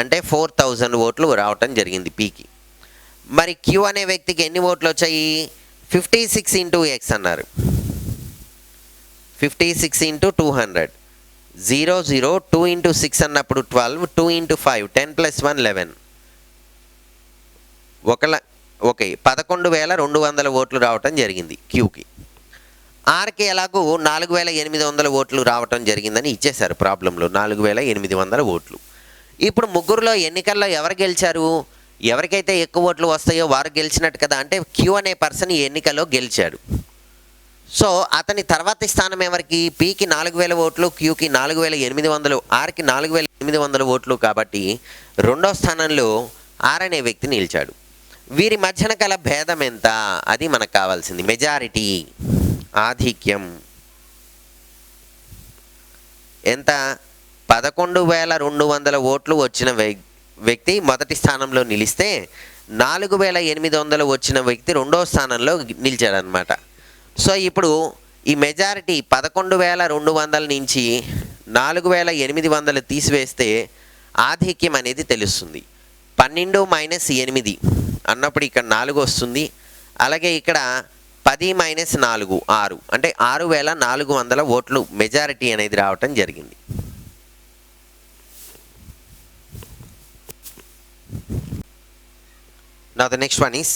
అంటే 4000 ఓట్లు రావటం జరిగింది Pకి. మరి Q అనే వ్యక్తికి ఎన్ని ఓట్లు వచ్చాయి, 56 ఇంటూ x అన్నారు. 56 ఇంటూ 200 0 0 2 ఇంటూ 6 అన్నప్పుడు 12 2 ఇంటూ 5 10 + 1 11 ఓకే 11200 ఓట్లు రావటం జరిగింది Qకి. ఆర్కి ఎలాగూ 4800 ఓట్లు రావటం జరిగిందని ఇచ్చేశారు ప్రాబ్లంలో, 4800 ఓట్లు. ఇప్పుడు ముగ్గురులో ఎన్నికల్లో ఎవరు గెలిచారు, ఎవరికైతే ఎక్కువ ఓట్లు వస్తాయో వారు గెలిచినట్టు కదా, అంటే Q అనే పర్సన్ ఈ ఎన్నికల్లో గెలిచాడు. సో అతని తర్వాతి స్థానం ఎవరికి, Pకి 4000 ఓట్లు, Qకి 4800, ఆర్కి 4800 ఓట్లు కాబట్టి రెండో స్థానంలో ఆర్ అనే వ్యక్తి నిలిచాడు. వీరి మధ్యన గల భేదం ఎంత, అది మనకు కావాల్సింది. మెజారిటీ ఆధిక్యం ఎంత, 11200 ఓట్లు వచ్చిన వ్యక్తి మొదటి స్థానంలో నిలిస్తే 4800 వచ్చిన వ్యక్తి రెండో స్థానంలో నిలిచాడనమాట. సో ఇప్పుడు ఈ మెజారిటీ 11200 నుంచి 4800 తీసివేస్తే ఆధిక్యం అనేది తెలుస్తుంది. 12 - 8 అన్నప్పుడు ఇక్కడ 4 వస్తుంది. అలాగే ఇక్కడ 10 - 4 6, అంటే 6400 ఓట్లు మెజారిటీ అనేది రావటం జరిగింది. Now the next one is,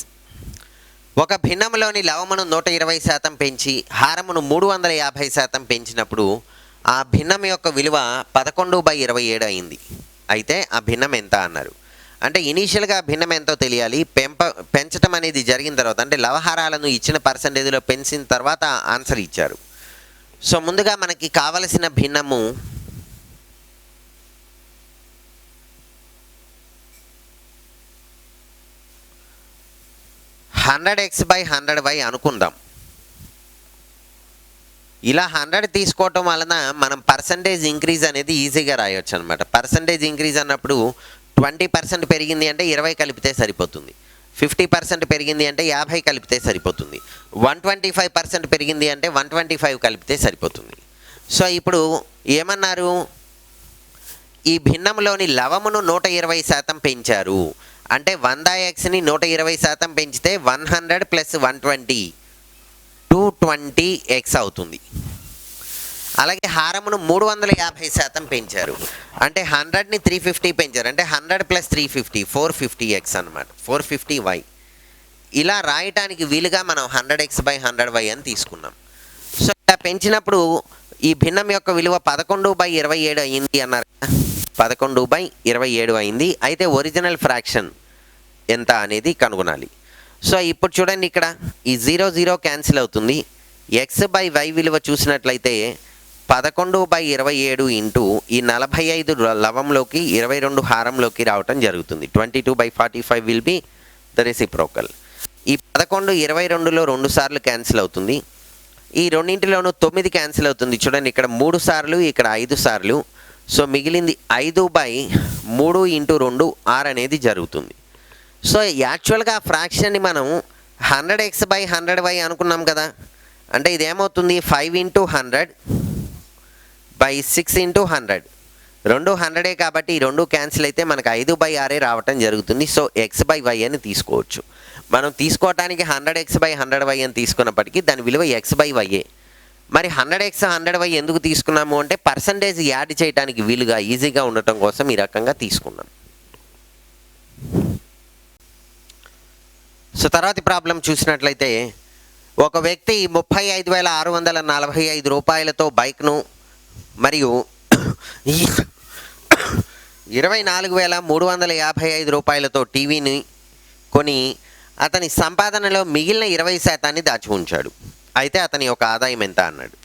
ఒక భిన్నములోని లవమును 120% పెంచి హారమును 350% పెంచినప్పుడు ఆ భిన్నం యొక్క విలువ 11/27 అయింది. అయితే ఆ భిన్నం ఎంత అన్నారు. అంటే ఇనీషియల్గా భిన్నం ఎంతో తెలియాలి. పెంచడం అనేది జరిగిన తర్వాత, అంటే లవహారాలను ఇచ్చిన పర్సంటేజ్లో పెంచిన తర్వాత ఆన్సర్ ఇచ్చారు. సో ముందుగా మనకి కావలసిన భిన్నము $100x/100y అనుకుందాం. ఇలా 100 తీసుకోవటం వలన మనం పర్సంటేజ్ ఇంక్రీజ్ అనేది ఈజీగా రాయొచ్చు అనమాట. పర్సంటేజ్ ఇంక్రీజ్ అన్నప్పుడు 20% పెరిగింది అంటే 20 కలిపితే సరిపోతుంది. 50% పెరిగింది అంటే 50 కలిపితే సరిపోతుంది. 125% పెరిగింది అంటే 125 కలిపితే సరిపోతుంది. సో ఇప్పుడు ఏమన్నారు, ఈ భిన్నంలోని లవమును 120% పెంచారు. అంటే 100xని 120% పెంచితే 100 + 120 220x అవుతుంది. అలాగే హారమును 350% పెంచారు. అంటే 100ని 350 పెంచారు. అంటే 100 + 350 450x అనమాట, 450y. ఇలా రాయటానికి వీలుగా మనం 100x/100y అని తీసుకున్నాం. సో ఇలా పెంచినప్పుడు ఈ భిన్నం యొక్క విలువ 11/27 అయింది అన్నారు. 11/27 అయింది. అయితే ఒరిజినల్ ఫ్రాక్షన్ ఎంత అనేది కనుగొనాలి. సో ఇప్పుడు చూడండి, ఇక్కడ ఈ 0 0 క్యాన్సిల్ అవుతుంది. x/y విలువ చూసినట్లయితే 11/27 ఇంటూ ఈ 45 లవంలోకి 22 హారంలోకి రావటం జరుగుతుంది. 22/45 విల్ బి ద రెసిప్రోకల్. ఈ 11 22లో 2 సార్లు క్యాన్సిల్ అవుతుంది. ఈ రెండింటిలోనూ 9 క్యాన్సిల్ అవుతుంది. చూడండి, ఇక్కడ 3 సార్లు, ఇక్కడ 5 సార్లు. సో మిగిలింది 5/3 ఇంటూ 2 R అనేది జరుగుతుంది. సో యాక్చువల్గా ఫ్రాక్షన్ని మనం 100x/100y అనుకున్నాం కదా. అంటే ఇదేమవుతుంది, 5 × 100/6 × 100. రెండు 100 కాబట్టి ఈ రెండు క్యాన్సిల్ అయితే మనకు 5/6 రావటం జరుగుతుంది. సో x/y అని తీసుకోవచ్చు. మనం తీసుకోవటానికి 100x/100y అని తీసుకున్నప్పటికీ దాని విలువ x/y. మరి 100x/100y ఎందుకు తీసుకున్నాము అంటే పర్సంటేజ్ యాడ్ చేయడానికి వీలుగా ఈజీగా ఉండటం కోసం ఈ రకంగా తీసుకున్నాం. సో తర్వాతి ప్రాబ్లం చూసినట్లయితే, ఒక వ్యక్తి 35,645 రూపాయలతో బైక్ను మరియు 24,355 రూపాయలతో టీవీని కొని అతని సంపాదనలో మిగిలిన 20% దాచి ఉంచాడు. అయితే అతని యొక్క ఆదాయం ఎంత అన్నాడు.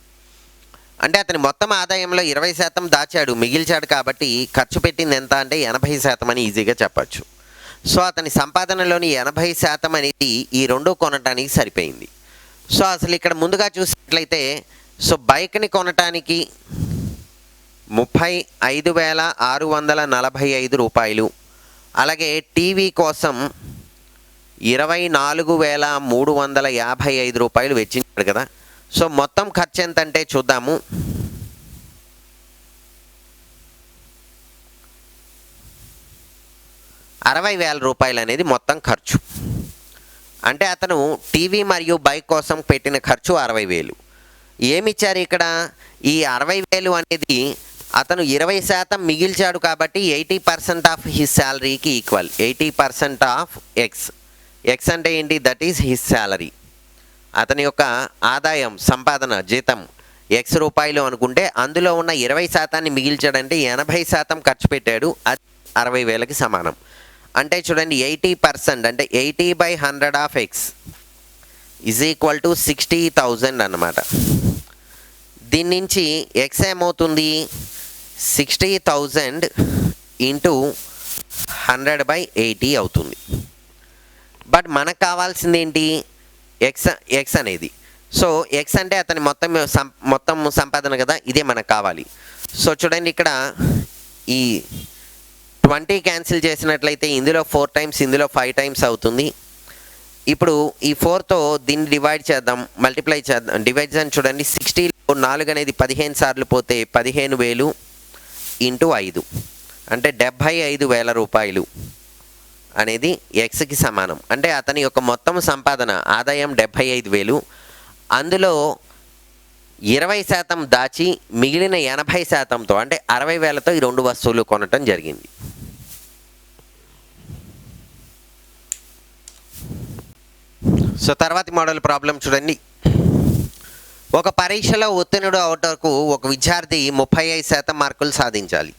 అంటే అతని మొత్తం ఆదాయంలో 20% దాచాడు, మిగిల్చాడు, కాబట్టి ఖర్చు పెట్టింది ఎంత అంటే 80% అని ఈజీగా చెప్పచ్చు. సో అతని సంపాదనలోని 80% అనేది ఈ రెండు కొనటానికి సరిపోయింది. సో అసలు ఇక్కడ ముందుగా చూసినట్లయితే సో బైక్ని కొనటానికి 35,645 రూపాయలు, అలాగే టీవీ కోసం 24,355 రూపాయలు వెచ్చించాడు కదా. సో మొత్తం ఖర్చు ఎంత అంటే చూద్దాము. ₹60,000 అనేది మొత్తం ఖర్చు. అంటే అతను టీవీ మరియు బైక్ కోసం పెట్టిన ఖర్చు 60,000. ఏమిచ్చారు ఇక్కడ? ఈ 60,000 అనేది అతను 20% మిగిల్చాడు కాబట్టి 80% ఆఫ్ హిస్ శాలరీకి ఈక్వల్. 80% ఆఫ్ ఎక్స్. ఎక్స్ అంటే ఏంటి? That is his salary. అతని యొక్క ఆదాయం, సంపాదన, జీతం ఎక్స్ రూపాయలు అనుకుంటే అందులో ఉన్న 20% మిగిల్చాడంటే 80% ఖర్చు పెట్టాడు. అది 60,000కి సమానం. అంటే చూడండి 80% అంటే 80/100 of X is equal to 60,000 అన్నమాట. దీని నుంచి ఎక్స్ ఏమవుతుంది? 60,000 ఇంటూ 100/80 అవుతుంది. బట్ మనకు కావాల్సింది ఏంటి? ఎక్స్ అనేది. సో ఎక్స్ అంటే అతని మొత్తం సంపాదన కదా, ఇదే మనకు కావాలి. సో చూడండి ఇక్కడ ఈ 20 క్యాన్సిల్ చేసినట్లయితే ఇందులో 4 టైమ్స్, ఇందులో 5 టైమ్స్ అవుతుంది. ఇప్పుడు ఈ 4తో దీన్ని డివైడ్ చేద్దాం, మల్టిప్లై చేద్దాం. డివైజన్ చూడండి, 60లో 4 అనేది 15 సార్లు పోతే 15,000 ఇంటూ 5 అంటే 75,000 రూపాయలు అనేది ఎక్స్కి సమానం. అంటే అతని యొక్క మొత్తం సంపాదన ఆదాయం 75,000, అందులో 20% దాచి మిగిలిన 80%తో అంటే 60,000తో ఈ రెండు వస్తువులు కొనటం జరిగింది. సో తర్వాతి మోడల్ ప్రాబ్లం చూడండి. ఒక పరీక్షలో ఉత్తీర్ణుడు అవటకు ఒక విద్యార్థి 35% మార్కులు సాధించాలి.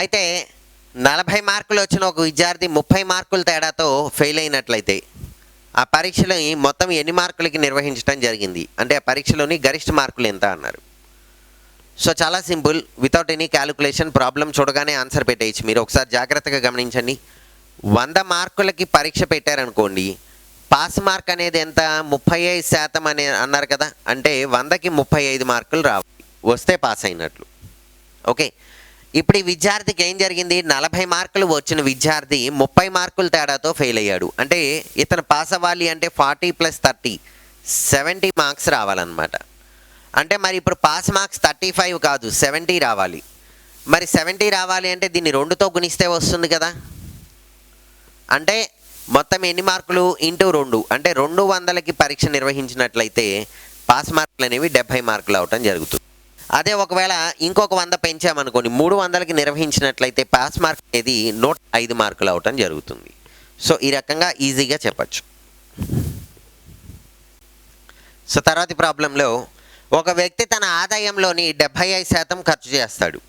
అయితే 40 మార్కులు వచ్చిన ఒక విద్యార్థి 30 మార్కుల తేడాతో ఫెయిల్ అయినట్లయితే ఆ పరీక్షలోని మొత్తం ఎన్ని మార్కులకి నిర్వహించడం జరిగింది అంటే ఆ పరీక్షలోని గరిష్ట మార్కులు ఎంత అన్నారు. సో చాలా simple, without any calculation problem చూడగానే ఆన్సర్ పెట్టేయచ్చు. మీరు ఒకసారి జాగ్రత్తగా గమనించండి. 100 మార్కులకి పరీక్ష పెట్టారనుకోండి, పాస్ మార్క్ అనేది ఎంత? 35% అని అన్నారు కదా. అంటే 100కి 35 మార్కులు రావాలి, వస్తే పాస్ అయినట్లు. ఓకే, ఇప్పుడు ఈ విద్యార్థికి ఏం జరిగింది? 40 మార్కులు వచ్చిన విద్యార్థి 30 మార్కుల తేడాతో ఫెయిల్ అయ్యాడు. అంటే ఇతను పాస్ అవ్వాలి అంటే 40 + 30 70 మార్క్స్ రావాలన్నమాట. అంటే మరి ఇప్పుడు పాస్ మార్క్స్ 35 కాదు 70 రావాలి. మరి 70 రావాలి అంటే దీన్ని 2తో గుణిస్తే వస్తుంది కదా. అంటే మొత్తం ఎన్ని మార్కులు? ఇంటూ 2 అంటే 200కి పరీక్ష నిర్వహించినట్లయితే పాస్ మార్కులు అనేవి 70 మార్కులు అవటం జరుగుతుంది. అదే ఒకవేళ ఇంకొక 100 పెంచామనుకోండి, 300కి నిర్వహించినట్లయితే పాస్ మార్క్ అనేది 105 మార్కులు అవటం జరుగుతుంది. సో ఈ రకంగా ఈజీగా చెప్పచ్చు. సో తర్వాతి ప్రాబ్లంలో ఒక వ్యక్తి తన ఆదాయంలోని 75% ఖర్చు చేస్తాడు.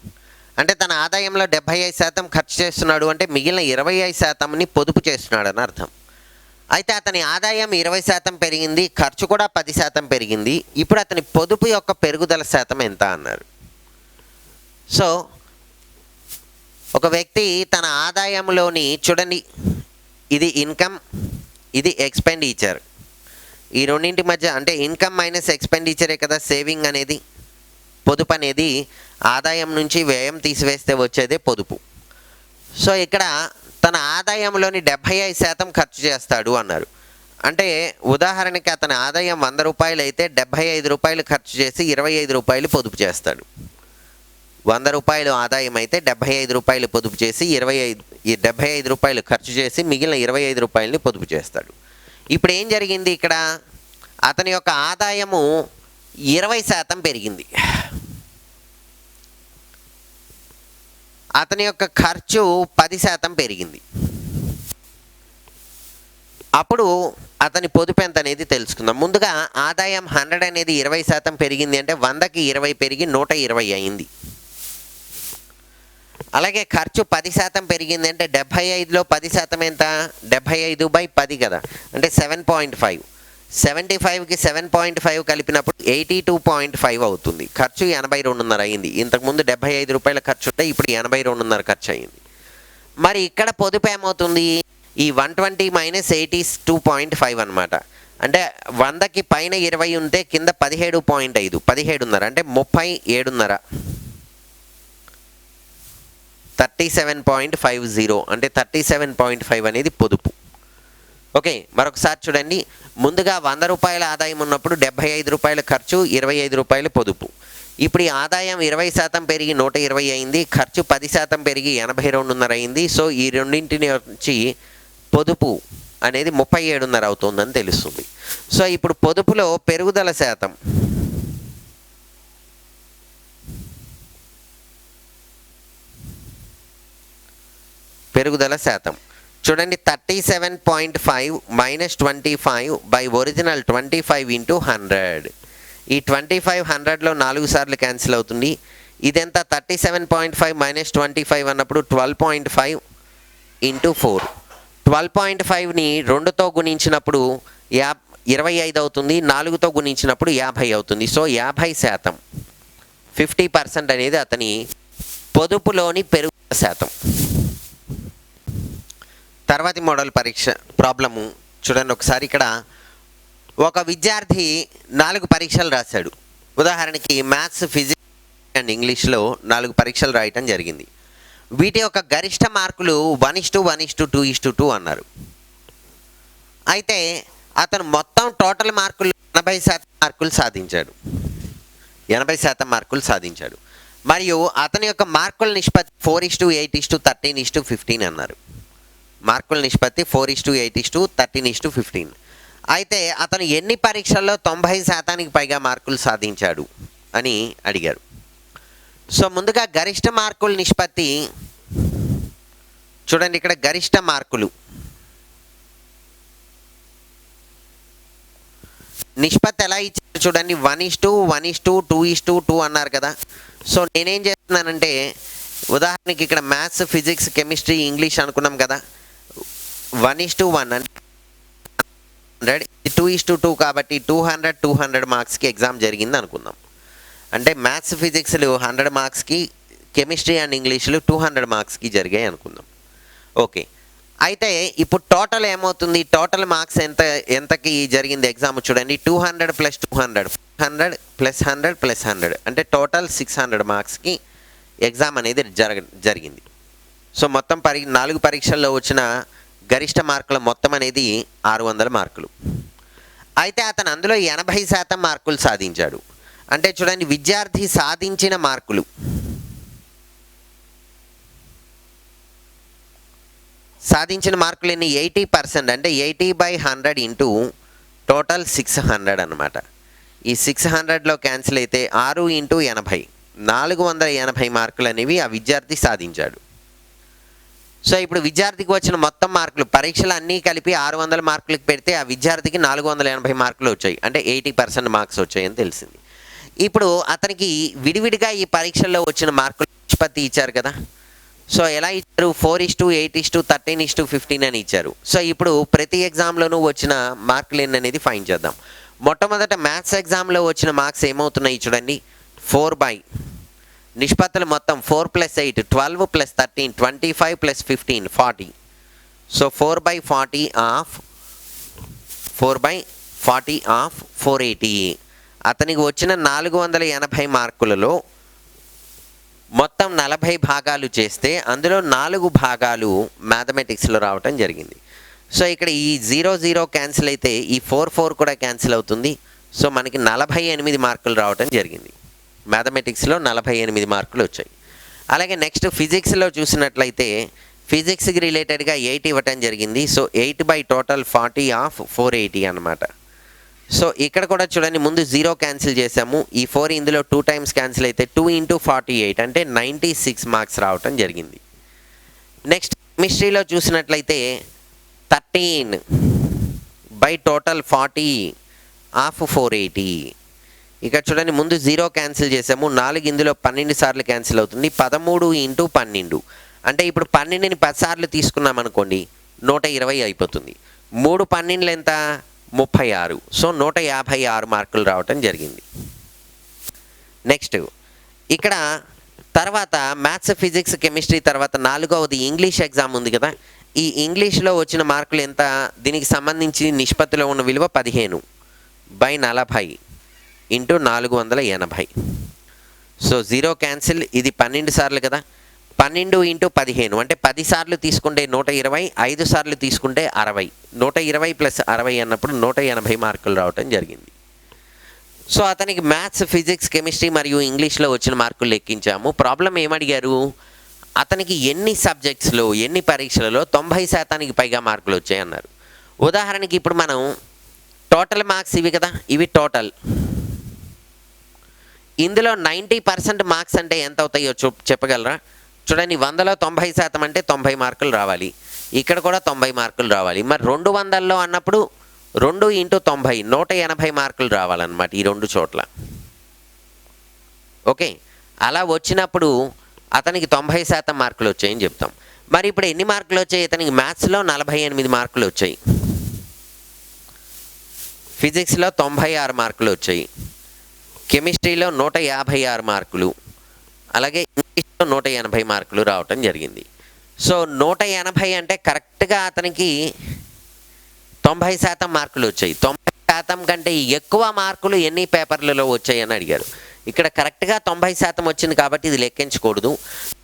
అంటే తన ఆదాయంలో 75% ఖర్చు చేస్తున్నాడు అంటే మిగిలిన 25%ని పొదుపు చేస్తున్నాడు అని అర్థం. అయితే అతని ఆదాయం 20% పెరిగింది, ఖర్చు కూడా 10% పెరిగింది. ఇప్పుడు అతని పొదుపు యొక్క పెరుగుదల శాతం ఎంత అన్నారు. సో ఒక వ్యక్తి తన ఆదాయంలోని చూడండి, ఇది ఇన్కమ్, ఇది ఎక్స్పెండిచర్. ఈ రెండింటి మధ్య అంటే ఇన్కమ్ మైనస్ ఎక్స్పెండిచరే కదా సేవింగ్ అనేది. పొదుపు అనేది ఆదాయం నుంచి వ్యయం తీసివేస్తే వచ్చేదే పొదుపు. సో ఇక్కడ తన ఆదాయంలోని 75% ఖర్చు చేస్తాడు అన్నారు. అంటే ఉదాహరణకి అతని ఆదాయం 100 రూపాయలు అయితే 75 రూపాయలు ఖర్చు చేసి 25 రూపాయలు పొదుపు చేస్తాడు. 100 రూపాయలు ఆదాయం అయితే 75 రూపాయలు పొదుపు చేసి 75 రూపాయలు ఖర్చు చేసి మిగిలిన 25 రూపాయలని పొదుపు చేస్తాడు. ఇప్పుడు ఏం జరిగింది ఇక్కడ? అతని యొక్క ఆదాయము 20% పెరిగింది, అతని యొక్క ఖర్చు 10% పెరిగింది. అప్పుడు అతని పొదుపు ఎంత అనేది తెలుసుకుందాం. ముందుగా ఆదాయం 100 అనేది 20% పెరిగింది అంటే 100కి 20 పెరిగి 120 అయింది. అలాగే ఖర్చు 10% పెరిగింది అంటే 75లో 10% ఎంత? 75/10 కదా, అంటే 7.5. 75కి 7.5 కలిపినప్పుడు 82.5 అవుతుంది. ఖర్చు 82.5 అయింది. ఇంతకుముందు 75 రూపాయల ఖర్చు ఉంటే ఇప్పుడు 82.5 ఖర్చు అయింది. మరి ఇక్కడ పొదుపు ఏమవుతుంది? ఈ 120 - 82.5 అనమాట. అంటే 100కి పైన 20 ఉంటే కింద 17.5, 17.5 అంటే 37.5, 37.50 అంటే 37.5 అనేది పొదుపు. ఓకే, మరొకసారి చూడండి. ముందుగా 100 రూపాయల ఆదాయం ఉన్నప్పుడు 75 రూపాయల ఖర్చు, 25 రూపాయల పొదుపు. ఇప్పుడు ఈ ఆదాయం 20% పెరిగి 120 అయింది, ఖర్చు 10% పెరిగి 82.5 అయింది. సో ఈ రెండింటిని వచ్చి పొదుపు అనేది 37.5 అవుతుందని తెలుస్తుంది. సో ఇప్పుడు పొదుపులో పెరుగుదల శాతం చూడండి, 37.5 - 25 బై ఒరిజినల్ 25 × 100. ఈ 25 100లో 4 సార్లు క్యాన్సిల్ అవుతుంది. ఇదెంత? 37.5 - 25 అన్నప్పుడు 12.5 × 4. 12.5ని 2తో గుణించినప్పుడు 25 అవుతుంది, 4తో గుణించినప్పుడు 50 అవుతుంది. సో 50%, 50% అనేది అతని పొదుపులోని పెరుగుదల శాతం. తర్వాతి మోడల్ పరీక్ష ప్రాబ్లము చూడండి ఒకసారి. ఇక్కడ ఒక విద్యార్థి 4 పరీక్షలు రాశాడు. ఉదాహరణకి మ్యాథ్స్, ఫిజిక్స్ అండ్ ఇంగ్లీష్లో 4 పరీక్షలు రాయటం జరిగింది. వీటి యొక్క గరిష్ట మార్కులు 1:1:2:2 అన్నారు. అయితే అతను మొత్తం టోటల్ మార్కులు 80% మార్కులు సాధించాడు. 80% మార్కులు సాధించాడు. మరియు అతని యొక్క మార్కుల నిష్పత్తి 4:8:13:15 అన్నారు. మార్కుల నిష్పత్తి 4:8:13:15. అయితే అతను ఎన్ని పరీక్షల్లో 90% పైగా మార్కులు సాధించాడు అని అడిగారు. సో ముందుగా గరిష్ట మార్కుల నిష్పత్తి చూడండి. ఇక్కడ గరిష్ట మార్కులు నిష్పత్తి ఎలా ఇచ్చారు చూడండి. 1:1:2:2 అన్నారు కదా. సో నేనేం చేస్తున్నానంటే, ఉదాహరణకి ఇక్కడ మ్యాథ్స్, ఫిజిక్స్, కెమిస్ట్రీ, ఇంగ్లీష్ అనుకున్నాం కదా. 1:1 అంటే 100, 2:2 కాబట్టి 200 మార్క్స్కి ఎగ్జామ్ జరిగింది అనుకుందాం. అంటే మ్యాథ్స్, ఫిజిక్స్లు 100 మార్క్స్కి, కెమిస్ట్రీ అండ్ ఇంగ్లీష్లు 200 మార్క్స్కి జరిగాయి అనుకుందాం. ఓకే, అయితే ఇప్పుడు టోటల్ ఏమవుతుంది? టోటల్ మార్క్స్ ఎంతకి జరిగింది ఎగ్జామ్ చూడండి. 200 + 200, 100 + 100 + 100 అంటే టోటల్ 600 మార్క్స్కి ఎగ్జామ్ అనేది జరిగింది. సో మొత్తం 4 పరీక్షల్లో వచ్చిన గరిష్ట మార్కుల మొత్తం అనేది 600 మార్కులు. అయితే అతను అందులో 80% మార్కులు సాధించాడు. అంటే చూడండి, విద్యార్థి సాధించిన మార్కులు ఎన్ని? 80%. అంటే 80/100 ఇంటూ టోటల్ 600 అనమాట. ఈ 600లో క్యాన్సిల్ అయితే 6 × 80, 480 మార్కులు అనేవి ఆ విద్యార్థి సాధించాడు. సో ఇప్పుడు విద్యార్థికి వచ్చిన మొత్తం మార్కులు పరీక్షలు అన్నీ కలిపి 600 మార్కులకు పెడితే ఆ విద్యార్థికి 480 మార్కులు వచ్చాయి. అంటే 80% మార్క్స్ వచ్చాయని తెలిసింది. ఇప్పుడు అతనికి విడివిడిగా ఈ పరీక్షల్లో వచ్చిన మార్కుల నిష్పత్తి ఇచ్చారు కదా. సో ఎలా ఇచ్చారు? 4:8:13:15 అని ఇచ్చారు. సో ఇప్పుడు ప్రతి ఎగ్జామ్లోనూ వచ్చిన మార్కులు ఎన్ని అనేది ఫైండ్ చేద్దాం. మొట్టమొదట మ్యాథ్స్ ఎగ్జామ్లో వచ్చిన మార్క్స్ ఏమవుతున్నాయి చూడండి. 4 నిష్పత్తులు మొత్తం 4 + 8 12 + 13 25 + 15 40. So 4/40 of 480. అతనికి వచ్చిన 480 మార్కులలో మొత్తం 40 భాగాలు చేస్తే అందులో 4 భాగాలు మ్యాథమెటిక్స్లో రావటం జరిగింది. సో ఇక్కడ ఈ 0 క్యాన్సిల్ అయితే ఈ 4 కూడా క్యాన్సిల్ అవుతుంది. సో మనకి 48 మార్కులు రావటం జరిగింది. మ్యాథమెటిక్స్లో 48 మార్కులు వచ్చాయి. అలాగే నెక్స్ట్ ఫిజిక్స్లో చూసినట్లయితే ఫిజిక్స్కి రిలేటెడ్గా 8 ఇవ్వటం జరిగింది. సో 8/40 ఆఫ్ 480 అనమాట. సో ఇక్కడ కూడా చూడండి, ముందు 0 క్యాన్సిల్ చేసాము. ఈ 4 ఇందులో 2 టైమ్స్ క్యాన్సిల్ అయితే 2 × 48 అంటే 96 మార్క్స్ రావటం జరిగింది. నెక్స్ట్ కెమిస్ట్రీలో చూసినట్లయితే 13/40 ఆఫ్ 480. ఇక్కడ చూడండి, ముందు 0 క్యాన్సిల్ చేసాము, 4 ఇందులో 12 సార్లు క్యాన్సిల్ అవుతుంది. 13 ఇంటూ 12 అంటే ఇప్పుడు 12ని 10 సార్లు తీసుకున్నాం అనుకోండి, 120 అయిపోతుంది. 3 12లు ఎంత? 36. సో 156 మార్కులు రావటం జరిగింది. నెక్స్ట్ ఇక్కడ తర్వాత మ్యాథ్స్, ఫిజిక్స్, కెమిస్ట్రీ తర్వాత 4వది ఇంగ్లీష్ ఎగ్జామ్ ఉంది కదా. ఈ ఇంగ్లీష్లో వచ్చిన మార్కులు ఎంత? దీనికి సంబంధించి నిష్పత్తిలో ఉన్న విలువ 15/40 ఇంటూ 480. సో 0 క్యాన్సిల్, ఇది 12 సార్లు కదా. 12 ఇంటూ 15 అంటే 10 సార్లు తీసుకుంటే 120, 5 సార్లు తీసుకుంటే 60. 120 ప్లస్ 60 అన్నప్పుడు 180 మార్కులు రావటం జరిగింది. సో అతనికి మ్యాథ్స్, ఫిజిక్స్, కెమిస్ట్రీ మరియు ఇంగ్లీష్లో వచ్చిన మార్కులు లెక్కించాము. ప్రాబ్లం ఏమడిగారు? అతనికి ఎన్ని సబ్జెక్ట్స్లో, ఎన్ని పరీక్షలలో 90% పైగా మార్కులు వచ్చాయి అన్నారు. ఉదాహరణకి ఇప్పుడు మనం టోటల్ మార్క్స్ ఇవి కదా, ఇవి టోటల్. ఇందులో 90% మార్క్స్ అంటే ఎంత అవుతాయో చెప్పగలరా? చూడండి, 100లో 90% అంటే 90 మార్కులు రావాలి. ఇక్కడ కూడా 90 మార్కులు రావాలి. మరి 200లో అన్నప్పుడు 2 ఇంటూ 90 180 మార్కులు రావాలన్నమాట ఈ 2 చోట్ల. ఓకే, అలా వచ్చినప్పుడు అతనికి 90% మార్కులు వచ్చాయని చెప్తాం. మరి ఇప్పుడు ఎన్ని మార్కులు వచ్చాయి? ఇతనికి మ్యాథ్స్లో 48 మార్కులు వచ్చాయి, ఫిజిక్స్లో 96 మార్కులు వచ్చాయి, కెమిస్ట్రీలో 156 మార్కులు, అలాగే ఇంగ్లీష్లో 180 మార్కులు రావటం జరిగింది. సో 180 అంటే కరెక్ట్గా అతనికి 90% మార్కులు వచ్చాయి. 90% కంటే ఎక్కువ మార్కులు ఎన్ని పేపర్లలో వచ్చాయని అడిగారు. ఇక్కడ కరెక్ట్గా 90% వచ్చింది కాబట్టి ఇది లెక్కించకూడదు.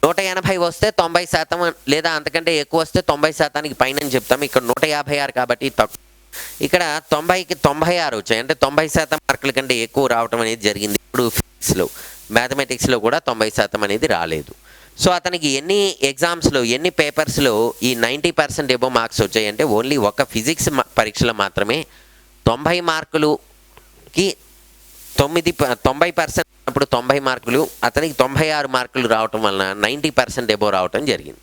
180 వస్తే 90% లేదా అంతకంటే ఎక్కువ వస్తే 90%కి పైన చెప్తాం. ఇక్కడ 156 కాబట్టి తక్కువ. ఇక్కడ 90కి 96 వచ్చాయి, అంటే 90% మార్కుల కంటే ఎక్కువ రావటం అనేది జరిగింది. ఇప్పుడు ఫిజిక్స్లో, మ్యాథమెటిక్స్లో కూడా 90% అనేది రాలేదు. సో అతనికి ఎన్ని ఎగ్జామ్స్లో, ఎన్ని పేపర్స్లో ఈ 90% ఎబో మార్క్స్ వచ్చాయి అంటే ఓన్లీ ఒక ఫిజిక్స్ పరీక్షలో మాత్రమే 90 మార్కులుకి 90% అప్పుడు 90 మార్కులు, అతనికి 96 మార్కులు రావటం వలన 90% ఎబో రావటం జరిగింది.